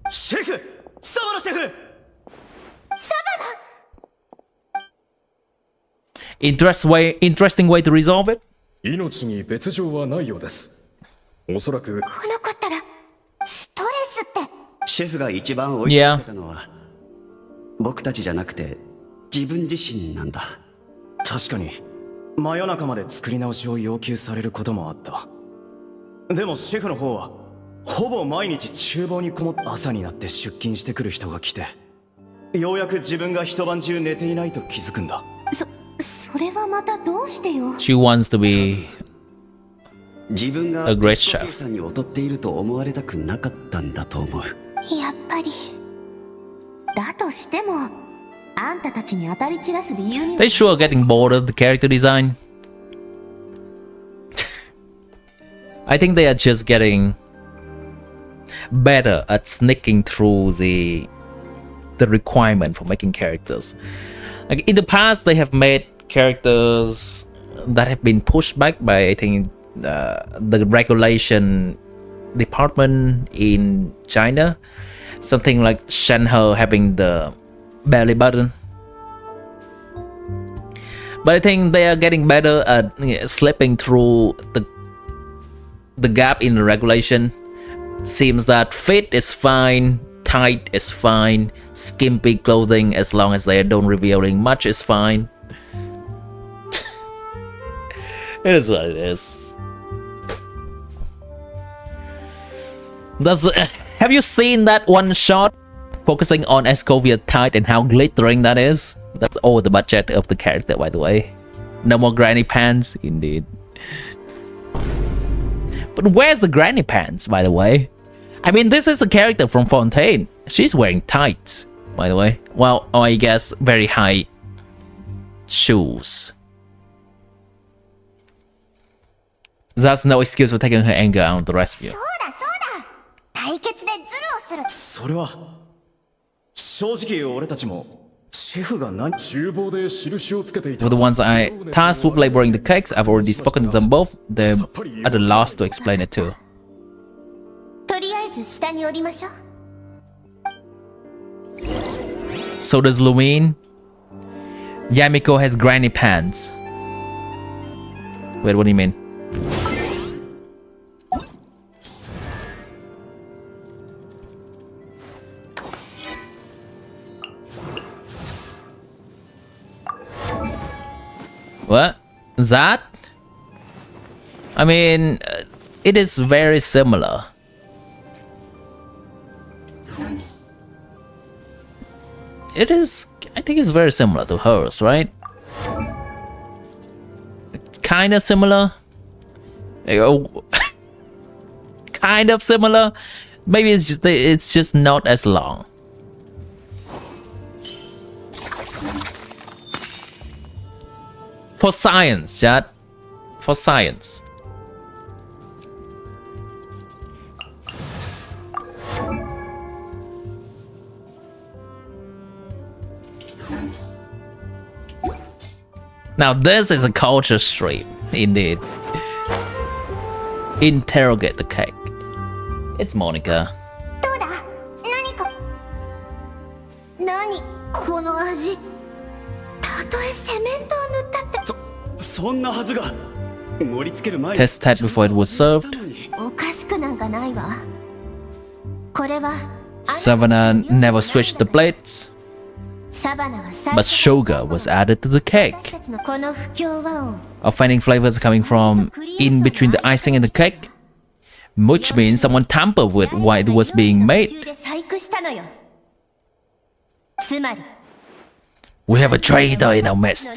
の。シェフ、サバナシェフ。 Interesting way to resolve it. 命に別状はないようです。おそらく来なかったらストレスって。シェフが一番追い詰めてたのは、僕たちじゃなくて自分自身なんだ。確かに真夜中まで作り直しを要求されることもあった。でもシェフの方はほぼ毎日厨房にこもって、朝になって出勤してくる人が来て、ようやく自分が一晩中寝ていないと気づくんだ。それはまたどうしてよ。 She wants to be 自分が a great chef. さんに劣っていると思われたくなかったんだと思う。やっぱり。だとしても、あんたたちに当たり散らす理由に。 They sure are getting bored of the character design. I think they are just getting better at sneaking through the requirement for making characters. Like in the past, they have made characters that have been pushed back by, I think, the regulation department in China. Something like Shenhe having the belly button. But I think they are getting better at slipping through the gap in the regulation. Seems that fit is fine, tight is fine, skimpy clothing as long as they don't revealing much is fine. It is what it is. Have you seen that one shot focusing on ESCOFFIER tight and how glittering that is? That's all the budget of the character, by the way. No more granny pants, indeed. But where's the granny pants, by the way? I mean, this is a character from Fontaine. She's wearing tights, by the way. Well, I guess very high shoes. That's no excuse for taking her anger out on the rest of you. そうだそうだ。対決でズルをする。それは正直俺たちもシェフが何。厨房で印をつけていた。 For the ones I tasked with laboring the cakes, I've already spoken to them both. They're at a loss to explain it too. とりあえず下に降りましょう。 So does Lumine. Yamiko has granny pants. Wait, what do you mean? What? That? I mean, it is very similar. It is, I think it's very similar to hers, right? It's kind of similar. Kind of similar. Maybe it's just not as long. For science, chat. For science. Now this is a culture stream, indeed. Interrogate the cake. It's Monica. どうだ？何か。何この味。たとえセメントを塗ったって。そんなはずが。盛り付ける前に。 Test that before it was served. おかしくなんかないわ。これは。Savannah never switched the plates. But sugar was added to the cake. Are finding flavors coming from in between the icing and the cake? Which means someone tampered with while it was being made. We have a traitor in our midst.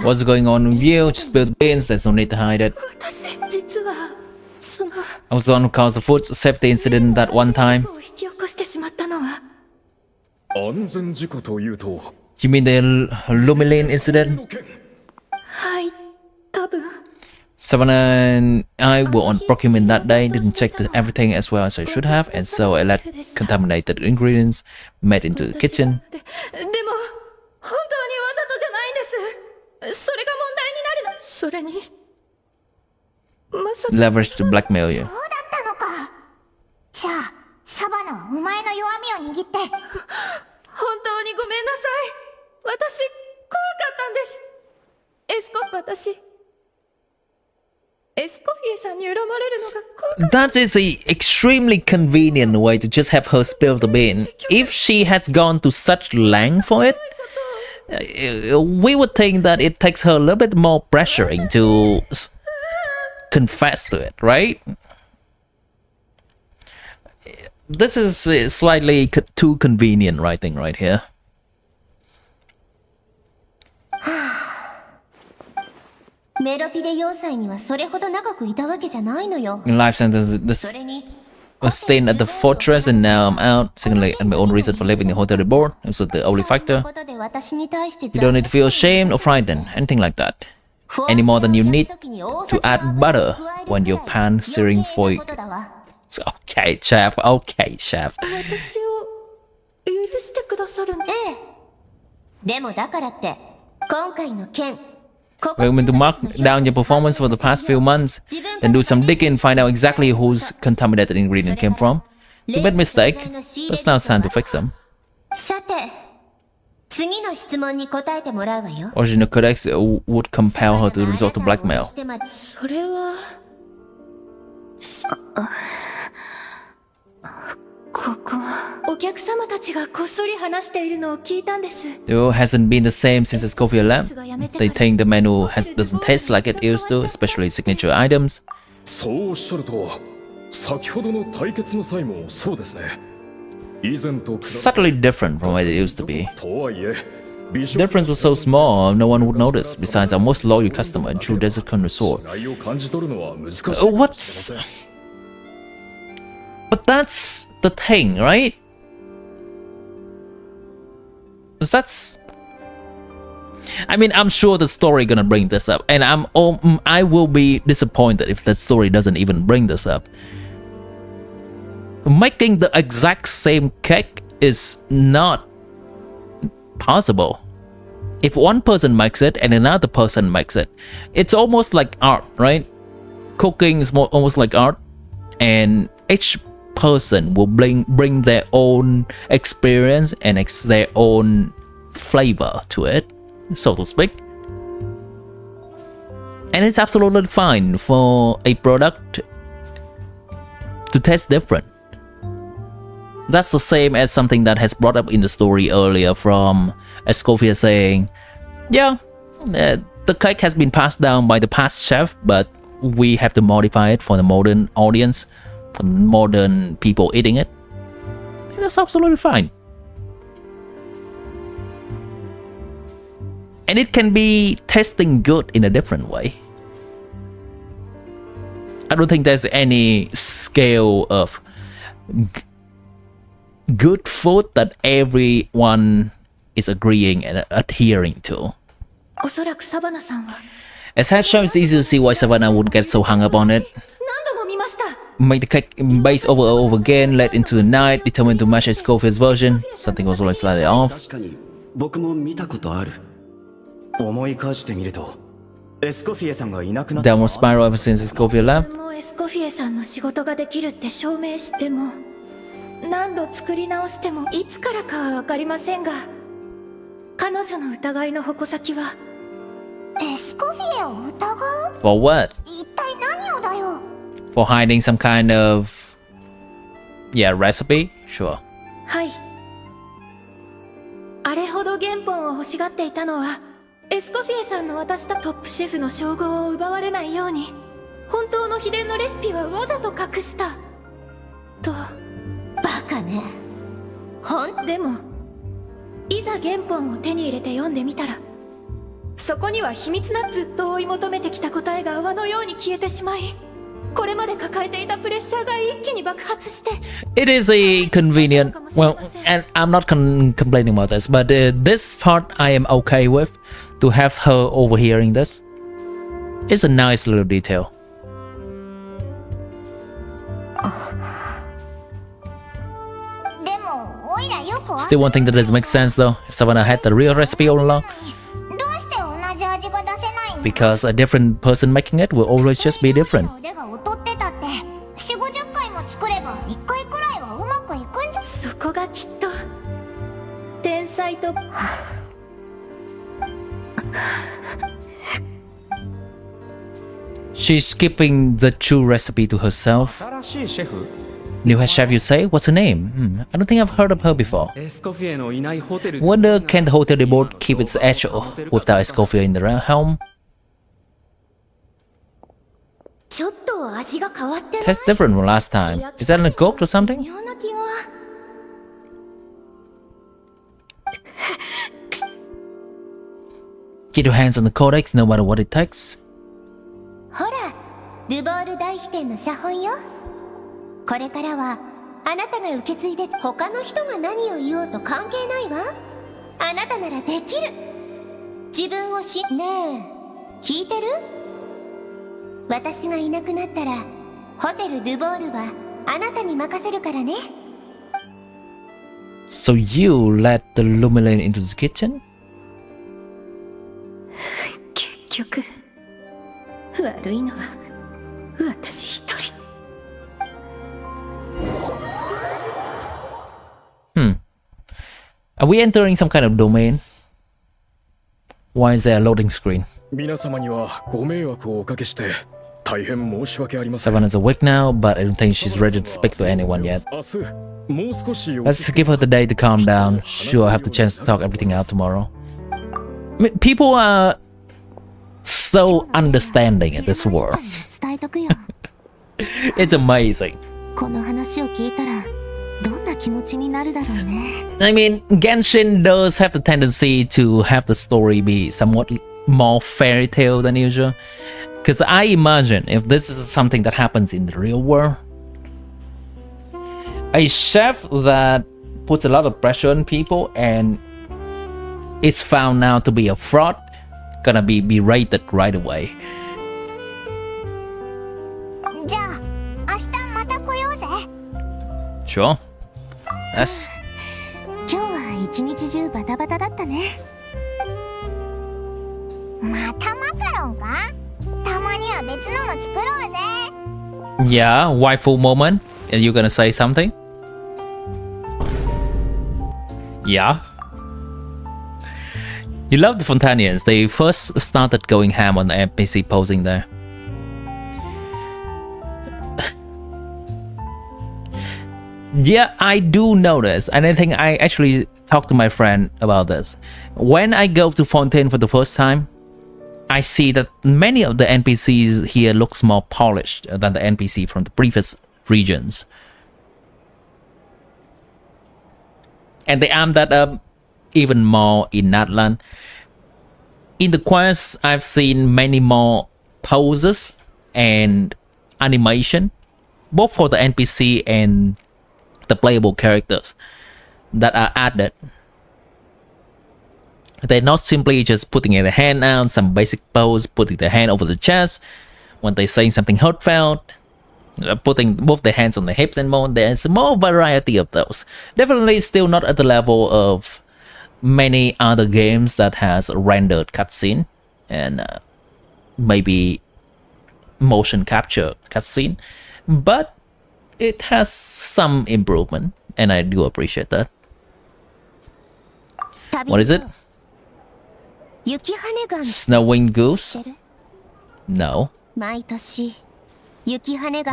What's going on with you? Just spill the beans, there's no need to hide it. I was the one who caused the food safety incident that one time. 引き起こしてしまったのは安全事故というと You mean the Lumilane incident? はい多分 Savannah and I were on procurement that day, didn't check everything as well as I should have, and so I let contaminated ingredients made into the kitchen. でも本当にわざとじゃないんですそれが問題になるのそれにまさか Leverage to blackmail you. そうだったのか。じゃあサバナはお前の弱みを握って本当にごめんなさい私怖かったんです私エスコフィエさんに恨まれるのが怖かった That is an extremely convenient way to just have her spill the bean. If she has gone to such length for it, we would think that it takes her a little bit more pressuring to confess to it, right? This is slightly too convenient writing right here. メロピデ要塞にはそれほど長くいたわけじゃないのよ。 In life sentence, this was staying at the fortress and now I'm out. Secondly, and my own reason for leaving the hotel board. It was the only factor. ことで私に対して You don't need to feel ashamed or frightened, anything like that. Any more than you need to add butter when you're pan searing for you. Okay, chef. Okay, chef. 私を許してくださるのええ。でもだからって今回の件 We're going to mark down your performance for the past few months, then do some digging, find out exactly whose contaminated ingredient came from. You made a mistake, but now it's time to fix them. さて次の質問に答えてもらうわよ。 Original codex would compel her to resort to blackmail. それはここお客様たちがこっそり話しているのを聞いたんです The oil hasn't been the same since the ESCOFFIER lab. They think the menu doesn't taste like it used to, especially signature items. そうおっしゃると先ほどの対決の際もそうですね以前と比べ Subtly different from what it used to be. とはいえ The difference was so small, no one would notice. Besides, our most loyal customer, a true desert resort. What's... But that's the thing, right? That's... I mean, I'm sure the story gonna bring this up, and I will be disappointed if that story doesn't even bring this up. Making the exact same cake is not possible. If one person makes it and another person makes it, it's almost like art, right? Cooking is almost like art, and each person will bring their own experience and their own flavor to it, so to speak. And it's absolutely fine for a product to taste different. That's the same as something that has brought up in the story earlier from ESCOFFIER saying, yeah, the cake has been passed down by the past chef, but we have to modify it for the modern audience, for modern people eating it. And that's absolutely fine. And it can be tasting good in a different way. I don't think there's any scale of good food that everyone is agreeing and adhering to. おそらくサバナさんは As head chef, it's easy to see why Savannah would get so hung up on it. 何度も見ました Make the cake base over and over again, late into the night, determined to match ESCOFFIER's version. Something was always slightly off. 確かに僕も見たことある。思い返してみるとエスコフィエさんがいなくなった Downward spiral ever since ESCOFFIER left. もうエスコフィエさんの仕事ができるって証明しても何度作り直してもいつからかは分かりませんが彼女の疑いの矛先はエスコフィエを疑う For what? 一体何をだよ For hiding some kind of... Yeah, recipe? Sure. はいあれほど原本を欲しがっていたのはエスコフィエさんの渡したトップシェフの称号を奪われないように本当の秘伝のレシピはわざと隠したとバカねでもいざ原本を手に入れて読んでみたらそこには秘密なずっと追い求めてきた答えが泡のように消えてしまいこれまで抱えていたプレッシャーが一気に爆発して。 It is a convenient, well, and I'm not complaining about this, but this part I am okay with, to have her overhearing this. It's a nice little detail. Still one thing that doesn't make sense though, if Savannah had the real recipe all along. Because a different person making it will always just be different. そこがきっと天才と。 She's keeping the true recipe to herself. New head chef, you say? What's her name? I don't think I've heard of her before. Wonder, can the Hotel de Board keep its edge without Escoffier in the helm? ちょっと味が変わってない。 Tastes different from last time. Is that a goat or something? 妙な気が。 Get your hands on the codex no matter what it takes. ほら、ルボール大飛天の写本よ。これからはあなたが受け継いで、他の人が何を言おうと関係ないわ。あなたならできる。自分をねえ、聞いてる？私がいなくなったらホテル・ドゥボールはあなたに任せるからね。 So you let the Lumilane into the kitchen? 結局悪いのは私一人。 Are we entering some kind of domain? Why is there a loading screen? 皆様にはご迷惑をおかけして大変申し訳ありません。 Savannah's awake now, but I don't think she's ready to speak to anyone yet. 明日もう少し Let's give her the day to calm down. Sure, I'll have the chance to talk everything out tomorrow. I mean, people are so understanding in this world. 伝えとくよ。 It's amazing. この話を聞いたらどんな気持ちになるだろうね。 I mean, Genshin does have the tendency to have the story be somewhat more fairy tale than usual. Because I imagine if this is something that happens in the real world, a chef that puts a lot of pressure on people and it's found now to be a fraud, gonna be berated right away. じゃあ明日また来ようぜ。 Sure. Yes. 今日は一日中バタバタだったね。またマカロンか？たまには別のも作ろうぜ。 Yeah, waifu moment. Are you gonna say something? Yeah. You love the Fontanians. They first started going ham on the NPC posing there. Yeah, I do notice, and I think I actually talked to my friend about this. When I go to Fontaine for the first time, I see that many of the NPCs here looks more polished than the NPC from the previous regions. And they amp that up even more in Natlan. In the quests, I've seen many more poses and animation, both for the NPC and the playable characters that are added. They're not simply just putting a hand out, some basic pose, putting the hand over the chest when they're saying something heartfelt, putting both their hands on the hips and more. There's more variety of those. Definitely still not at the level of many other games that has rendered cutscene and maybe motion capture cutscene, but it has some improvement, and I do appreciate that. What is it? Snow-winged goose? No.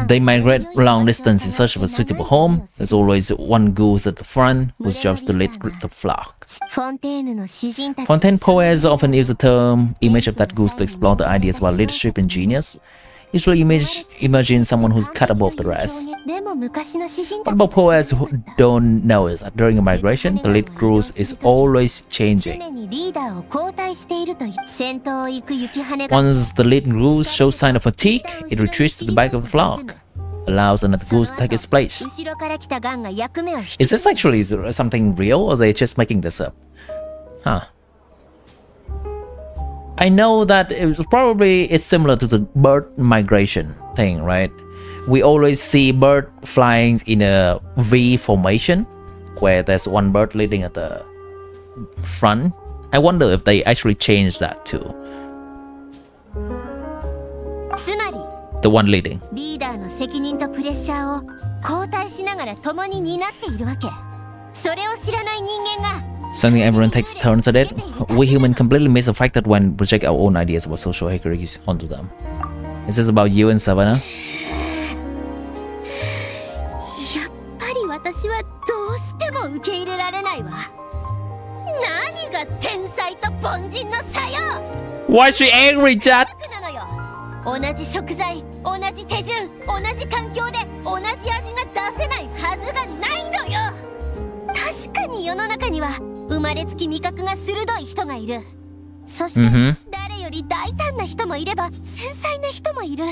They migrate long distance in search of a suitable home. There's always one goose at the front whose job is to lead the flock. Fontaine poets often use the term image of that goose to explore the ideas about leadership and genius. Usually imagine someone who's cut above the rest. でも昔の詩人 What た about poets who don't know is that during a migration, the lead cruise is always ち changing. 常にリーダーを交代しているという先頭を行く雪羽が Once the lead goose shows sign of fatigue, it retreats to the back of the flock, allows another goose to take its place. 後ろから来たガンが役目を引き Is this actually something real, or are they just making this up? Huh. I know that it's similar to the bird migration thing, right? We always see bird flying in a V formation, where there's one bird leading at the front. I wonder if they actually changed that too. つまり The one leading. リーダーの責任とプレッシャーを交代しながら共に担っているわけ。それを知らない人間が Something everyone takes turns at it. We humans completely miss the fact that when we project our own ideas about social hierarchies onto them. Is this about you and Savannah? やっぱり私はどうしても受け入れられないわ。何が天才と凡人の差よ。 Why is she angry, Chad? なのよ。同じ食材、同じ手順、同じ環境で同じ味が出せないはずがないのよ。確かに世の中には生まれつき味覚が鋭い人がいる。そして、誰より大胆な人もいれば繊細な人もいる。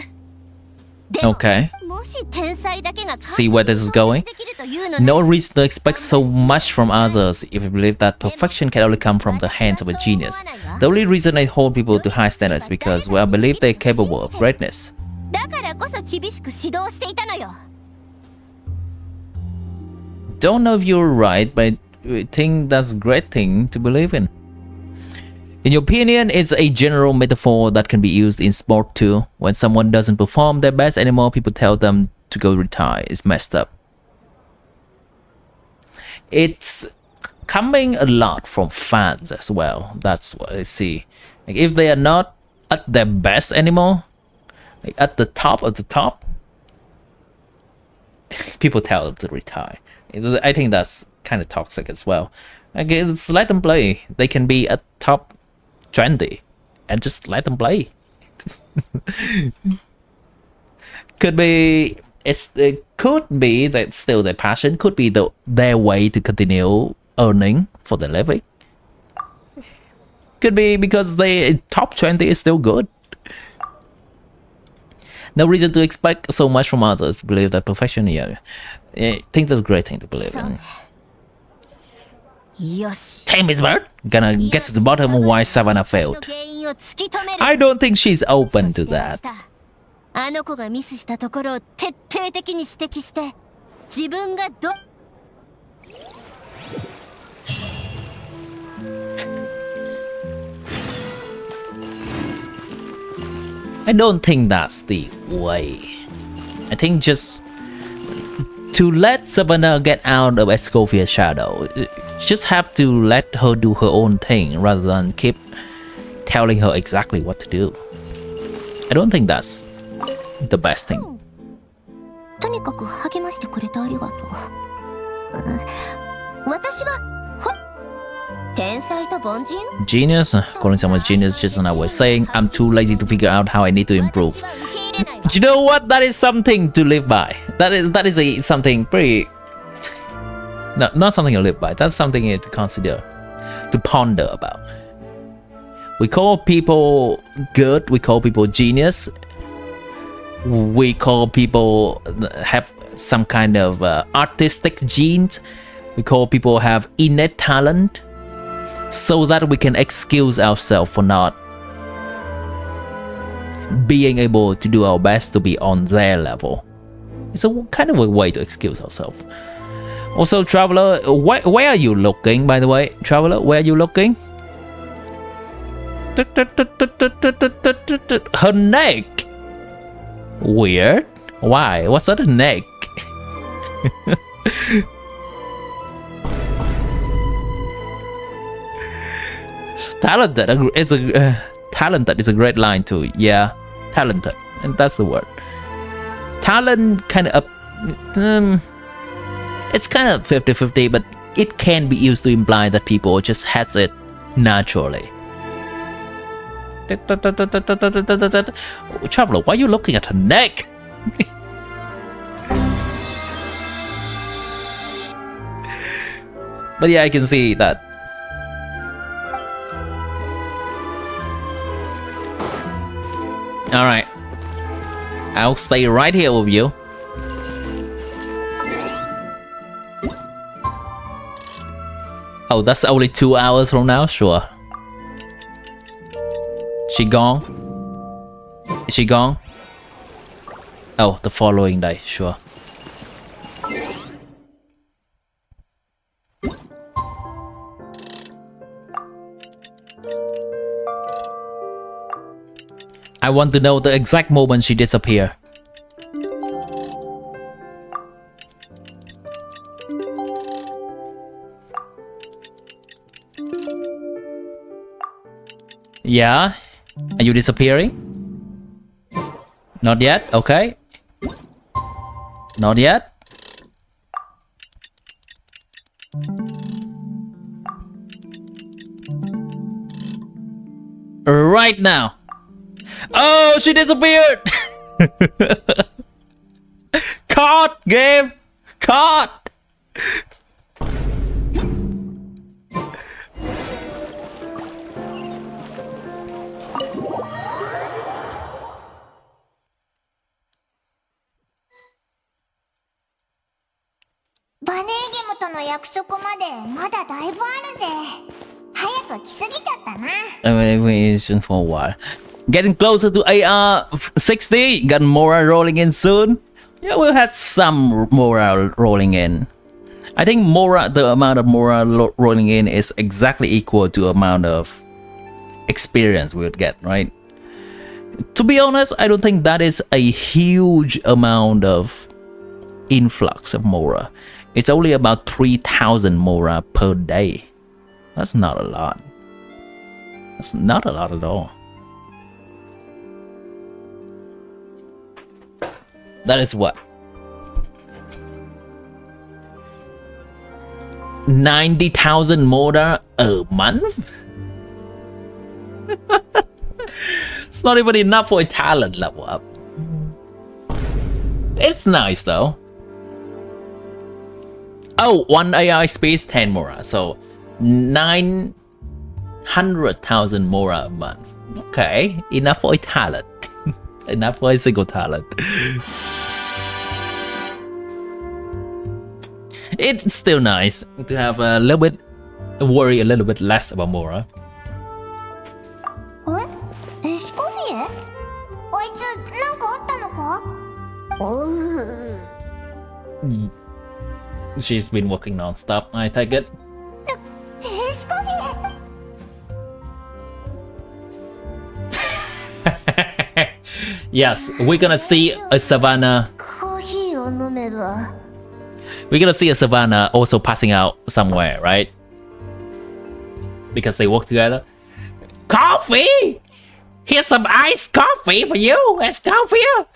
Okay. もし天才だけが See where this is going? No reason to expect so much from others if you believe that perfection can only come from the hands of a genius. The only reason I hold people to high standards is because I believe they're capable of greatness. だからこそ厳しく指導していたのよ。 Don't know if you're right, but I think that's a great thing to believe in. In your opinion, it's a general metaphor that can be used in sport too. When someone doesn't perform their best anymore, people tell them to go retire. It's messed up. It's coming a lot from fans as well. That's what I see. Like if they are not at their best anymore, like at the top of the top, people tell them to retire. I think that's kind of toxic as well. Like, it's let them play. They can be at top 20 and just let them play. Could be it could be that still their passion, could be their way to continue earning for their living. Could be because they top 20 is still good. No reason to expect so much from others to believe that perfection. Yeah, I think that's a great thing to believe in. Tame his bird? Gonna get to the bottom of why Savannah failed. I don't think she's open to that. あの子がミスしたところを徹底的に指摘して自分がI don't think that's the way. I think just to let Savannah get out of ESCOFFIER's shadow, just have to let her do her own thing rather than keep telling her exactly what to do. I don't think that's the best thing. とにかく励ましてくれてありがとう。私は天才と凡人 Genius? Calling someone genius is just another way of saying I'm too lazy to figure out how I need to improve. You know what? That is something to live by. That is something pretty... No, not something to live by. That's something to consider, to ponder about. We call people good. We call people genius. We call people have some kind of artistic genes. We call people have innate talent, so that we can excuse ourselves for not being able to do our best to be on their level. It's a kind of a way to excuse ourselves. Also, Traveler, where are you looking, by the way? Traveler, where are you looking? Her neck. Weird. Why? What's that neck? Talented. It's a talented is a great line too. Yeah, talented, and that's the word. Talent kind of it's kind of 50-50, but it can be used to imply that people just has it naturally. Traveler, why are you looking at her neck? But yeah, I can see that. Alright. I'll stay right here with you. Oh, that's only 2 hours from now? Sure. She gone? Is she gone? Oh, the following day, sure. I want to know the exact moment she disappeared. Yeah? Are you disappearing? Not yet? Okay. Not yet? Right now. Oh, she disappeared! Caught, game! Caught! For a while. Getting closer to AR 60. Got morale rolling in soon. Yeah, we'll have some morale rolling in. I think the amount of morale rolling in is exactly equal to the amount of experience we would get, right? To be honest, I don't think that is a huge amount of influx of morale. It's only about 3,000 morale per day. That's not a lot. That's not a lot at all. That is what? 90,000 mortar a month? It's not even enough for a talent level up. It's nice though. Oh, 1 AI space, 10 mora. So 900,000 mora a month. Okay, enough for a talent. Enough for a single talent. It's still nice to have a little bit worry a little bit less about Mora. What? ESCOFFIER? She's been working non-stop, I take it. Yes, we're gonna see a savannah. We're gonna see a savannah also passing out somewhere, right? Because they work together. Coffee! Here's some iced coffee for you, ESCOFFIER!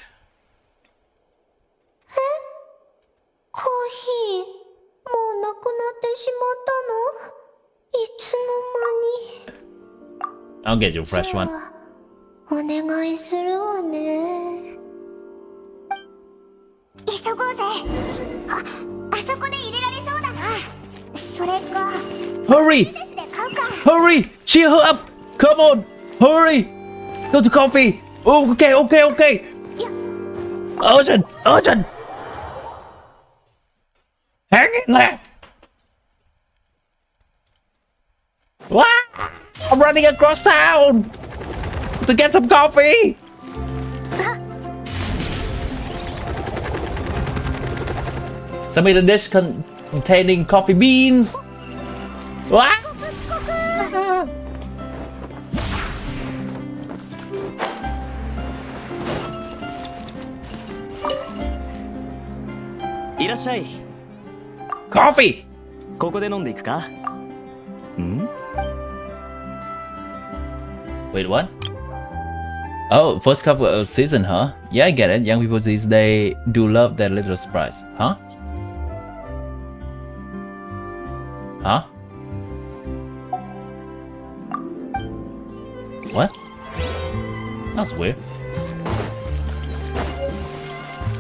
I'll get you a fresh one. Hurry! Hurry! Cheer her up! Come on! Hurry! Go to coffee! Oh, okay. Urgent! Hang in there! Wow! I'm running across town to get some coffee! Submit a dish containing coffee beans. Wow! Coffee! Wait, what? Oh, first couple of season, huh? Yeah, I get it. Young people these days do love that little surprise. Huh? Huh? What? That's weird.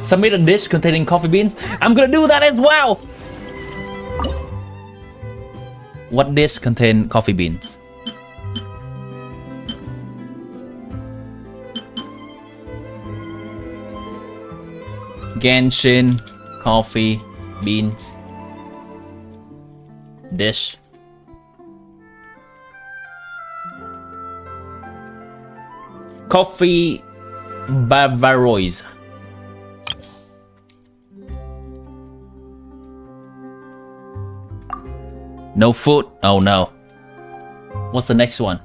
Submit a dish containing coffee beans. I'm gonna do that as well. What dish contains coffee beans? Genshin, coffee, beans, dish. Coffee Bavarois. No food? Oh no. What's the next one?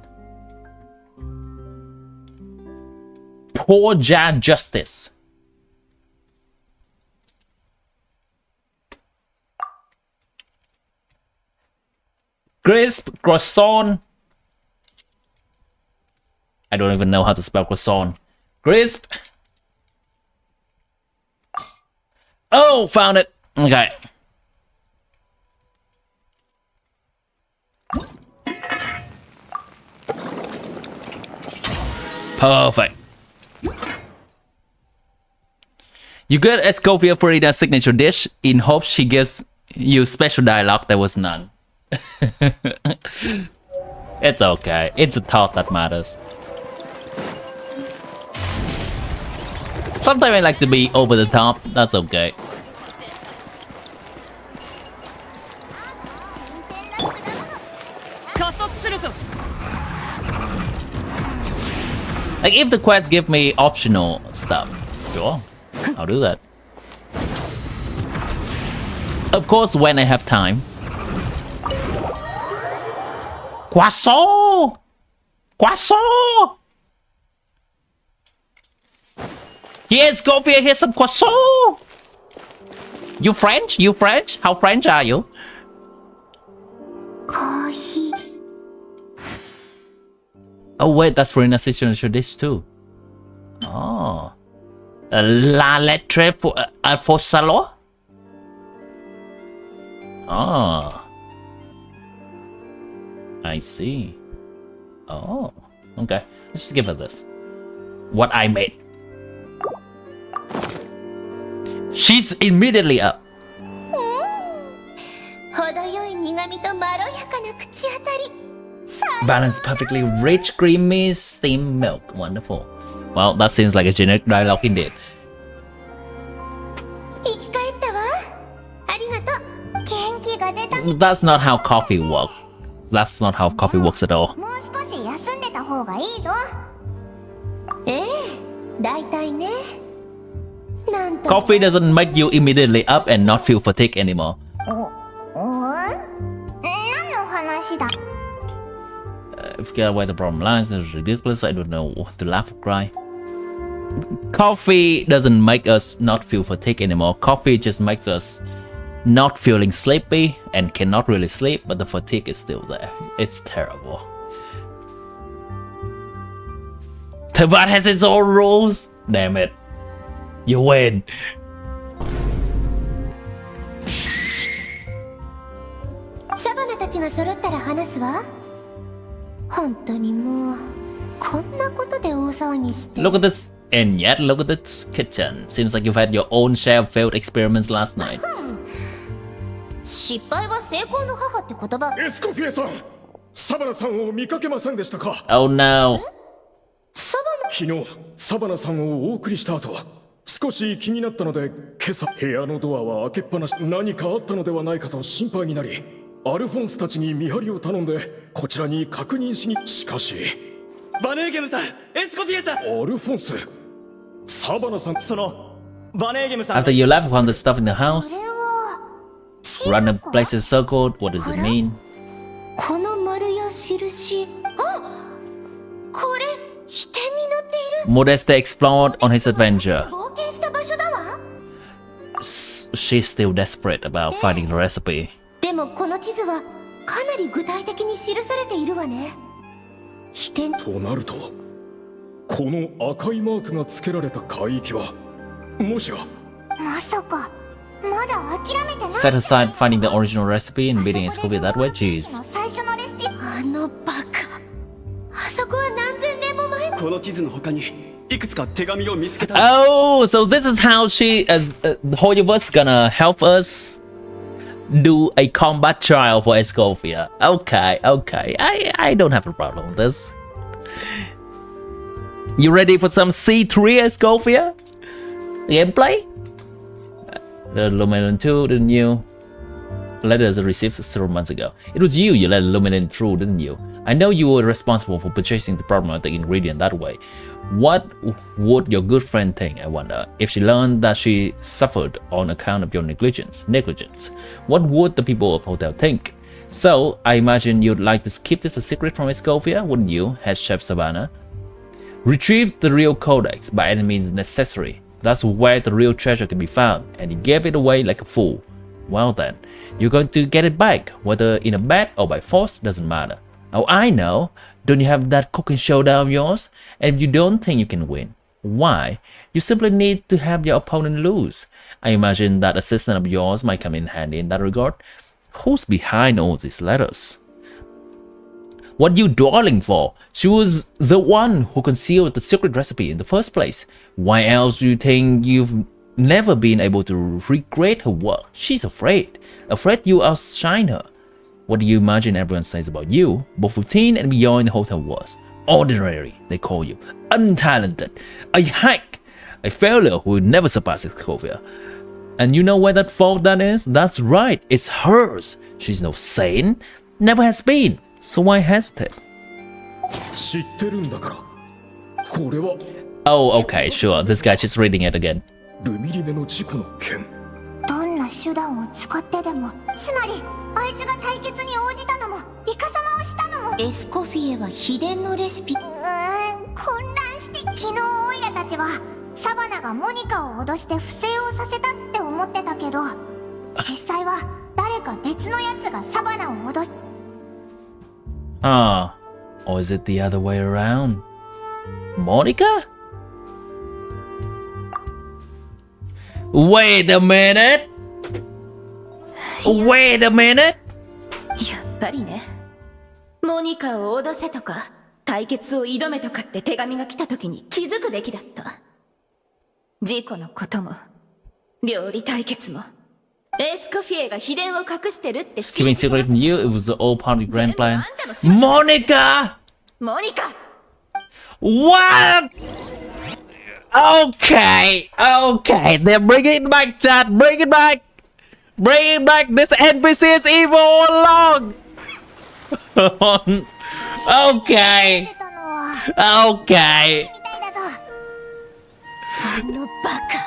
Poor justice. Crisp croissant. I don't even know how to spell croissant. Crisp. Oh, found it. Okay. Perfect. You get ESCOFFIER Farina's signature dish in hopes she gives you special dialogue. There was none. It's okay. It's a thought that matters. Sometimes I like to be over the top. That's okay. Like if the quest give me optional stuff, sure, I'll do that. Of course, when I have time. Croissant! Croissant! Yes, Gophia, here's some croissant! You French? You French? How French are you? Coffee. Oh wait, that's for Farina's signature dish too. Oh. La lettre for salon? Oh. I see. Oh. Okay. Let's just give her this. What I made. She's immediately up. Balanced perfectly rich, creamy steamed milk. Wonderful. Well, that seems like a generic dialogue indeed. That's not how coffee works. That's not how coffee works at all. Coffee doesn't make you immediately up and not feel fatigue anymore. I forget where the problem lies. It's ridiculous. I don't know to laugh or cry. Coffee doesn't make us not feel fatigue anymore. Coffee just makes us not feeling sleepy and cannot really sleep, but the fatigue is still there. It's terrible. Tibet has its own rules. Damn it. You win. Look at this. And yet, look at this kitchen. Seems like you've had your own share of failed experiments last night. 失敗は成功の母って言葉。エスコフィエさん、サバナさんを見かけませんでしたか？ Oh no. 昨日サバナさんをお送りした後、少し気になったので今朝部屋のドアは開けっぱなし。何かあったのではないかと心配になり、アルフォンスたちに見張りを頼んでこちらに確認しに。しかし、バネーゲムさん、エスコフィエさん。アルフォンス、サバナさん。そのバネーゲムさん。After you left, found the stuff in the house. Random places circled. What does it mean? この丸や印。あ、これ飛天に乗っている。Modeste explored on his adventure. 冒険した場所だわ。She's still desperate about finding the recipe. でもこの地図はかなり具体的に記されているわね。飛天となると、この赤いマークが付けられた海域は、もしや。まさか。まだ諦めてない。 Set aside finding the original recipe and beating ESCOFFIER that way. Jeez. あのバカ。あそこは何千年も前。この地図の他にいくつか手紙を見つけた。 Oh, so this is how she, the Hoyoverse gonna help us do a combat trial for ESCOFFIER. Okay, okay. I don't have a problem with this. You ready for some C3 ESCOFFIER gameplay? The Luminant 2, didn't you? Letters received several months ago. It was you let Luminant through, didn't you? I know you were responsible for purchasing the problematic ingredient that way. What would your good friend think, I wonder, if she learned that she suffered on account of your negligence? What would the people of the hotel think? So, I imagine you'd like to keep this a secret from ESCOFFIER, wouldn't you, Head Chef Savannah? Retrieve the real codex by any means necessary. That's where the real treasure can be found, and you gave it away like a fool. Well then, you're going to get it back, whether in a bet or by force, doesn't matter. Oh, I know. Don't you have that cooking showdown of yours? And if you don't think you can win, why? You simply need to have your opponent lose. I imagine that assistant of yours might come in handy in that regard. Who's behind all these letters? What are you dawdling for? She was the one who concealed the secret recipe in the first place. Why else do you think you've never been able to recreate her work? She's afraid you outshine her. What do you imagine everyone says about you, both within and beyond the hotel walls? Ordinary, they call you. Untalented. A hack. A failure who will never surpass ESCOFFIER. And you know where that fault that is? That's right, it's hers. She's no saint. Never has been. So why hesitate? Oh, okay, sure. This guy just reading it again. どんな手段を使ってでも、つまりあいつが対決に応じたのもイカサマをしたのも。エスコフィエは秘伝のレシピ。混乱して昨日オイラたちはサバナがモニカを脅して不正をさせたって思ってたけど、実際は誰か別のやつがサバナを脅し。Ah, or is it the other way around? Monica? Wait a minute! Wait a minute! やっぱりね。モニカを脅せとか、対決を挑めとかって手紙が来た時に気づくべきだった。事故のことも、料理対決も、エスコフィエが秘伝を隠してるって Keeping secret from you, it was the old party grand plan. Monica! Monica! What? Okay, okay, they're bringing it back, chat, bring it back! Bring it back, this NPC is evil all along! Okay, okay. あのバカ。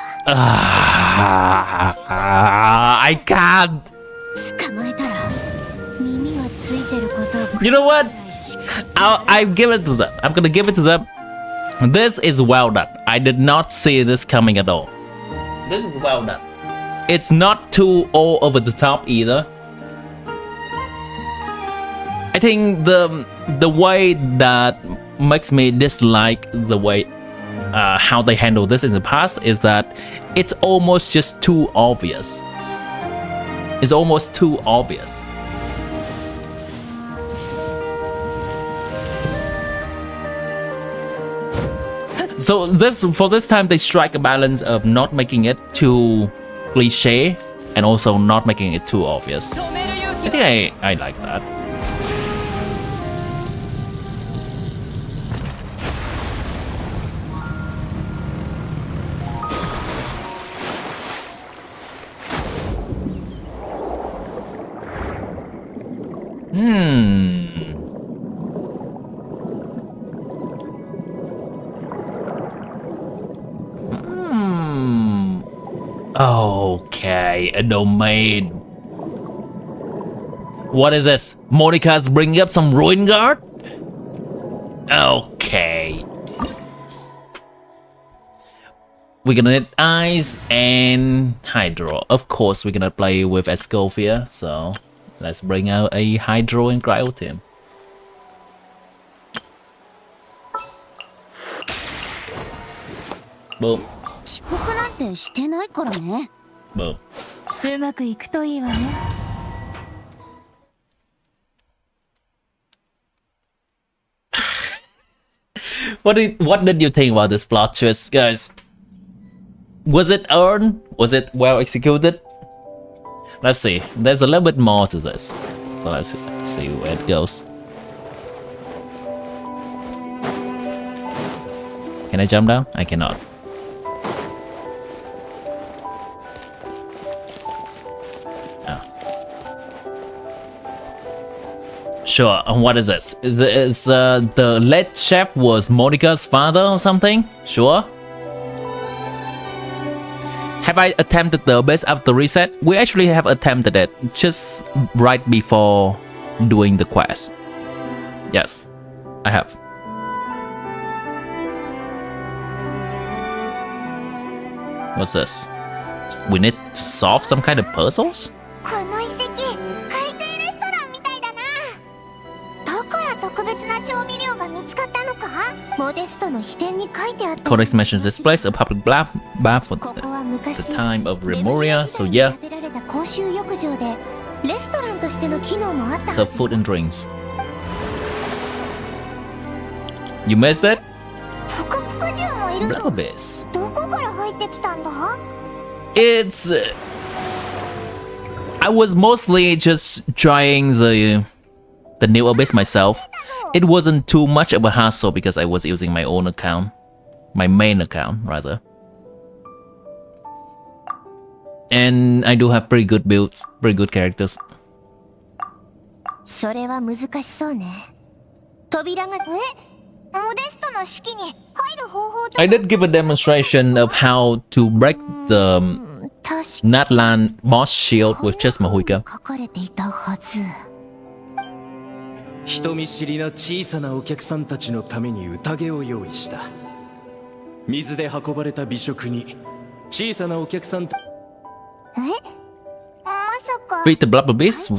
I can't. 捕まえたら耳がついてることを。 You know what? I give it to them. I'm gonna give it to them. This is well done. I did not see this coming at all. This is well done. It's not too all over the top either. I think the way that makes me dislike the way how they handle this in the past is that it's almost just too obvious. It's almost too obvious. So for this time they strike a balance of not making it too cliche and also not making it too obvious. I think I like that. Okay, a domain. What is this? Monica's bringing up some ruin guard? Okay. We're gonna need ice and hydro. Of course, we're gonna play with ESCOFFIER, so let's bring out a hydro and cryo team. Boom. 遅刻なんてしてないからね。 Boom. うまくいくといいわね。What did you think about this plot twist, guys? Was it earned? Was it well executed? Let's see. There's a little bit more to this. So let's see where it goes. Can I jump down? I cannot. Sure, what is this? Is the lead chef was Monica's father or something? Sure. Have I attempted the best after reset? We actually have attempted it just right before doing the quest. Yes, I have. What's this? We need to solve some kind of puzzles? Codex mentions this place, a public bath for the time of Remoria, so yeah. So food and drinks. You missed it? Blood abyss. It's... I was mostly just trying the new abyss myself. It wasn't too much of a hassle because I was using my own account. My main account, rather. And I do have pretty good builds, pretty good characters. I did give a demonstration of how to break the natlan boss shield with just Mahuika. 人見知りな小さなお客さんたちのために宴を用意した。水で運ばれた美食に小さなお客さんた。まさか。Beat the Blubber Beast?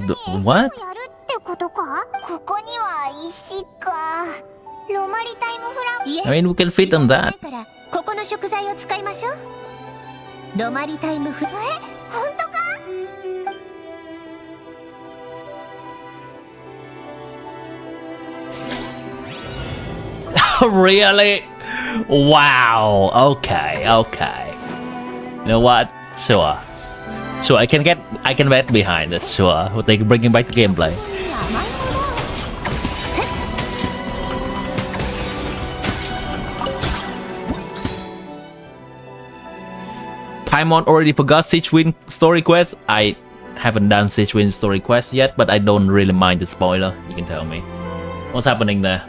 What? やるってことか？ここには石か。ロマリタイムフラ。I mean, we can fit on that. ここの食材を使いましょう。ロマリタイムフラ。本当か？ Really? Wow. Okay. You know what? Sure. I can get behind this. Sure. They can bring back the gameplay. Paimon already forgot Siegewin story quest. I haven't done Siegewin story quest yet, but I don't really mind the spoiler. You can tell me. What's happening there?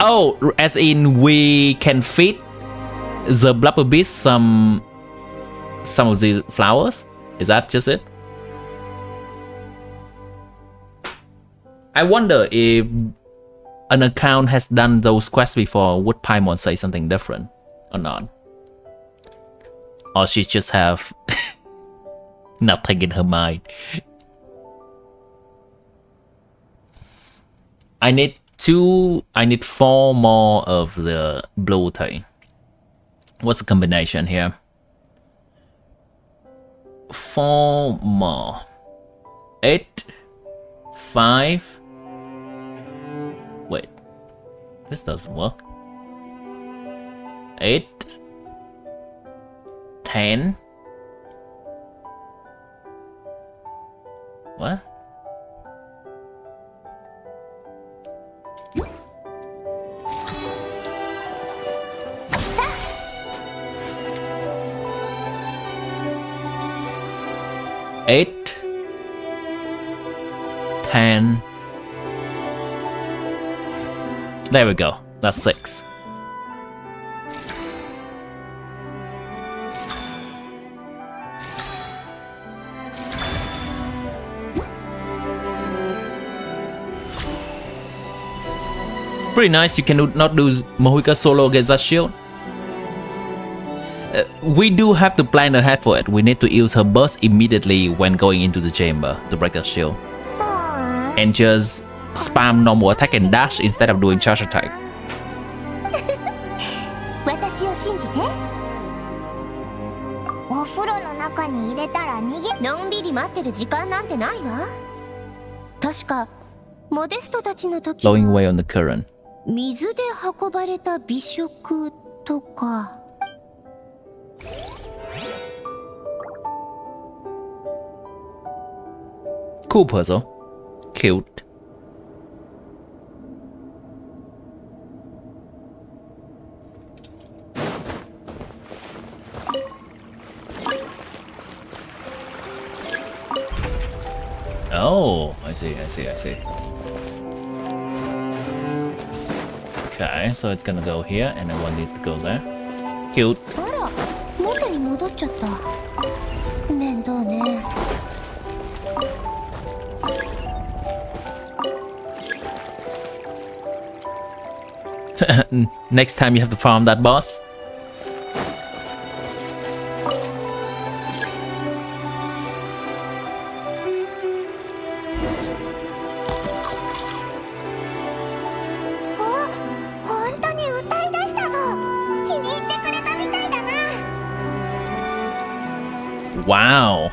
Oh, as in we can feed the blubber beast some of the flowers? Is that just it? I wonder if an account has done those quests before, would Paimon say something different or not? Or she just have nothing in her mind. I need 4 more of the blue thing. What's the combination here? 4 more. 8, 5. Wait, this doesn't work. 8, 10. What? Eight, 10. There we go. That's 6. Pretty nice. You can not do Mahuika solo against that shield. We do have to plan ahead for it. We need to use her burst immediately when going into the chamber to break her shield. And just spam normal attack and dash instead of doing charge attack. Blowing away on the current. 水で運ばれた美食とか。Cool puzzle. Cute. Oh, I see. Okay, so it's gonna go here, and then one need to go there. Cute. あら、元に戻っちゃった。面倒ね。Next time you have to farm that boss. Wow.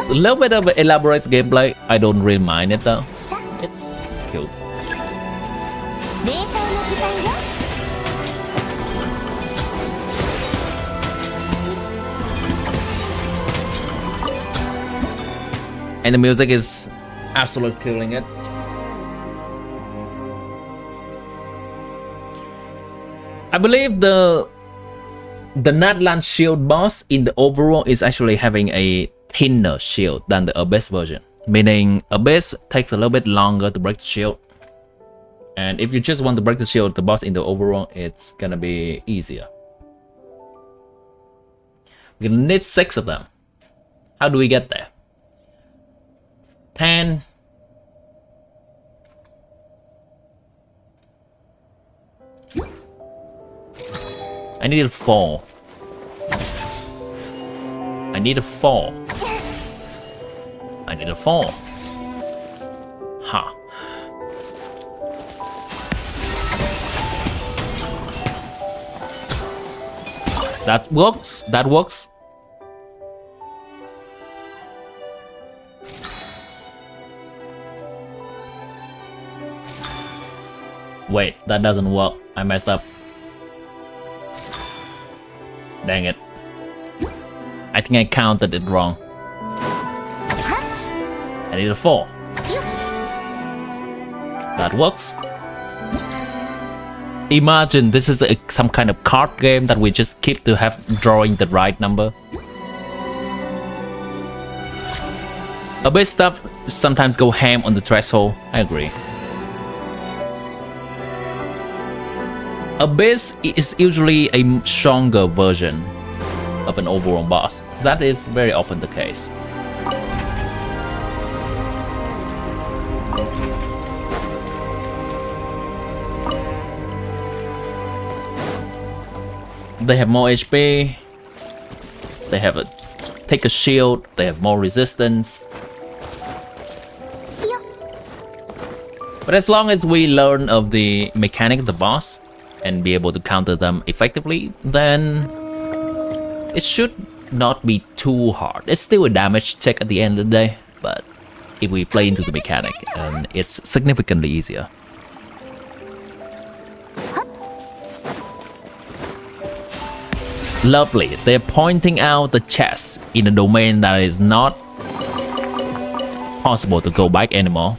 A little bit of elaborate gameplay. I don't really mind it though. It's cute. And the music is absolutely killing it. I believe the natlan shield boss in the overall is actually having a thinner shield than the Abyss version, meaning Abyss takes a little bit longer to break the shield, and if you just want to break the shield, the boss in the overall, it's gonna be easier. We're gonna need 6 of them. How do we get there? 10. I need a 4. I need a 4. I need a 4. Ha. That works. That works. Wait, that doesn't work. I messed up. Dang it. I think I counted it wrong. I need a 4. That works. Imagine this is some kind of card game that we just keep to have drawing the right number. Abyss stuff sometimes go ham on the threshold. I agree. Abyss is usually a stronger version of an overall boss. That is very often the case. They have more HP. They have take a shield. They have more resistance. But as long as we learn of the mechanic of the boss and be able to counter them effectively, then it should not be too hard. It's still a damage check at the end of the day, but if we play into the mechanic, it's significantly easier. Lovely, they're pointing out the chest in a domain that is not possible to go back anymore.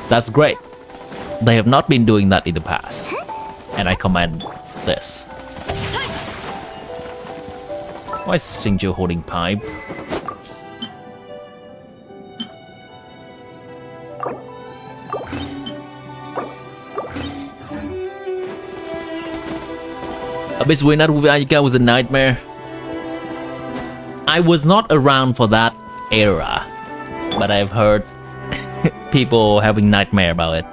That's great. They have not been doing that in the past, and I commend this. Why is Xingqiu holding pipe? Abyss winner with Ayaka was a nightmare. I was not around for that era, but I've heard people having nightmare about it.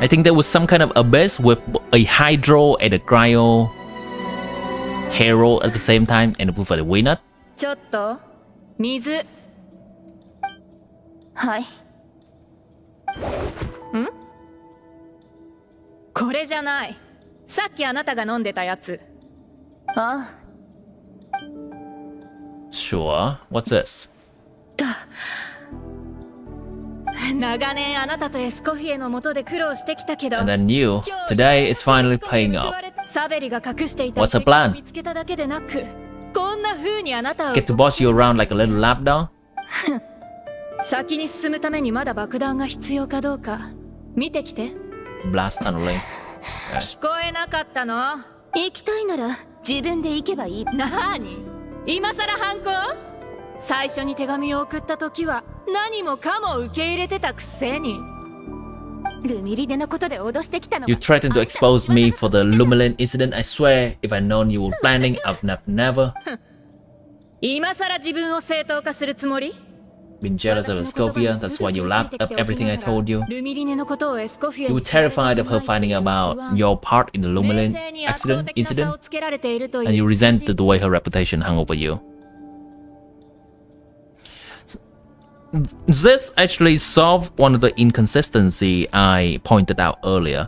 I think there was some kind of Abyss with a Hydro and a Cryo Hero at the same time, and with a winner. ちょっと水。はい。ん？これじゃない。さっきあなたが飲んでたやつ。あ Sure. What's this? 長年あなたとエスコフィエの下で苦労してきたけど And then you. Today is finally paying off. サベリが隠していた What's her plan? を見つけただけでなくこんな風にあなたを Get to boss you around like a little lapdog? 先に進むためにまだ爆弾が必要かどうか見てきて Blast tunneling. 聞こえなかったの行きたいなら自分で行けばいいなーに今さら反抗最初に手紙を送った時は何もかも受け入れてたくせにルミリネのことで脅してきたの You threatened to expose me for the Lumiline incident. I swear, if I'd known you were planning, I'd never 今さら自分を正当化するつもり been jealous of ESCOFFIER. That's why you laughed up everything I told you. ルミリネのことをエスコフィエ You were terrified of her finding about your part in the Lumiline incident, and you resented the way her reputation hung over you. This actually solved one of the inconsistency I pointed out earlier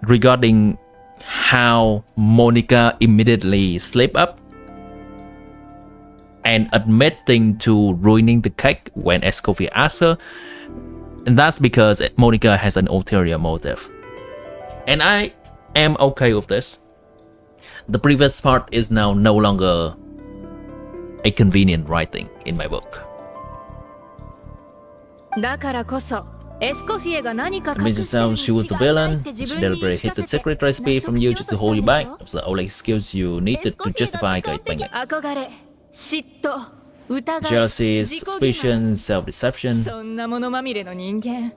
regarding how Monica immediately slipped up and admitting to ruining the cake when ESCOFFIER asked her, and that's because Monica has an ulterior motive. And I am okay with this. The previous part is now no longer a convenient writing in my book. だからこそエスコフィエが何か Admit yourself, she was the villain. She deliberately hid the secret recipe from you just to hold you back. It was the only excuse you needed to justify going it. 憧れ、嫉妬、疑い、 Jealousy, suspicion, self-deception, そんなものまみれの人間。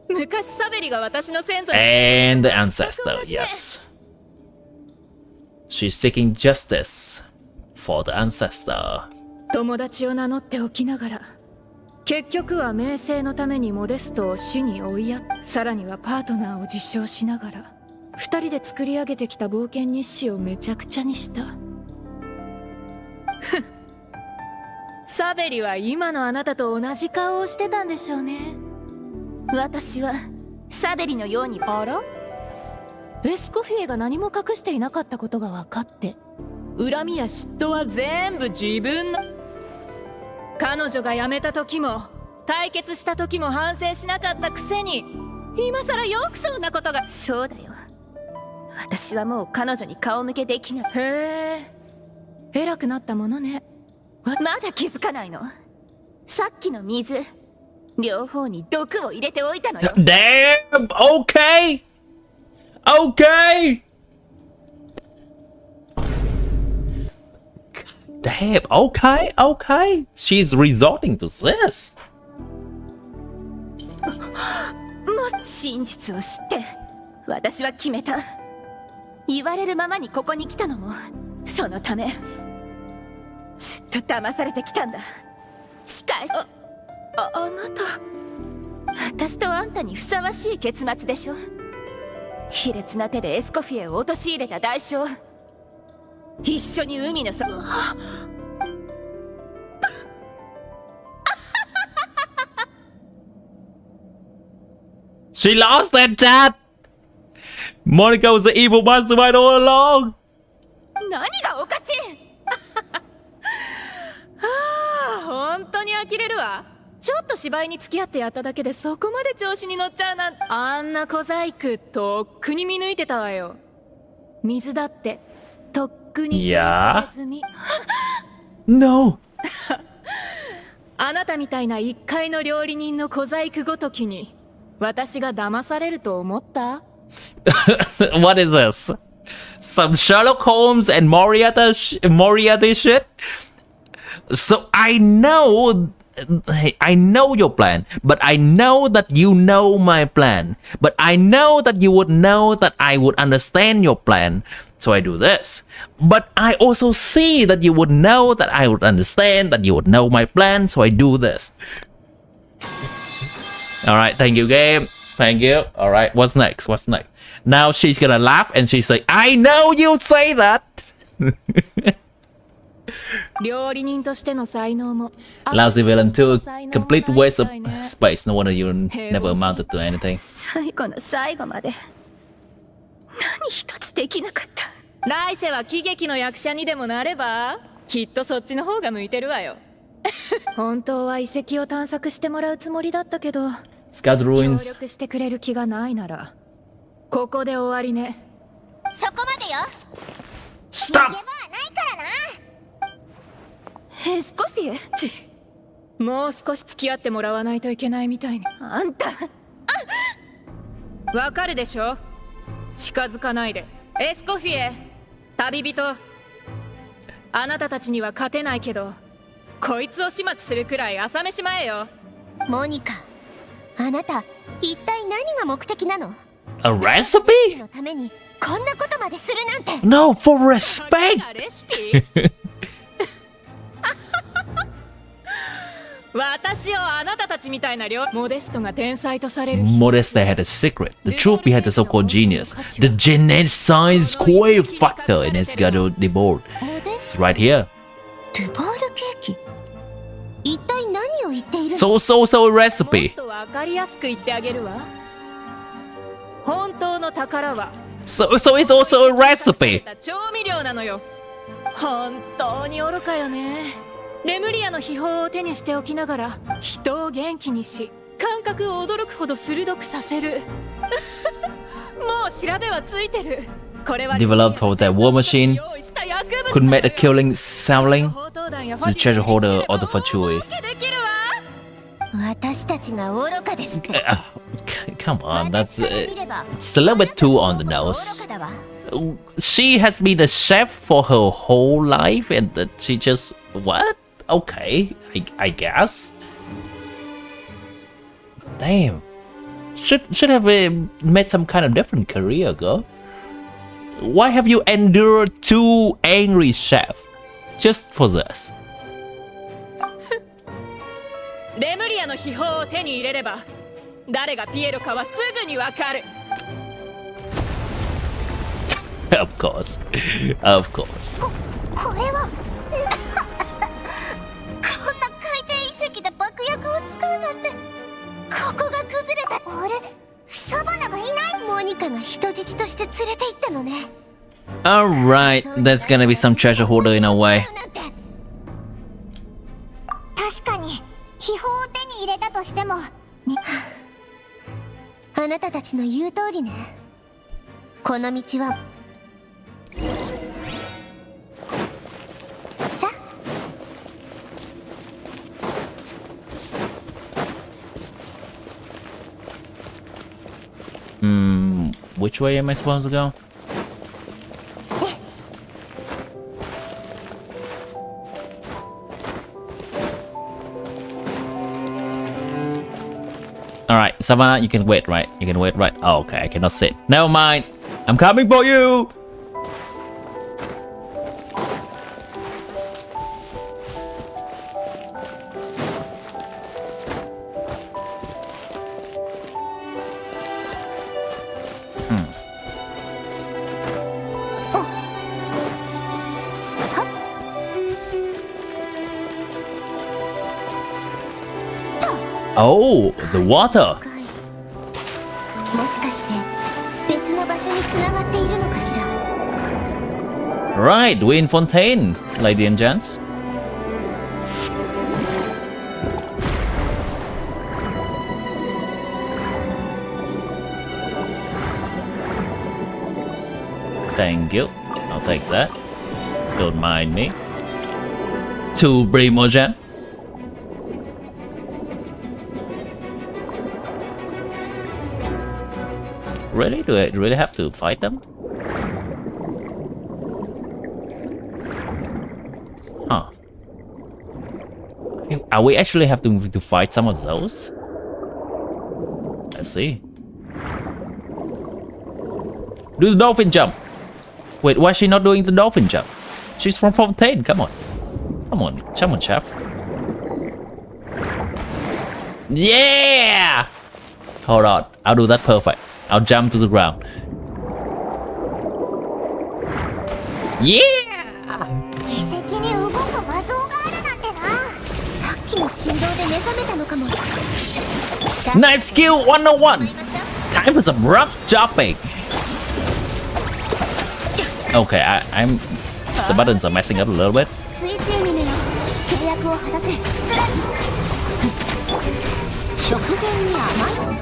昔サベリが私の先祖 and the ancestor. Yes, she's seeking justice for the ancestor. 友達を名乗っておきながら結局は名声のためにモデストを死に追いやっさらにはパートナーを自称しながら二人で作り上げてきた冒険日誌をめちゃくちゃにしたサベリは今のあなたと同じ顔をしてたんでしょうね私はサベリのようにあらエスコフィエが何も隠していなかったことが分かって恨みや嫉妬は全部自分の彼女が辞めた時も対決した時も反省しなかったくせに今さらよくそんなことがそうだよ私はもう彼女に顔向けできないへえ偉くなったものねまだ気づかないのさっきの水両方に毒を入れておいたのよ Damn! Okay! Okay! Damn, okay, okay. She's resorting to this. もう真実を知って私は決めた言われるままにここに来たのもそのためずっと騙されてきたんだしかしあなた私とあんたにふさわしい結末でしょ卑劣な手でエスコフィエを陥れた代償一緒に海の底She lost that chat! Monica was the evil mastermind all along! 何がおかしいああ本当に呆れるわちょっと芝居に付き合ってやっただけでそこまで調子に乗っちゃうなんてあんな小細工とっくに見抜いてたわよ水だってとっくに Yeah? No! あなたみたいな一階の料理人の小細工ごときに私が騙されると思った What is this? Some Sherlock Holmes and Moriarty shit? So I know your plan, but I know that you know my plan. But I know that you would know that I would understand your plan. So I do this. But I also see that you would know that I would understand, that you would know my plan. So I do this. Alright, thank you, game. Thank you. Alright, what's next? What's next? Now she's gonna laugh and she's like, I know you'd say that! Lousy villain too. Complete waste of space. No wonder you never amounted to anything. 最後の最後まで何一つできなかった来世は喜劇の役者にでもなればきっとそっちの方が向いてるわよ。本当は遺跡を探索してもらうつもりだったけど、 Scout 協 ruins. 力してくれる気がないならここで終わりね。そこまでよ。 Stop! エスコフィエちもう少し付き合ってもらわないといけないみたいね。あんたわかるでしょ。近づかないで。エスコフィエ、旅人。あなたたちには勝てないけどこいつを始末するくらい朝飯前よ。モニカ、あなた一体何が目的なの？ A recipe? のためにこんなことまでするなんて。 No, for respect! レシピ私をあなたたちみたいなモデストが天才とされる。 Modesta had a secret. The truth behind the so-called genius. The geneticized square factor in his ghetto deboard. モデス It's right here. ルバールケーキ。一体何を言っているの？ So も recipe. っとわかりやすく言ってあげるわ。本当の宝は So it's also a recipe. 調味料なのよ。本当に愚かよね。レムリアの秘宝を手にしておきながら人を元気にし感覚を驚くほど鋭くさせる。もう調べはついてる。これは Developed for that war machine. 用意した薬物 Could make a killing sounding. 宝刀弾や The treasure holder of the Fatui. できるわ。私たちが愚かですって。 Come on, that's 私から見れば it's a little bit too on the 愚 nose. かだわ。 She has been a chef for her whole life, and that she just what? Okay, I guess. Damn, should have made some kind of different career, girl. Why have you endured two angry chefs just for this? レムリアの秘宝を手に入れれば誰がピエロかはすぐにわかる。Of course, of course. これはこんな海底遺跡で爆薬を使うなんて。ここが崩れた。あれ、サバナがいない。モニカが人質として連れて行ったのね。 Alright, there's gonna be some treasure holder in our way. なんて。確かに秘宝を手に入れたとしてもね。あなたたちの言う通りね。この道はさ。 Which way am I supposed to go? Alright, Savannah, you can wait, right? You can wait, right? Oh, okay, I cannot sit. Never mind. I'm coming for you! Oh, the water. もしかして別の場所に繋がっているのかしら。 Right, we're in Fontaine, ladies and gents. Thank you. I'll take that. Don't mind me. Two Primogen. Really? Do I really have to fight them? Huh. Are we actually have to fight some of those? Let's see. Do the dolphin jump. Wait, why is she not doing the dolphin jump? She's from Fontaine, come on. Come on, chef. Yeah! Hold on, I'll do that perfect. I'll jump to the ground. Yeah! 遺跡に動く魔像があるなんてな。さっきの振動で目覚めたのかも。 Knife skill 101! Time for some rough chopping! Okay, I'm... The buttons are messing up a little bit. スイッチエミネよ契約を果たせ失礼食前に甘い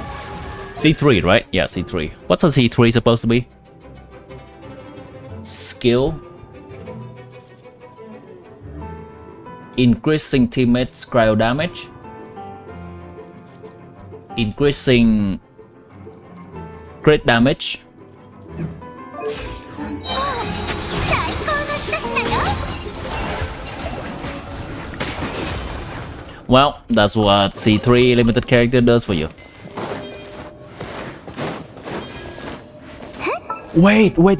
C3, right? Yeah, C3. What's a C3 supposed to be? Skill. Increasing teammates' cryo damage. Increasing crit damage. Well, that's what C3 limited character does for you. Wait. When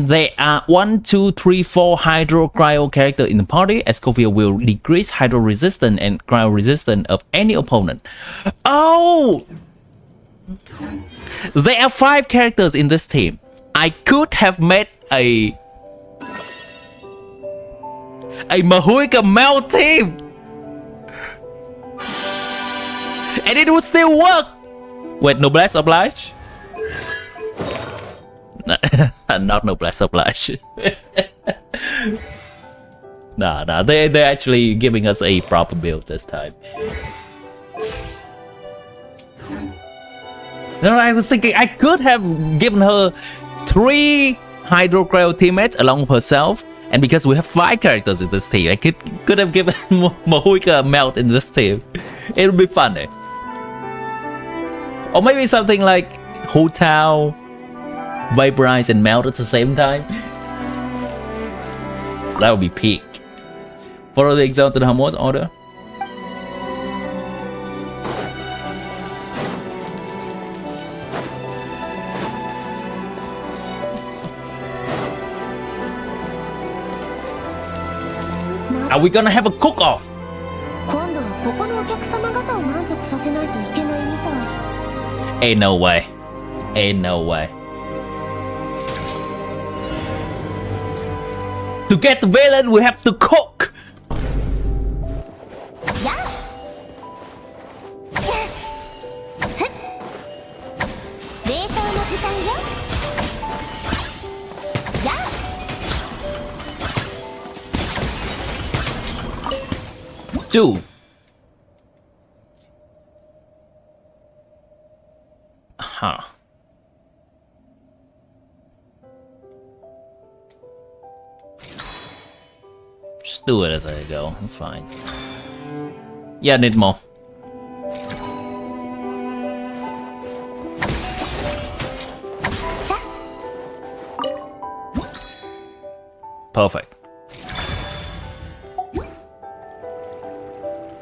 there are 1, 2, 3, 4 hydro cryo character in the party, ESCOFFIER will decrease hydro resistance and cryo resistance of any opponent. Oh! There are 5 characters in this team. I could have made a Mahuika Melt team! And it would still work! Wait, noblesse oblige? Not noblesse oblige. Nah, they're actually giving us a proper build this time. No, I was thinking I could have given her 3 Hydro Cryo teammates along with herself. And because we have 5 characters in this team, I could have given Mahuika a melt in this team. It would be funny. Or maybe something like Hotel, Vaporize, and Melt at the same time. That would be peak. Follow the Exalted Homos order. Are we gonna have a cook-off? 今度はここのお客様方を満足させないといけないみたい Ain't no way. Ain't no way. To get the villain, we have to cook! やっ冷凍の時間よやっ 2. Huh. Just do it as I go. That's fine. Yeah, need more. Perfect.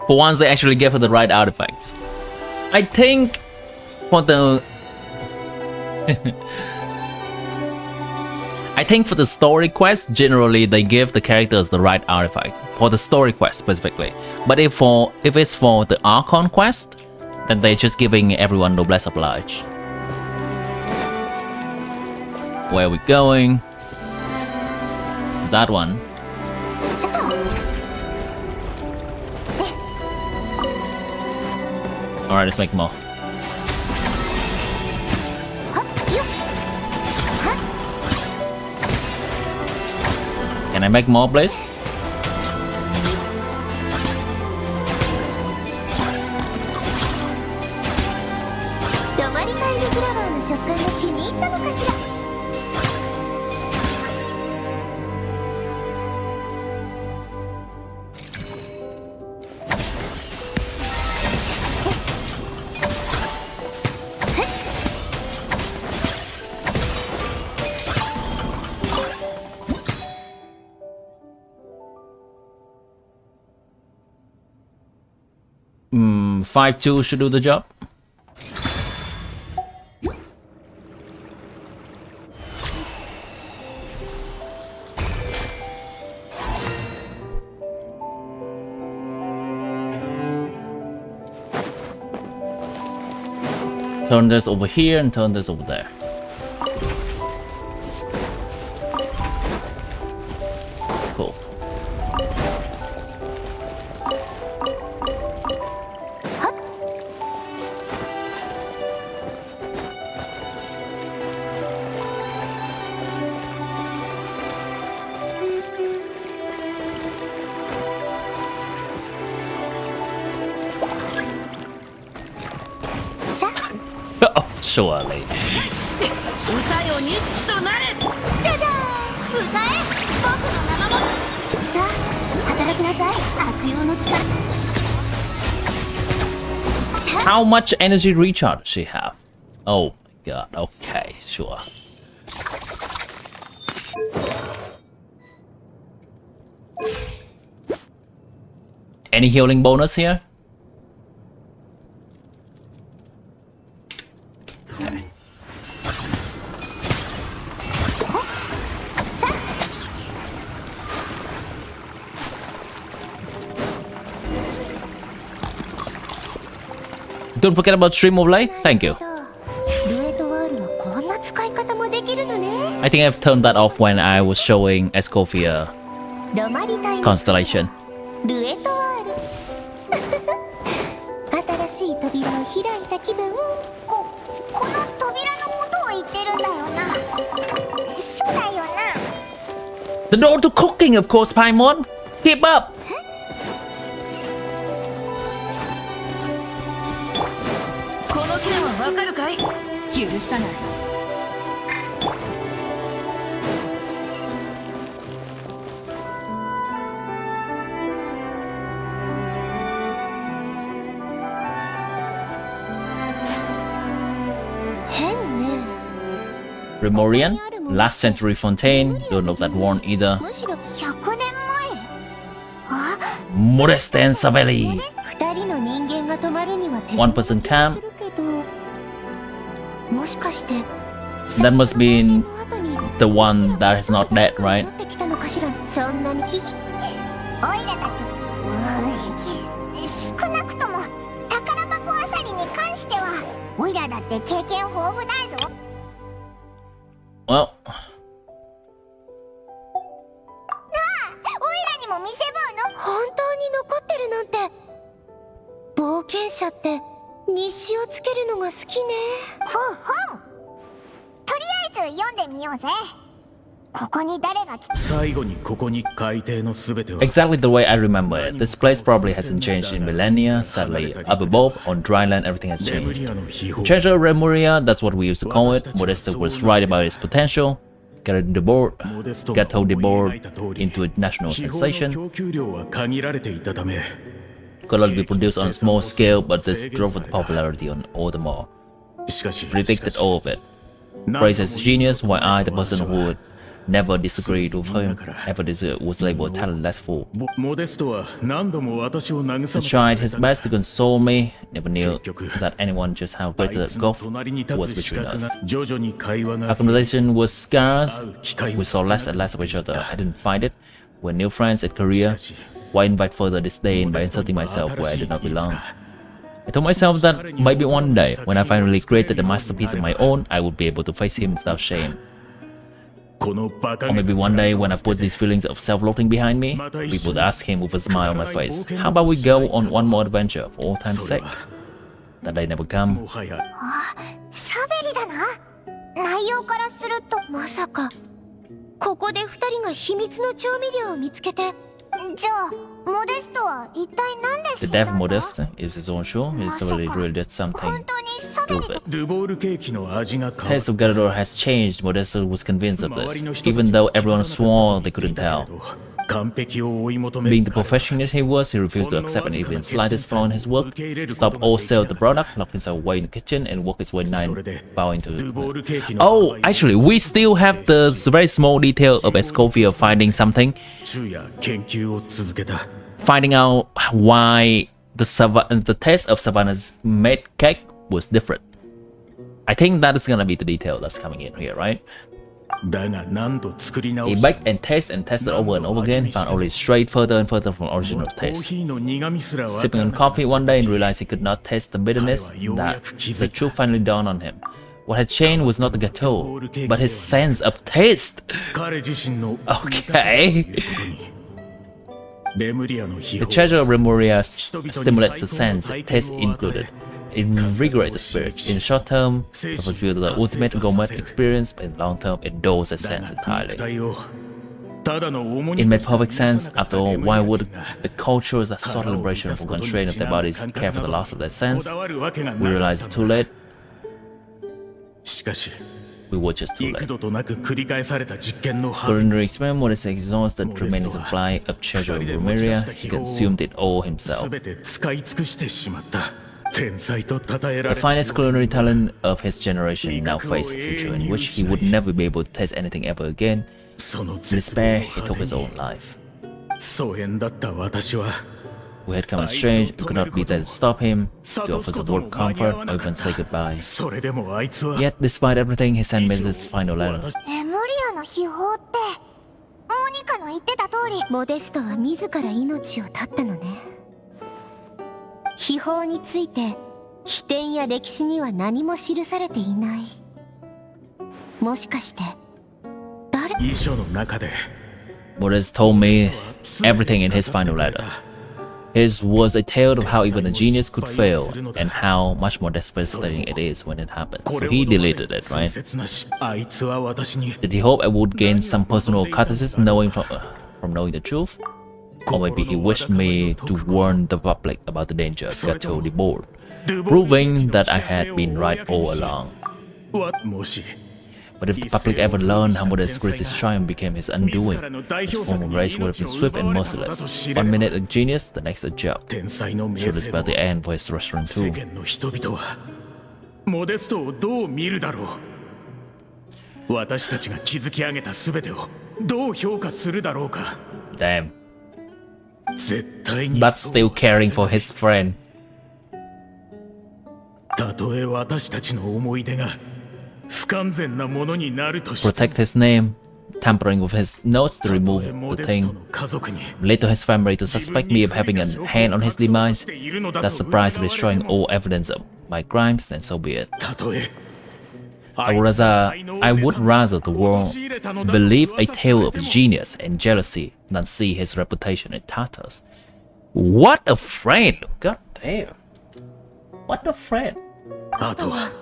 For once, they actually gave her the right artifacts. I think for the... I think for the story quest, generally they give the characters the right artifact. For the story quest specifically. But if it's for the Archon quest, then they're just giving everyone noblesse oblige. Where are we going? That one. Alright, let's make more. Can I make more, please? Hmm, 5-2 should do the job. Turn this over here and turn this over there. Cool. Surely. 歌よ錦となれ。じゃじゃーん、歌え僕の名も。さあ働きなさい、悪用の力。 How much energy recharge does she have? Oh my god, okay, sure. Any healing bonus here? Okay. Don't forget about stream of light. Thank you. ルエトワールはこんな使い方もできるのね。 I think I've turned that off when I was showing ESCOFFIER ロマリタイム constellation. ルエトワール。新しい扉を開いた気分。この扉のことを言ってるんだよな。そうだよな。 The door to cooking, of course, Paimon. Keep up. この件はわかるかい？許さない。 変ね。 Remorian, last century fontaine. Don't know that one either. むしろ100年前。あ、 Modeste and Savelli. 二人の人間が止まるには手 One person camp. するけど、もしかして That must be in the one that is not dead, right? 戻ってきたのかしら。そんなにヒヒ。オイラたち。少なくとも宝箱あさりに関しては、オイラだって経験豊富だぞ。 Well, なあ、オイラにも見せ場の。本当に残ってるなんて。冒険者って日誌をつけるのが好きね。ほん。とりあえず読んでみようぜ。ここに誰が来た。最後にここに海底のすべては exactly the way I remember it. This place probably hasn't changed in millennia. Sadly, up above, on dry land, everything has レム changed. リアの秘宝 Treasure of Remuria, that's what we used to call it. Modeste was right about its potential. Got the board, モデスト got hold the 思い board 描いた通り into a national 秘宝の sensation. 供給量は限られていたため Could only be produced on a small scale, but this drove the popularity on all the more. しかし Predicted all of it. Praised as genius, while I, the person who would never disagreed with him, was labeled talentless fool. モデストは何度も私を慰 He め tried his best to console me, never knew 結局 that anyone just how あ great い the つの gulf 隣に立 was つ資 between 格 us. が徐々に会話 Our が conversation was scarce, 会う機会 we を saw 少 less な and く less of each なってい other. た I didn't find it. We're new friends at Korea. しかし Why invite further disdain by insulting モデスト myself には where I 新し did い not いつ belong? か I told myself that maybe one day, when I finally created a masterpiece of my own, I would be able to face him without shame. このバカ Or げ maybe た one day when I 体を put these feelings of self-loathing behind me, また一 we 緒 would に ask him with a smile on my くだらない face, 冒険 how を about we しない go か on one more adventure for all そ time's れ sake? は That day never come. もはやサベリだな。内容からすると。まさかここで二人が秘密の調味料を見つけて。じゃあ、モデストは一体何で The 死んだ death んだ。 Modeste is his own show. He really, really did 本 something 当にサベリ stupid. ドゥボールケーキの味が変わ Taste of Garador has changed. Modeste was convinced of 周 this, りの人た even ち though は気づ everyone かなかった swore と they 言って couldn't いたけ tell. ど完璧を追い求め Being る the 彼 perfectionist he was, he refused to accept even slightest flaw in his work, stopped all sale of the product, locked himself away in the kitchen, and worked his way nine bow ドゥボー into. ルケーキの Oh, actually, we still have the very small detail of ESCOFFIER finding something, 昼夜研究を続けた finding out why the taste of Savannah's made cake was different. I think that is gonna be the detail that's coming in here, right? だが何度作り直 He した baked and tested over and over again, found only strayed further and further from original コー taste. ヒーの苦味すら分 Sipping から on なかった coffee one day and realized he could not taste the bitterness, that the truth finally dawned on him. What had changed was not the gâteau, but his sense of taste. 彼自身の Okay. レムリアの秘 The 宝 treasure of Remuria stimulates the sense, taste included. It invigorates the spirit. In the short term, it was viewed as the ultimate gourmet experience, but in the long term, it dulls the sense だが entirely. 肉体をただの重荷 It と made して perfect 見なさ sense. なかった After all, レムリ why ア would 人が the culture as a subtle liberation from constraint of their bodies care for the loss of their sense? こだわるわけが We なかっ realized た too late. かし We were just too 幾 late. 度となく繰り返された実験の果て Culinary experiment was exhausted remaining supply of treasure in Rumeria. He consumed it all himself. 全て使い尽くしてしまった天才と称えら The れた finest culinary talent of his generation now faced a future in which he would never be able to taste anything ever again. その In 絶 despair, 望 he の took 果て his に own life. 疎遠だった私は We had come strange, it could not be there to stop him, to offer some word of comfort, or even say goodbye. それでもあいつは Yet, despite everything, he sent me this final letter. レムリアの秘宝ってモニカの言ってた通りモデストは自ら命を絶ったのね。秘宝について秘典や歴史には何も記されていない。もしかして誰？遺書の中で Modest told me everything in his final letter. His was a tale of how even a genius could fail, and how much more devastating it is when it happens. So he deleted it, right? あいつは私に Did he hope I would gain some personal catharsis knowing from knowing the truth? Or maybe he wished me to warn the public about the danger of Gato the Bold, proving that I had been right all along. もし But if the public ever learned how Modest's greatest triumph became his undoing, his former race would have been swift and merciless. 1 minute a genius, the next a joke. 天才の名 Should have 声 spelled を the end for his restaurant 世 too. 間の人々はモデストをどう見るだろう私たちが築き上げた全てをどう評価するだろうか Damn. 絶対に But still caring for his friend. たとえ私たちの思い出が不完全なものになるとして Protect his name, tampering with his notes to た remove とえモ the デスト thing, の家族に relate to his family to suspect me of having a hand on his demise. That's the price of destroying all evidence of my crimes, then so be it. たとえ I would rather the world believe a tale of genius and jealousy than see his reputation in tatters. What a friend! God damn. What a friend. あとは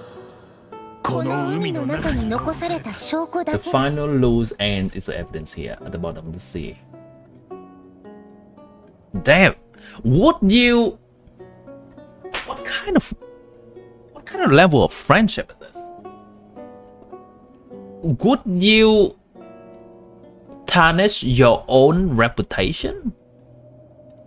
この海の中に残された証拠 The だけだ。 final loose end is the evidence here at the bottom of the sea. Damn! Would you... What kind of level of friendship is this? Would you tarnish your own reputation?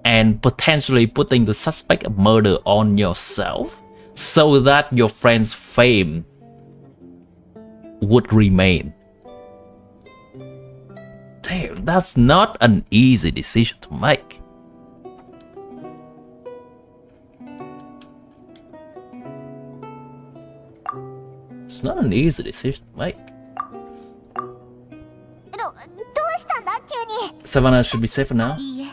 And potentially putting the suspect of murder on yourself? So that your friend's fame would remain. Damn, that's not an easy decision to make. It's not an easy decision to make. どうしたんだ急に Savannah should be safer now. いいえ。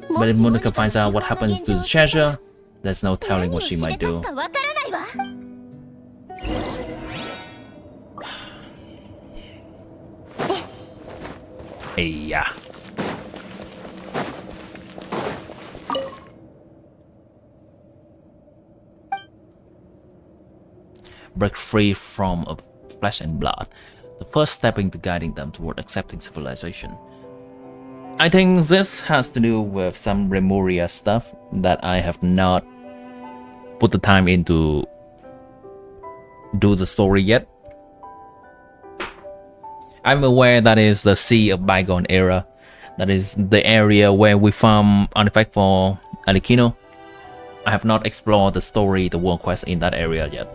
But if Monica finds out what happens to the treasure, there's no telling what she might do. 何をしでかすかわからないわ。Hey, yeah. Break free from of flesh and blood, the first step into guiding them toward accepting civilization. I think this has to do with some Remuria stuff that I have not put the time into do the story yet. I'm aware that is the Sea of Bygone Era. That is the area where we found artifact for Alikino. I have not explored the story, the world quest in that area yet.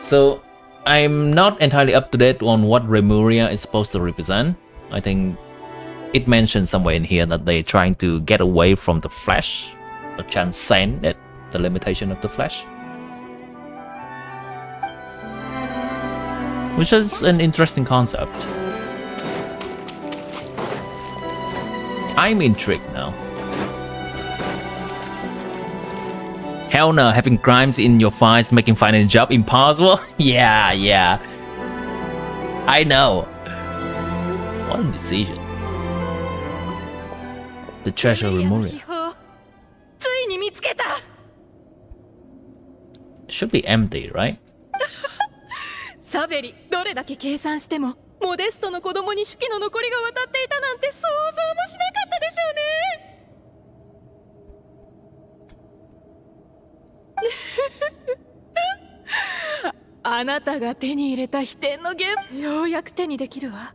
So I'm not entirely up to date on what Remuria is supposed to represent. I think it mentioned somewhere in here that they're trying to get away from the flesh, or transcend it, the limitation of the flesh. Which is an interesting concept. I'm intrigued now. Hell no, having crimes in your files making finding a job impossible? Yeah. I know. What a decision. The treasure of Remuria. ついに見つけた。 Should be empty, right? サベリ、どれだけ計算してもモデストの子供に手記の残りが渡っていたなんて想像もしなかったでしょうね。あなたが手に入れた飛天の弦、ようやく手にできるわ。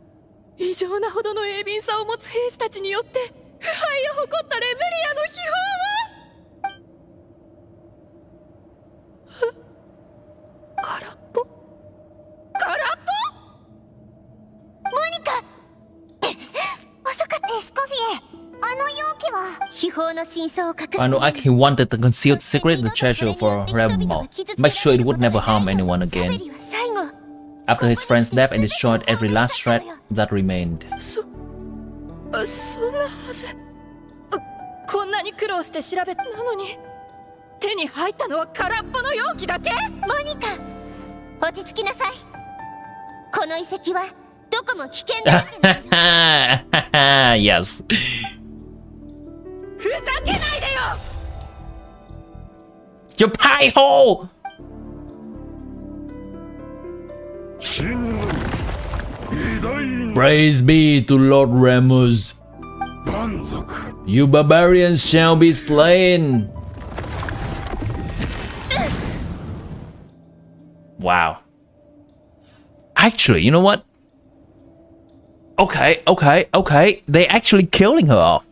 異常なほどの鋭敏さを持つ兵士たちによって腐敗を誇ったレムリアの秘宝は空っぽ。空っぽ。モニカ遅かった。エスコフィエ、あの容器は秘宝の真相を隠す I know he wanted to conceal the secret, the treasure for Rebel, make sure it would never harm anyone サベ again. リは最後 After his friend's death and destroyed every last thread that remained. そんなはず。こんなに苦労して調べたのに手に入ったのは空っぽの容器だけ。モニカ、落ち着きなさい。この遺跡はどこも危険だらけなのよ。Yes. ふざけないでよ。 You pie hole! Praise be to Lord Remus. You barbarians shall be slain. Wow. Actually, you know what? Okay. They actually killing her off.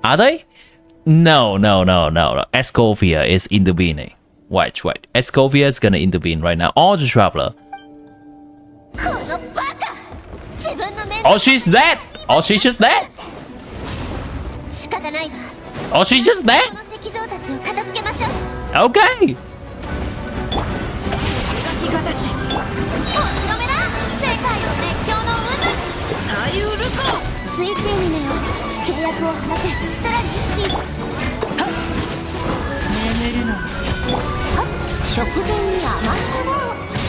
Are they? No. ESCOFFIER is intervening. Wait. ESCOFFIER is gonna intervene right now. Or the Traveler. このバカ、自分の面 Oh, she's dead. Oh, she's just dead. 仕方ないわ。 Oh, she's just こ dead. の石像たちを片付けましょう。 Okay. 日がだしおしのめだ。世界を熱狂の渦。さゆるこ。ついついにねよ。契約を果たせ。したらリッキー。眠るの。はっ、食前に甘いものを。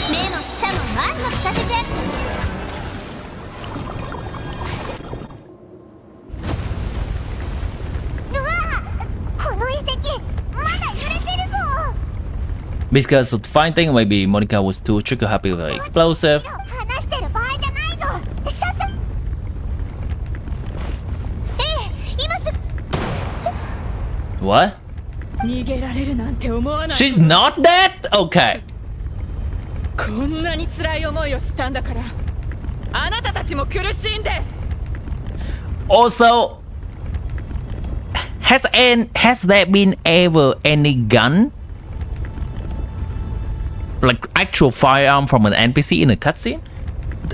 目も舌も満足させて。うわ、この遺跡まだ揺れてるぞ。 Because of the fine thing, maybe Monica was too trigger happy with her explosive. 話してる場合じゃないぞ。さっさ。今す。 What? 逃げられるなんて思わない。 She's not dead? Okay. こんなに辛い思いをしたんだから、あなたたちも苦しんで。 Also, has there been ever any gun? Like actual firearm from an NPC in a cutscene?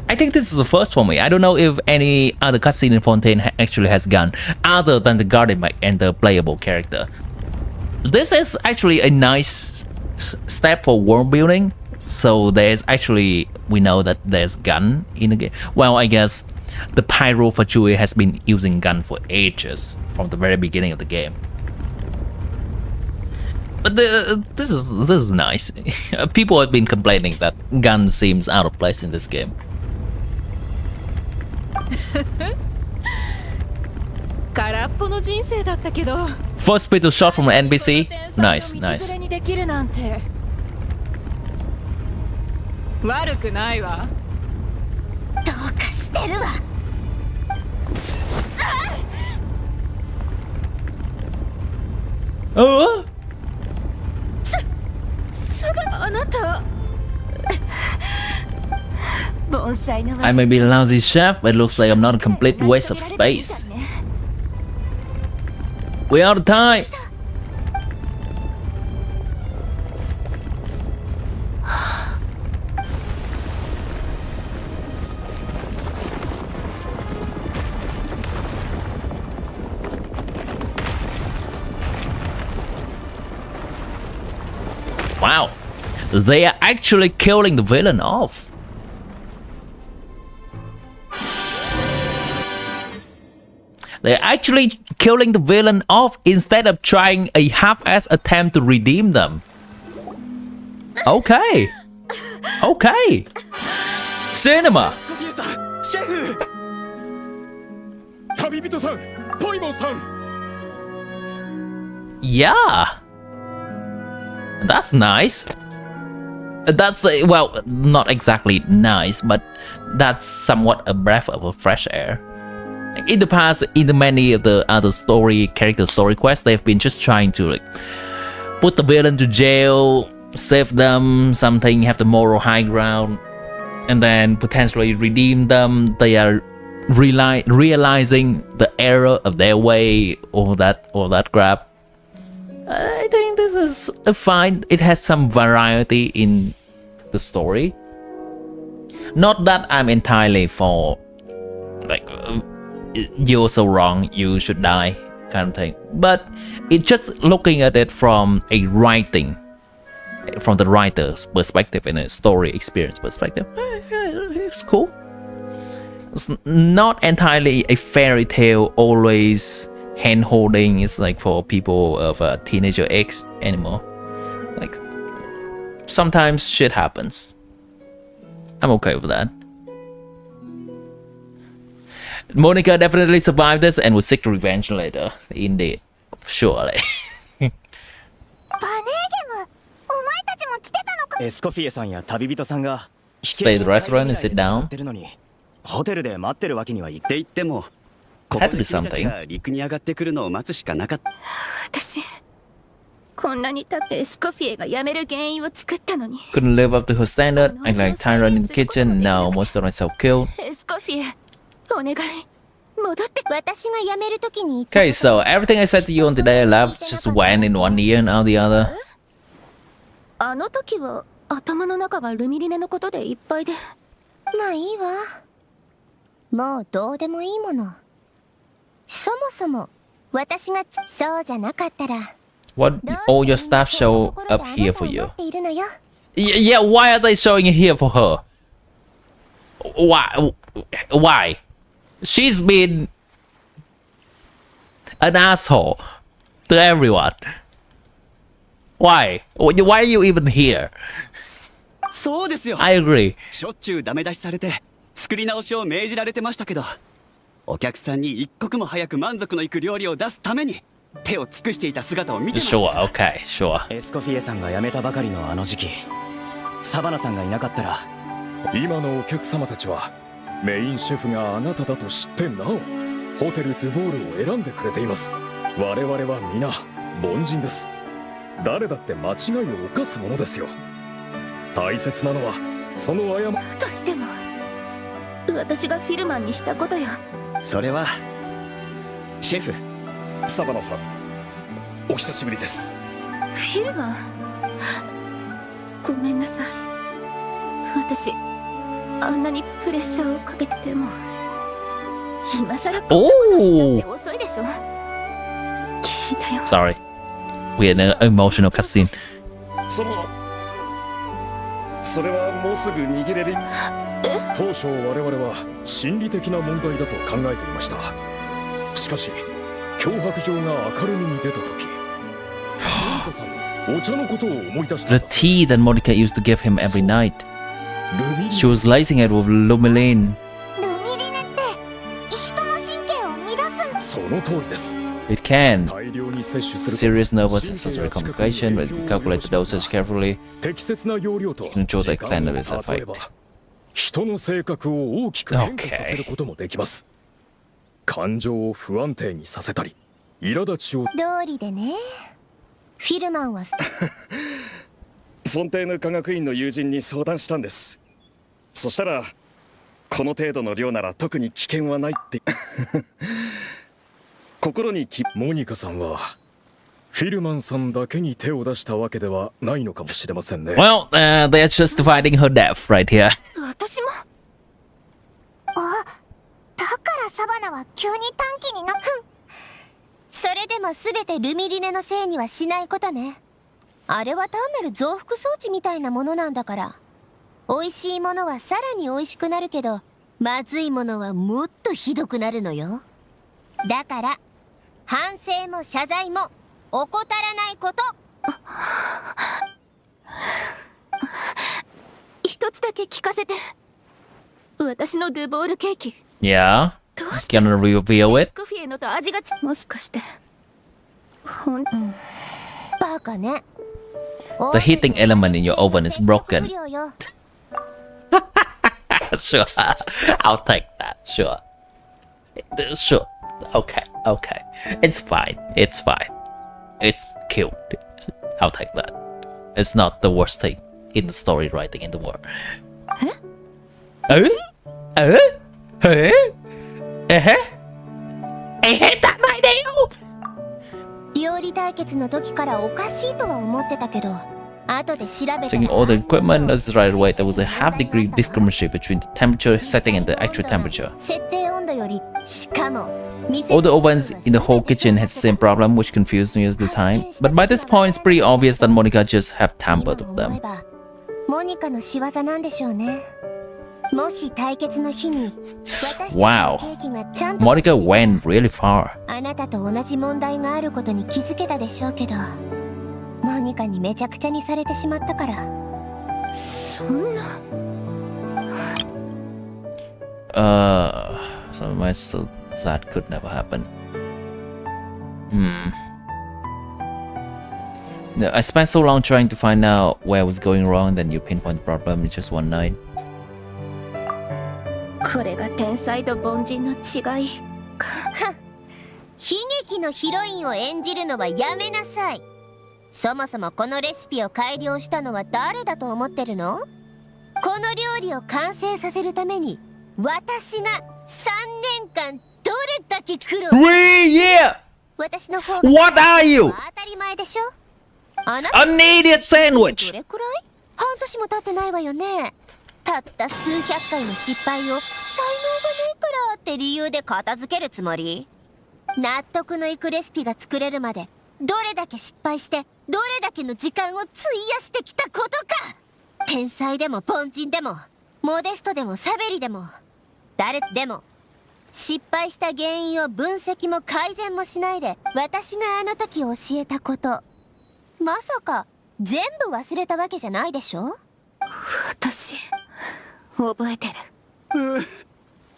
I think this is the first for me. I don't know if any other cutscene in Fontaine actually has gun other than the Guardian Mech and the playable character. This is actually a nice step for world building. So there's actually, we know that there's gun in the game. Well, I guess the Pyro Fatui has been using gun for ages from the very beginning of the game. But this is nice. People have been complaining that gun seems out of place in this game. 空っぽの人生だったけど。 First pistol shot from an NPC. Nice. 道連れにできるなんて悪くないわ。どうかしてるわ。Oh. あなた。盆栽の I may be a lousy chef, but it looks like I'm not a complete waste of space. We're out of time. Wow, they are actually killing the villain off. They're actually killing the villain off instead of trying a half-ass attempt to redeem them. Okay. Okay. Cinema. シェフ。旅人さん、ポイモンさん。 Yeah. That's nice. That's, well, not exactly nice, but that's somewhat a breath of a fresh air. In the past, in the many of the other character story quests, they've been just trying to like put the villain to jail, save them, something have the moral high ground, and then potentially redeem them. They are realizing the error of their way, or that crap. I think this is fine. It has some variety in the story. Not that I'm entirely for like you're so wrong, you should die kind of thing, but it's just looking at it from a writing, from the writer's perspective and a story experience perspective. It's cool. It's not entirely a fairy tale, always hand holding. It's like for people of a teenager age anymore. Like sometimes shit happens. I'm okay with that. Monica definitely survived this and will seek revenge later. Indeed. Surely. バネーゲム、お前たちも来てたのか。エスコフィエさんや旅人さんが Stay at the restaurant and sit down. ホテルで待ってるわけにはいって言っても、ここで君たちが陸に上がってくるのを待つしかなかった。私こんなにたってエスコフィエが辞める原因を作ったのに。 Couldn't live up to her standard. I like tyrant in the kitchen. Now almost got myself killed. エスコフィエ、お願い戻って。私が辞めるときに。 Okay, so everything I said to you on the day I left just went in one ear and out the other. あの時は頭の中がルミリネのことでいっぱいで。まあいいわ。もうどうでもいいもの。そもそも私がそうじゃなかったら。 What all your staff show up here for you? Yeah, why are they showing it here for her? Why? She's been an asshole to everyone. Why? Why are you even here? そうですよ。 I agree. しょっちゅうダメ出しされて作り直しを命じられてましたけど、お客さんに一刻も早く満足のいく料理を出すために手を尽くしていた姿を見てました。 Sure, okay, sure. エスコフィエさんが辞めたばかりのあの時期、サバナさんがいなかったら、今のお客様たちはメインシェフがあなただと知ってなおホテルドゥボールを選んでくれています。我々は皆凡人です。誰だって間違いを犯すものですよ。大切なのはその過ち。としても私がフィルマンにしたことよ。それはシェフ。サバナさん、お久しぶりです。フィルマン、ごめんなさい。私あんなにプレッシャーをかけてても今さらこんなこと言ったって遅いでしょ。聞いたよ。 Sorry, we had an emotional cutscene. それはもうすぐ逃げれる。当初我々は心理的な問題だと考えていました。しかし脅迫状が明るみに出た時、モニカさんお茶のことを思い出した。 The tea that Monica used to give him every night. She was lacing it with lumiline. ルミリネって人の神経を乱す。その通りです。 It can. 大量に摂取する Serious nervous and sensory complication, but we calculate the dosage carefully. 適切な容量と Control the extent of its 時間を与え effect. ば人の性格を大きく変化させることもできます。感情を不安定にさせたり、苛立ちを。通りでね。フィルマンはフォンテーヌ科学院の友人に相談したんです。そしたらこの程度の量なら特に危険はないって心にモニカさんはフィルマンさんだけに手を出したわけではないのかもしれませんね。 Well, they're justifying her death right here. 私も。あ、だからサバナは急に短気になっ。それでも全てルミリネのせいにはしないことね。あれは単なる増幅装置みたいなものなんだから。美味しいものはさらに美味しくなるけど、まずいものはもっとひどくなるのよ。だから反省も謝罪も怠らないこと。一つだけ聞かせて。私のドゥボールケーキ。 Yeah? Gonna reveal エ it? スコフィエのと味がもしかしてバカね。 The heating element in your oven is broken. Sure, I'll take that. Sure. Sure. Okay, okay. It's fine. It's fine. It's cute. I'll take that. it's not the worst thing in the story writing in the world. Checking all the equipment, noticed right away there was a half-degree discrepancy between the temperature setting and the actual temperature. All the ovens in the whole kitchen had the same problem, which confused me at the time. But by this point, it's pretty obvious that Monica just have tampered with them. Wow, Monica went really far. So that could never happen. No, I spent so long trying to find out where I was going wrong, then you pinpoint the problem in just one night. これが天才と凡人の違いか。悲劇のヒロインを演じるのはやめなさい。そもそもこのレシピを改良したのは誰だと思ってるの？この料理を完成させるために私が3年間どれだけ苦労。Yeah! 私の方が What are you? 当たり前でしょ。あな An idiot sandwich! どれくらい？半年も経ってないわよね。たった数百回の失敗を才能がないからって理由で片付けるつもり？納得のいくレシピが作れるまでどれだけ失敗してどれだけの時間を費やしてきたことか。天才でも凡人でもモデストでもサベリでも誰でも失敗した原因を分析も改善もしないで私があの時教えたことまさか全部忘れたわけじゃないでしょ。私覚えてる。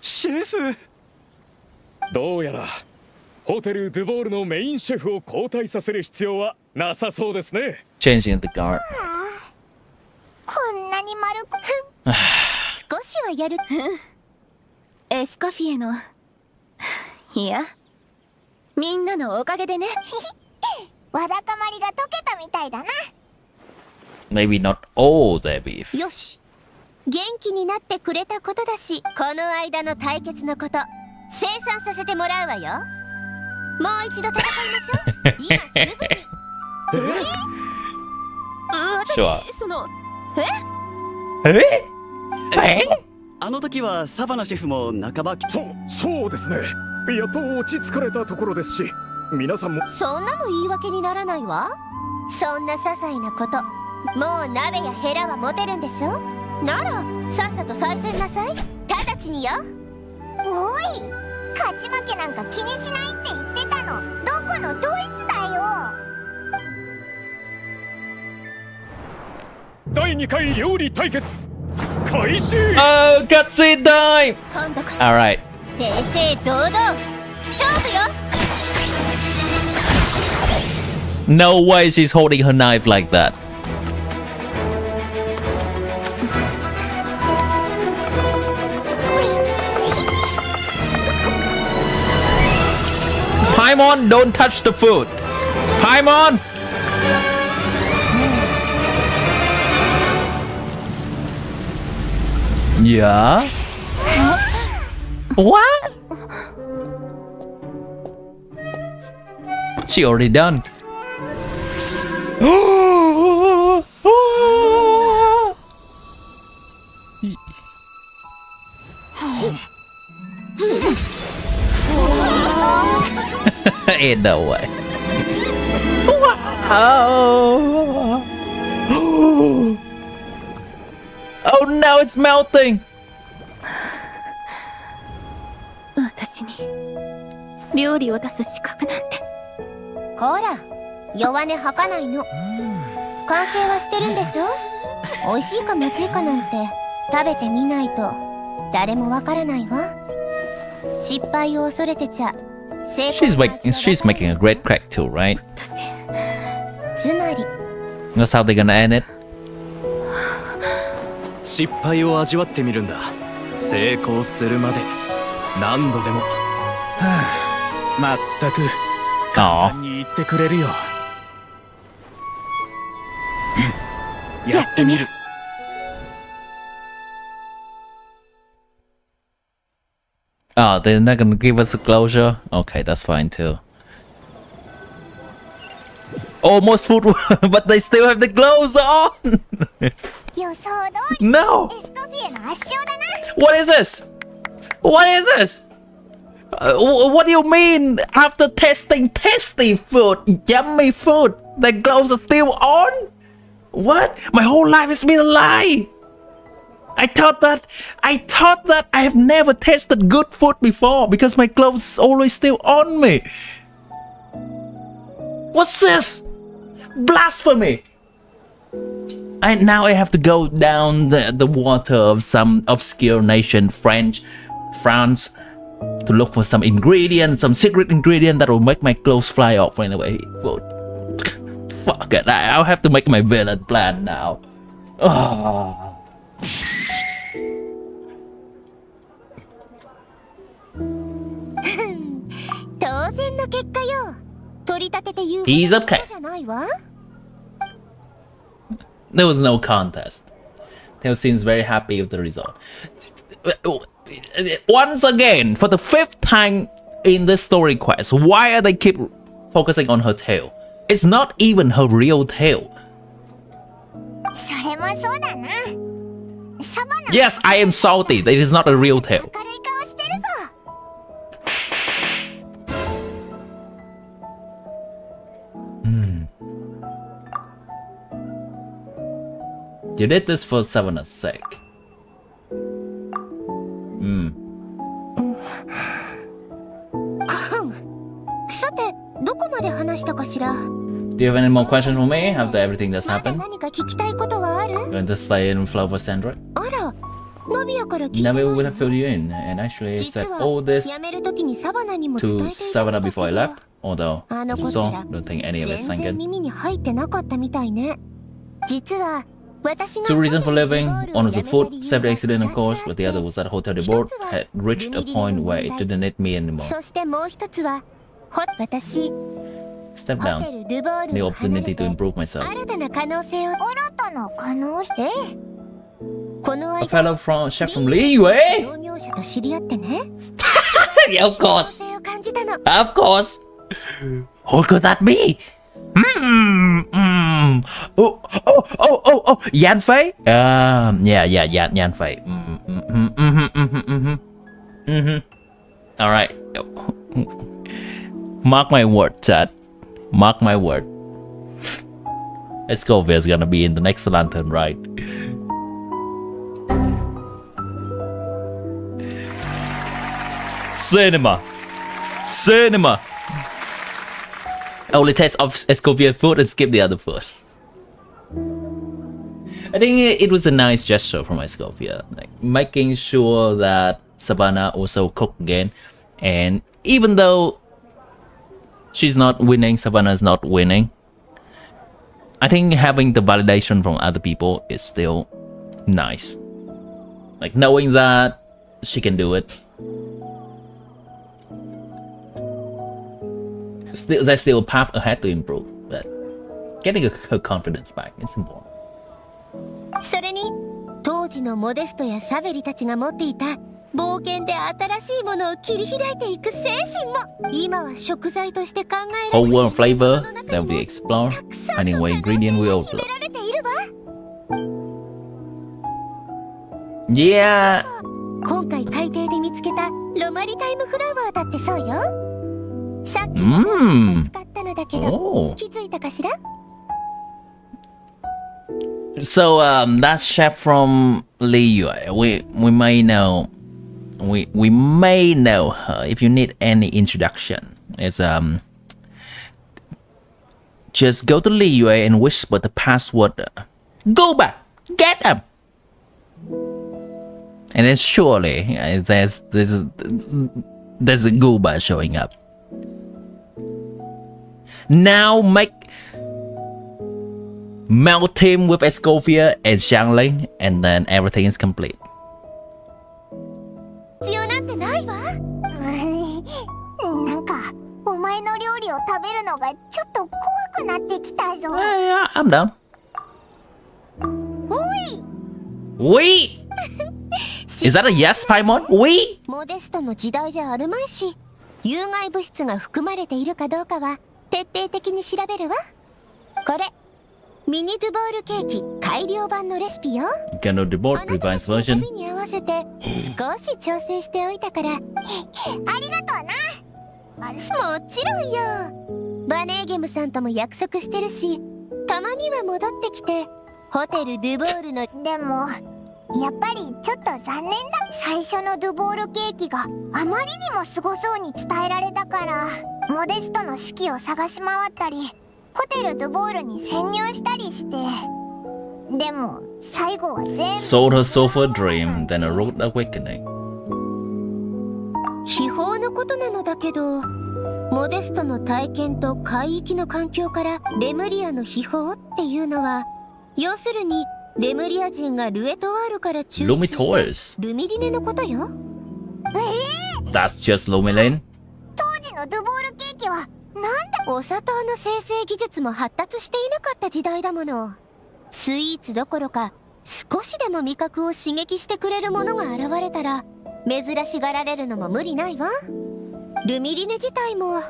シェフ。どうやらホテルドゥボールのメインシェフを交代させる必要はなさそうですね。Changing the guard. こんなに丸く少しはやる。エスコフィエのいやみんなのおかげでね。わだかまりが溶けたみたいだな。Maybe not all their beef. よし元気になってくれたことだしこの間の対決のこと清算させてもらうわよ。もう一度戦いましょう。今すぐに。私そのあの時はサバナシェフも半ばそうですね。やっと落ち着かれたところですし皆さんもそんなの言い訳にならないわ。そんな些細なこともう鍋やヘラは持てるんでしょ。ならさっさと再戦なさい。直ちによ。おい勝ち負けなんか気にしないって言ってたのどこのドイツだよ。第2回料理対決開始。 Oh, cutscene time! 今度こそ Alright. 正々堂々勝負よ。 No way she's holding her knife like that. Paimon, don't touch the food. Paimon! Yeah? What? She already done. Ain't no way. Wow. Oh no, it's melting. 私に料理を出す資格なんて。ほら弱音吐かないの。完成はしてるんでしょ。美味しいかまずいかなんて食べてみないと誰もわからないわ。失敗を恐れてちゃ成功 She's making a great crack too, right? つまり That's how they're gonna end it. 失敗を味わってみるんだ。成功するまで何度でも。まったく簡単に言ってくれるよ。やってみる。 Oh, they're not gonna give us a closure? Okay, that's fine too. Almost food, but they still have the gloves on! 予想通り No! エスコフィエの圧勝だな。 What is this? What is this? What do you mean? After tasting tasty food, yummy food, the gloves are still on? What? My whole life has been a lie! I thought that I have never tasted good food before because my gloves are always still on me. What's this? Blasphemy! Now I have to go down the water of some obscure nation, France, to look for some ingredient, some secret ingredient that will make my clothes fly off anyway. Fuck it, I'll have to make my villain plan now. Oh. 当然の結果よ。取り立てて言う He's okay. じゃないわ。 There was no contest. Theo seems very happy with the result. Once again, for the 5th time in this story quest, why are they keep focusing on her tail? It's not even her real tail. それもそうだな。サバナ Yes, I am salty. It is not a real tail. 明るい顔してるぞ。 You did this for Savannah's sake. さて、どこまで話したかしら。 Do you have any more questions for me after everything that's まだ happened? 何か聞きたいことはある？ Going to stay in Flower Sandra? あら、ナビアから聞いて Navi ない would の？ have filled you in and actually 実 said は all this 辞める時にサバナにも伝え to ていたんだけ Savannah before I ど left. Although, あの as you こと saw, ら don't think any of it 全 sank 然 in. 耳に入ってなかったみたいね。実は私が Two reasons for leaving. ホテル One で was the 辞めた food, 理由 safety が accident of 二 course, つあ but って the other was that hotel they bought 一つは had reached a ルミリの point where it 問題 didn't need me anymore. そしてもう一つは私 Step ホテ down. ル・ドゥボー The ルを離れ opportunity て to improve myself. 新たな可能性を新たな可能性。ええこの A 間 fellow from chef from Liyue? 同業者と知り合ってね Yeah, of 可能 course. 性を感じたの Of course. Who could that be? Oh, Yan Fei? Yeah, Yan Fei. All right. Mark my word, chat. Mark my word. ESCOFFIER is gonna be in the next lantern, right? Cinema. Only taste of ESCOFFIER food and skip the other food. I think it was a nice gesture from ESCOFFIER, like making sure that Savannah also cooked again, and even though she's not winning, Savannah is not winning, I think having the validation from other people is still nice. Like knowing that she can do it. There's still a path ahead to improve, but getting her confidence back is important. それに当時のモデストやサベリたちが持っていた冒険で新しいものを切り開いていく精神も今は食材として考えられ Whole る world flavor that we explore, たくさん finding の what 可能 ingredient 性 we が all 秘め love. られているわ Yeah. 今回海底で見つけたロマリタイムフラワーだってそうよさっきのドーナツで使ったのだけど Oh. 気づいたかしら So that chef from Liyue, we may know her. If you need any introduction, it's just go to Liyue and whisper the password. Go back, get him. And then surely there's a Gooba showing up. Now melt him with ESCOFFIER and Xiangling, and then everything is complete. 必要なんてないわなんかお前の料理を食べるのがちょっと怖くなってきたぞ。Yeah, I'm down. We? Is that a yes, Paimon? We? モデストの時代じゃあるまいし、有害物質が含まれているかどうかは徹底的に調べるわ。これミニドゥボールケーキ改良版のレシピよ。Gano the board revised version. 旅に合わせて少し調整しておいたから。ありがとうな。もちろんよ。バネーゲムさんとも約束してるし、たまには戻ってきてホテルドゥボールの。でもやっぱりちょっと残念だ。最初のドゥボールケーキがあまりにもすごそうに伝えられたから、モデストの手記を探し回ったりホテルドゥボールに潜入したりして、でも最後は全部 Sold her soul for a dream, then a road awakening. 秘宝のことなのだけど、モデストの体験と海域の環境からレムリアの秘宝っていうのは、要するにレムリア人がルエトワールから抽出したルミリネのことよ。That's just Lumilin. 当時のドゥボールケーキはなんだ。お砂糖の生成技術も発達していなかった時代だもの。スイーツどころか少しでも味覚を刺激してくれるものが現れたら珍しがられるのも無理ないわ。ルミリネ自体も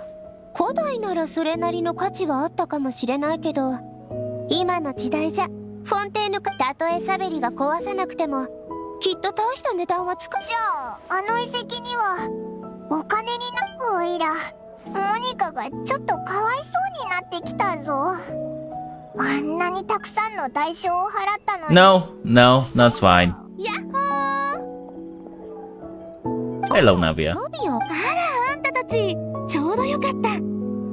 古代ならそれなりの価値はあったかもしれないけど、今の時代じゃフォンテーヌかたとえサベリが壊さなくてもきっと大した値段はつく。じゃああの遺跡にはお金にな。おいらモニカがちょっとかわいそうになってきたぞ。あんなにたくさんの代償を払ったのに。No, that's fine. やっほー。 Hello, Navia. ノビよ。あら、あんたたちちょうどよかった。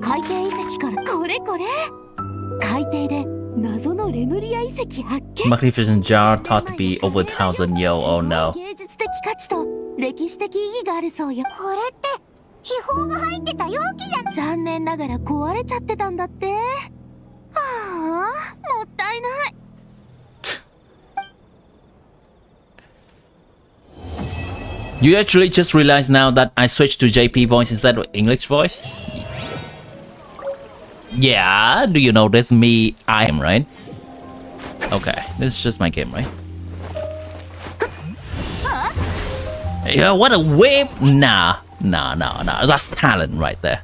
海底遺跡からこれこれ。海底で謎のレムリア遺跡発見。 Magnificent jar thought to be over 1,000 years old now. 芸術的価値と歴史的意義があるそうよ。これって秘宝が入ってた容器じゃん。残念ながら壊れちゃってたんだって。はあ、もったいない。You actually just realized now that I switched to JP voice instead of English voice? Yeah, do you notice me? I am, right? Okay, this is just my game, right? Yeah, what a whip! Nah, that's talent right there.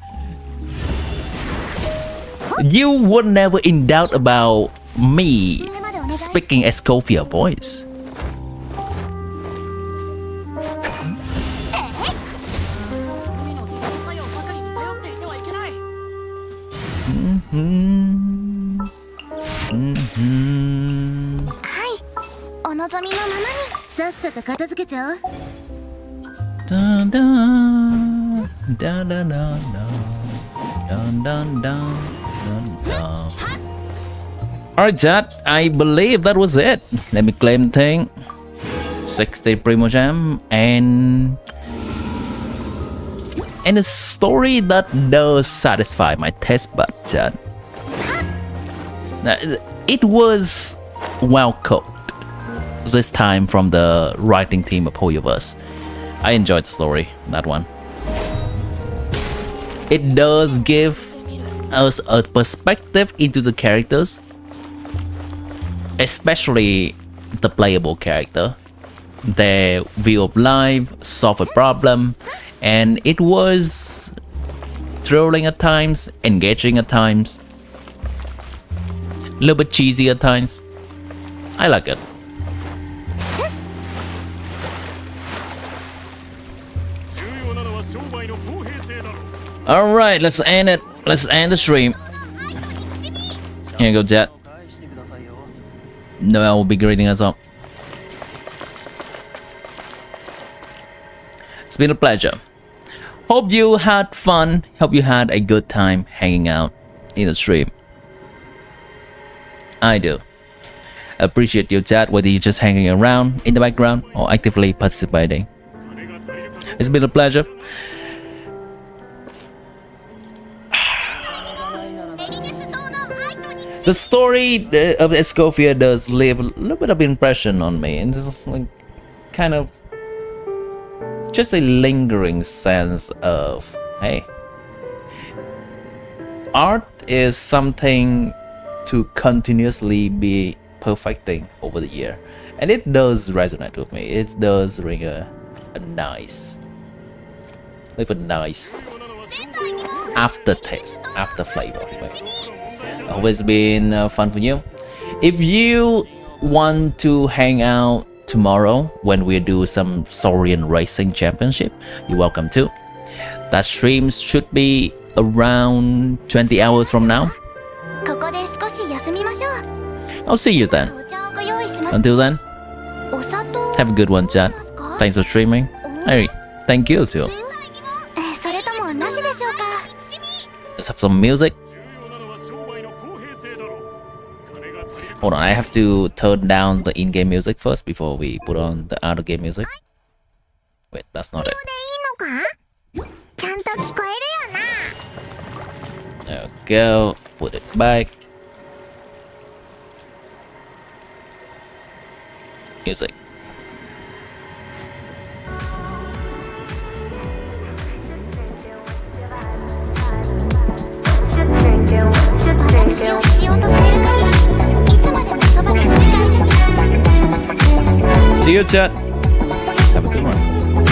You would never in doubt about me speaking ESCOFFIER voice. Mm-hmm. はい、お望みのままにさっさと片付けちゃう。Dun dun dun dun dun dun dun dun dun. Alright, chat. I believe that was it. Let me claim the thing. 60 Primo Jam and a story that does satisfy my taste bud, chat. It was well cooked. This time from the writing team of Hoyoverse. I enjoyed the story, that one. It does give us a perspective into the characters, especially the playable character, their view of life, solve a problem, and it was thrilling at times, engaging at times, a little bit cheesy at times. I like it. Alright, let's end it. Let's end the stream. Here you go, Jet. Noel will be greeting us up. It's been a pleasure. Hope you had fun. Hope you had a good time hanging out in the stream. I do. Appreciate your chat, whether you're just hanging around in the background or actively participating. It's been a pleasure. The story of ESCOFFIER does leave a little bit of impression on me, and just like kind of just a lingering sense of, hey, art is something to continuously be perfecting over the year, And it does resonate with me. It does ring a nice aftertaste, after flavor. I hope it's been fun for you. If you want to hang out tomorrow when we do some Saurian Racing Championship, you're welcome to. That stream should be around 20 hours from now. ここで少し休みましょう。 I'll see you then. お茶をご用意します。 Until then, お砂糖 have a good one, chat. Thanks for streaming. Hey, thank you too. それともなしでしょうか。 Let's have some music. Hold on, I have to turn down the in-game music first before we put on the out-of-game music. Wait, that's not it. いいのか？ちゃんと聞こえるよな。 There we go. Put it back. Music. See you, chat. Have a good one.